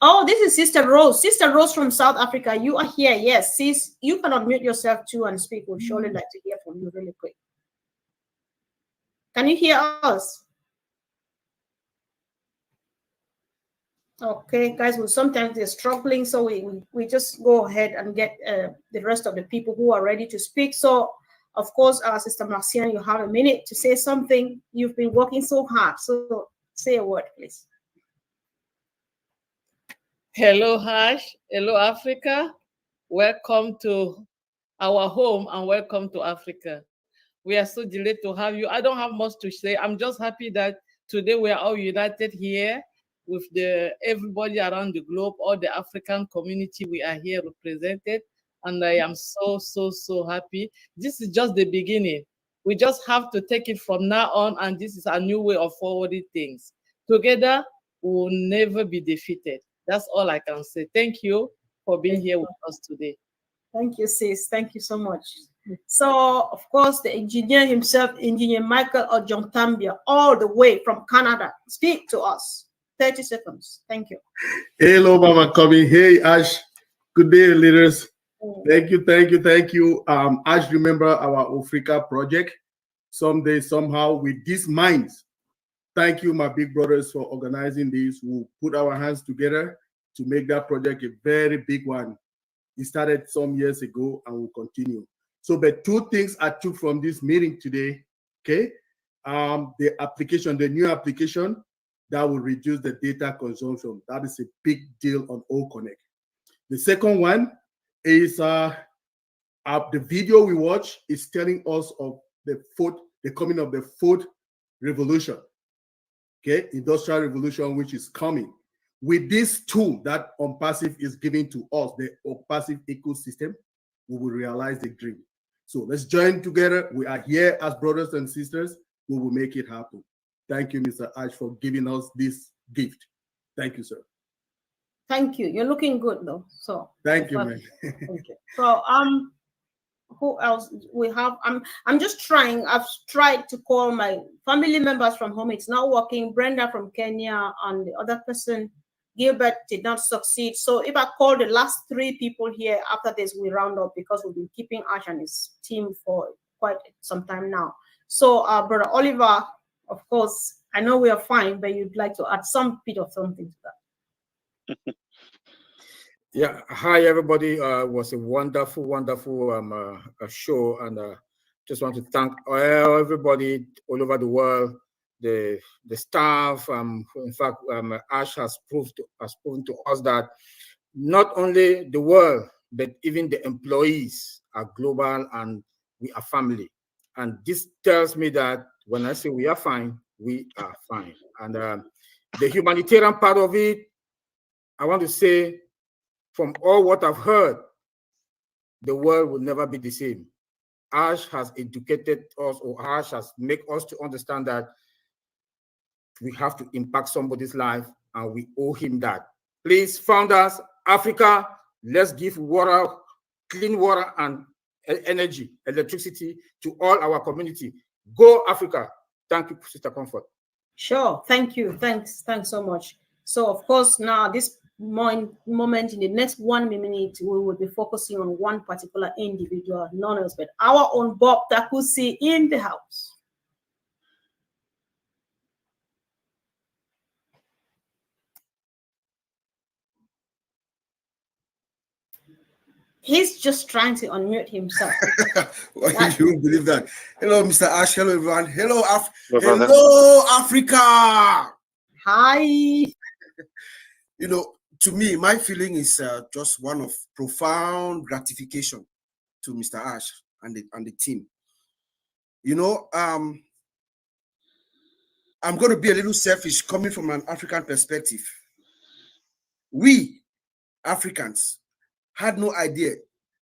Oh, this is Sister Rose. Sister Rose from South Africa. You are here. Yes, sis. You can unmute yourself too and speak. We'd surely like to hear from you really quick. Can you hear us? Okay, guys. Well, sometimes they're struggling, so we just go ahead and get the rest of the people who are ready to speak. So, of course, Sister Marcian, you have a minute to say something. You've been working so hard, so say a word, please. Hello, Ash. Hello, Africa. Welcome to our home and welcome to Africa. We are so delighted to have you. I don't have much to say. I'm just happy that today we are all united here with everybody around the globe, all the African community. We are here represented, and I am so happy. This is just the beginning. We just have to take it from now on, and this is a new way of forwarding things. Together, we will never be defeated. That's all I can say. Thank you for being here with us today. Thank you, sis. Thank you so much. So, of course, the engineer himself, Engineer Michael Ojontambia, all the way from Canada. Speak to us. 30 seconds. Thank you. Hello, Mama Kobe. Hey, Ash. Good day, leaders. Thank you. Ash, remember our Africa project. Someday, somehow, with these minds. Thank you, my big brothers, for organizing this. We'll put our hands together to make that project a very big one. It started some years ago and will continue. So, but two things I took from this meeting today, okay? The application, the new application that will reduce the data consumption. That is a big deal on OConnect. The second one is the video we watch is telling us of the coming of the fourth revolution. Okay, industrial revolution, which is coming. With this tool that ONPASSIVE is giving to us, the ONPASSIVE ecosystem, we will realize the dream. So let's join together. We are here as brothers and sisters. We will make it happen. Thank you, Mr. Ash, for giving us this gift. Thank you, sir. Thank you. You're looking good, though. So thank you, man. Okay. So who else we have? I'm just trying. I've tried to call my family members from home. It's not working. Brenda from Kenya and the other person, Gilbert, did not succeed. So if I call the last three people here after this, we round up because we've been keeping Ash and his team for quite some time now. So Brother Oliver, of course, I know we are fine, but you'd like to add some bit of something to that. Yeah, hi everybody. It was a wonderful show, and just want to thank everybody all over the world, the staff. In fact, Ash has proven to us that not only the world, but even the employees are global and we are family. And this tells me that when I say we are fine, we are fine. And the humanitarian part of it, I want to say, from all what I've heard, the world will never be the same. Ash has educated us, or Ash has made us to understand that we have to impact somebody's life, and we owe him that. Please, founders, Africa, let's give water, clean water and energy, electricity to all our community. Go Africa. Thank you, Sister Comfort. Sure. Thank you. Thanks so much. So, of course, now this moment in the next 1 minute, we will be focusing on one particular individual, none else but our own Bob Takusi in the house. He's just trying to unmute himself. You won't believe that. Hello, Mr. Ash. Hello, everyone. Hello, Africa. Hi. You know, to me, my feeling is just one of profound gratification to Mr. Ash and the team. You know, I'm going to be a little selfish coming from an African perspective. We, Africans, had no idea,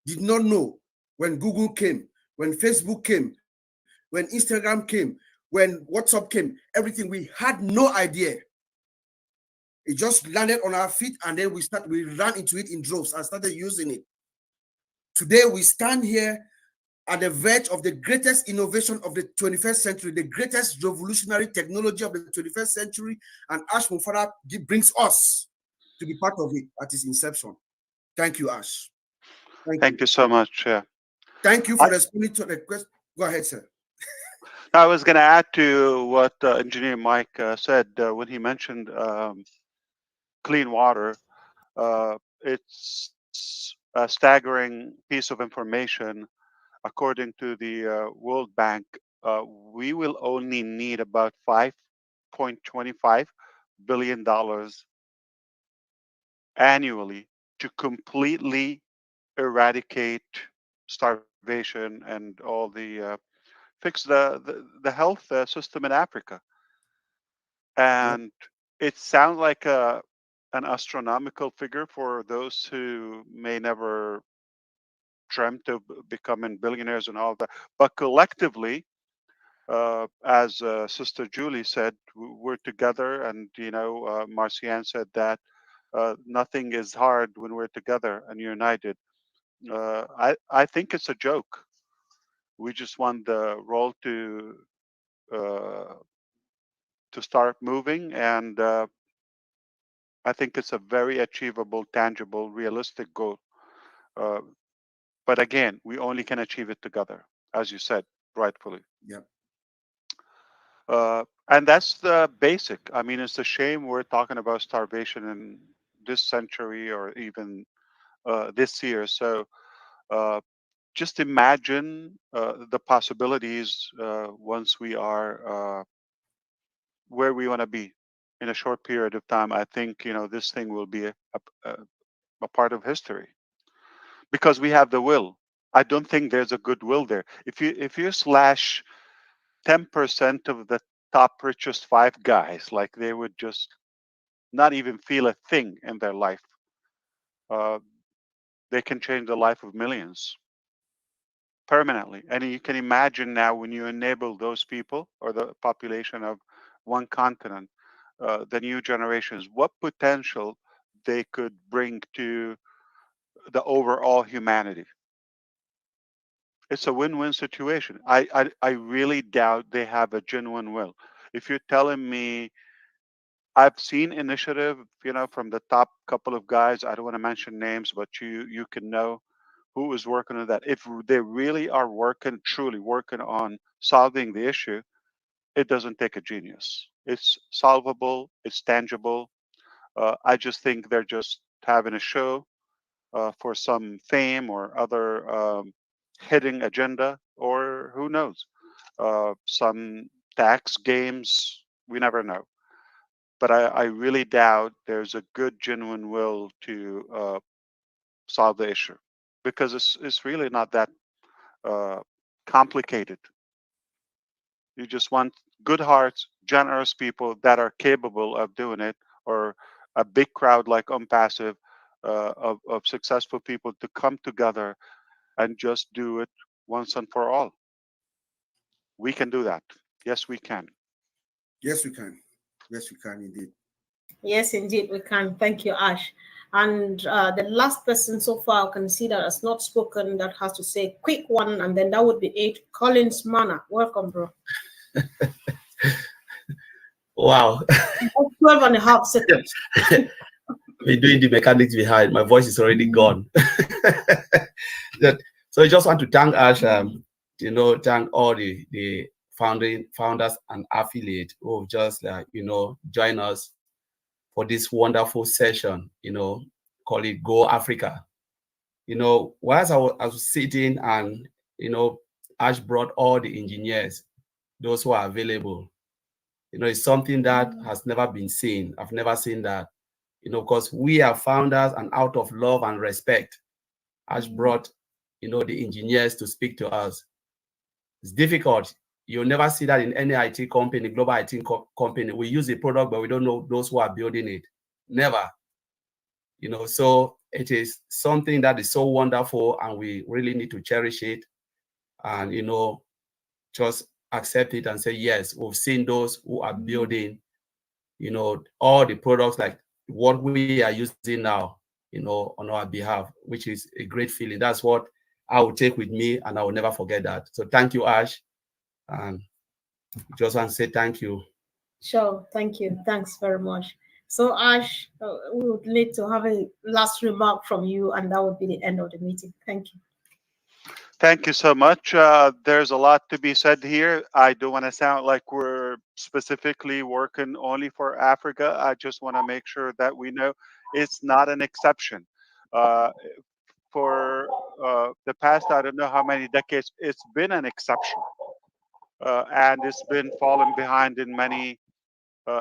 did not know when Google came, when Facebook came, when Instagram came, when WhatsApp came, everything, we had no idea. It just landed on our feet, and then we ran into it in droves and started using it. Today, we stand here at the verge of the greatest innovation of the 21st century, the greatest revolutionary technology of the 21st century, and Ash Mufareh brings us to be part of it at its inception. Thank you, Ash. Thank you so much. Yeah. Thank you for responding to the question. Go ahead, sir. I was going to add to what Engineer Mike said when he mentioned clean water. It's a staggering piece of information. According to the World Bank, we will only need about $5.25 billion annually to completely eradicate starvation and all the fix the health system in Africa. And it sounds like an astronomical figure for those who may never dreamt of becoming billionaires and all that. But collectively, as Sister Julie said, we're together, and Marcian said that nothing is hard when we're together and united. I think it's a joke. We just want the role to start moving, and I think it's a very achievable, tangible, realistic goal. But again, we only can achieve it together, as you said, rightfully. Yeah. And that's the basic. I mean, it's a shame we're talking about starvation in this century or even this year. So just imagine the possibilities once we are where we want to be in a short period of time. I think this thing will be a part of history because we have the will. I don't think there's a goodwill there. If you slash 10% of the top richest 5 guys, like they would just not even feel a thing in their life. They can change the life of millions permanently. And you can imagine now when you enable those people or the population of one continent, the new generations, what potential they could bring to the overall humanity. It's a win-win situation. I really doubt they have a genuine will. If you're telling me, I've seen initiative, from the top couple of guys. I don't want to mention names, but you can know who is working on that. If they really are truly working on solving the issue, it doesn't take a genius. It's solvable. It's tangible. I just think they're just having a show for some fame or other hidden agenda, or who knows, some tax games. We never know. But I really doubt there's a good, genuine will to solve the issue because it's really not that complicated. You just want good hearts, generous people that are capable of doing it, or a big crowd like ONPASSIVE of successful people to come together and just do it once and for all. We can do that. Yes, we can. Yes, we can. Yes, we can indeed. Yes, indeed, we can. Thank you, Ash. And the last person so far I can see that has not spoken, that has to say a quick one, and then that would be it. Collins Mana, welcome, bro. Wow. 12 and a half seconds. We're doing the mechanics behind. My voice is already gone. So I just want to thank Ash, thank all the founders and affiliates who just join us for this wonderful session, call it Go Africa. Whilst I was sitting and, Ash brought all the engineers, those who are available. It's something that has never been seen. I've never seen that, because we are founders, and out of love and respect, Ash brought, the engineers to speak to us. It's difficult. You'll never see that in any IT company, global IT company. We use the product, but we don't know those who are building it. Never. So it is something that is so wonderful, and we really need to cherish it and, just accept it and say, yes, we've seen those who are building, all the products like what we are using now, on our behalf, which is a great feeling. That's what I will take with me, and I will never forget that. So thank you, Ash. And just want to say thank you. Sure, thank you. Thanks very much. So, Ash, we would need to have a last remark from you, and that would be the end of the meeting. Thank you. Thank you so much. There's a lot to be said here. I don't want to sound like we're specifically working only for Africa. I just want to make sure that we know it's not an exception. Uh, for the past, I don't know how many decades, it's been an exception. And it's been falling behind in many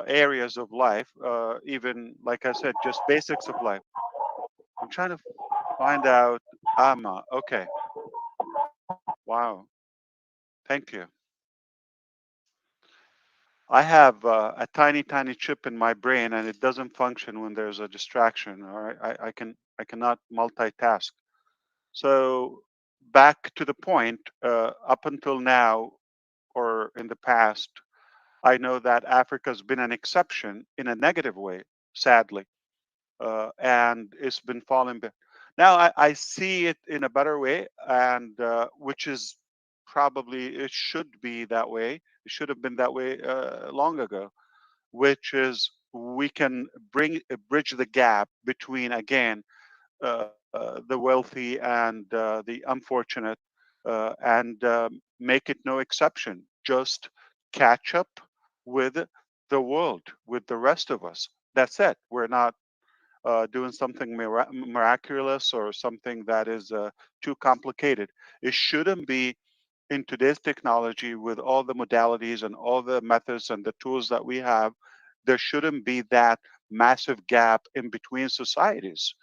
areas of life, even, like I said, just basics of life. I'm trying to find out. Okay. Wow. Thank you. I have a tiny, tiny chip in my brain, and it doesn't function when there's a distraction. Or I cannot multitask. So back to the point. Up until now, or in the past, I know that Africa's been an exception in a negative way, sadly, and it's been falling back. Now I see it in a better way, and which is probably it should be that way. It should have been that way long ago, which is we can bridge the gap between, again, the wealthy and the unfortunate, and make it no exception. Just catch up with the world, with the rest of us. That's it. We're not doing something miraculous or something that is too complicated. It shouldn't be, in today's technology, with all the modalities and all the methods and the tools that we have, there shouldn't be that massive gap in between societies.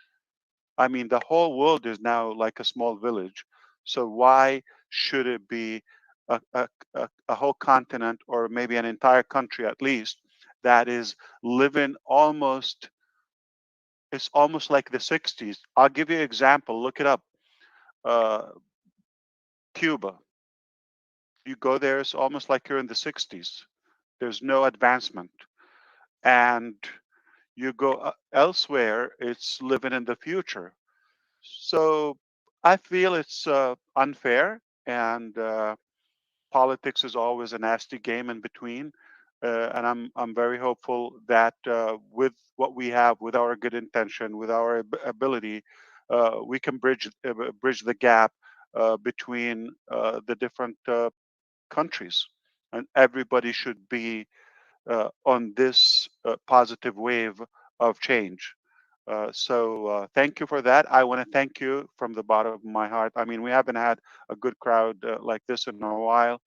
I mean, the whole world is now like a small village. So why should it be a whole continent, or maybe an entire country at least, that is living almost, it's almost like the 60s. I'll give you an example. Look it up. Uh, Cuba. You go there, it's almost like you're in the 60s. There's no advancement. And you go elsewhere, it's living in the future. So I feel it's unfair, and politics is always a nasty game in between. And I'm very hopeful that with what we have, with our good intention, with our ability, we can bridge the gap between the different countries, and everybody should be on this positive wave of change. So thank you for that. I want to thank you from the bottom of my heart. I mean, we haven't had a good crowd like this in a while.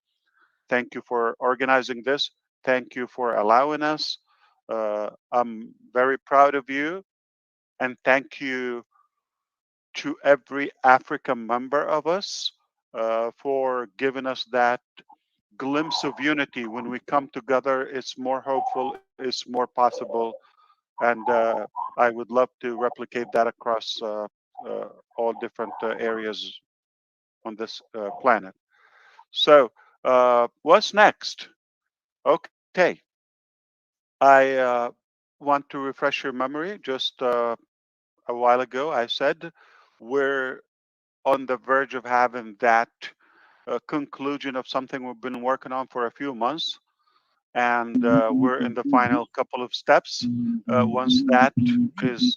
Thank you for organizing this. Thank you for allowing us. I'm very proud of you. And thank you to every African member of us for giving us that glimpse of unity. When we come together, it's more hopeful, it's more possible. And I would love to replicate that across all different areas on this planet. So what's next? Okay. I want to refresh your memory. Just a while ago, I said we're on the verge of having that conclusion of something we've been working on for a few months. And we're in the final couple of steps. Once that is,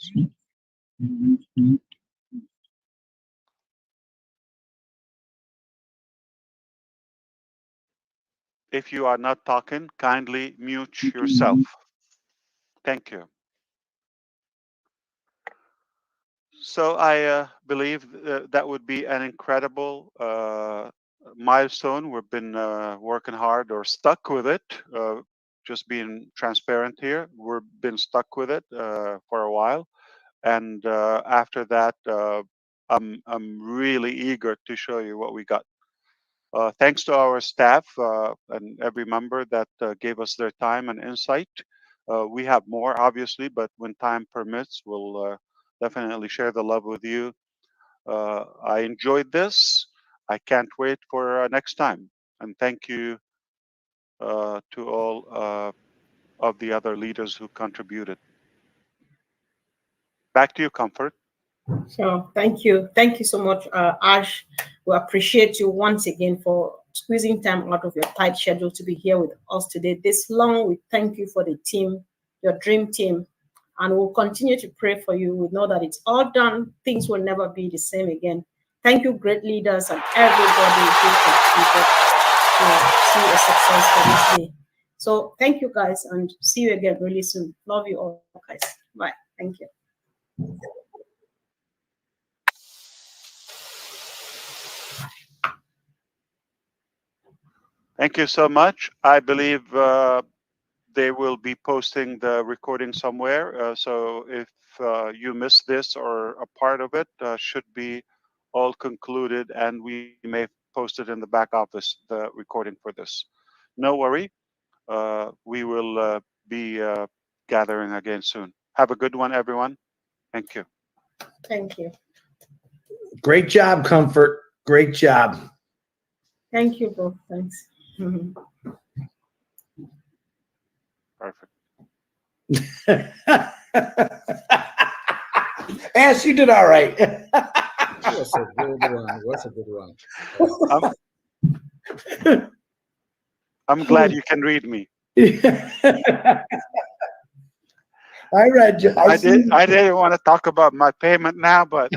if you are not talking, kindly mute yourself. Thank you. So I believe that would be an incredible milestone. We've been working hard, or stuck with it. Just being transparent here, we've been stuck with it for a while, and after that, I'm really eager to show you what we got. Thanks to our staff and every member that gave us their time and insight. We have more, obviously, but when time permits, we'll definitely share the love with you. I enjoyed this. I can't wait for next time. And thank you to all of the other leaders who contributed. Back to you, Comfort. Sure. Thank you. Thank you so much, Ash. We appreciate you once again for squeezing time out of your tight schedule to be here with us today. This long, we thank you for the team, your dream team, and we'll continue to pray for you. We know that it's all done. Things will never be the same again. Thank you, great leaders and everybody who contributed to see a success for this day. So thank you, guys, and see you again really soon. Love you all, guys. Bye. Thank you. Thank you so much. I believe they will be posting the recording somewhere. So if you missed this or a part of it, should be all concluded, and we may post it in the back office, the recording for this. No worry. We will be gathering again soon. Have a good one, everyone. Thank you. Thank you. Great job, Comfort. Great job. Thank you both. Thanks. Perfect. Ash, you did all right. What's a good one? What's a good one? I'm glad you can read me. I read you. I didn't want to talk about my payment now, but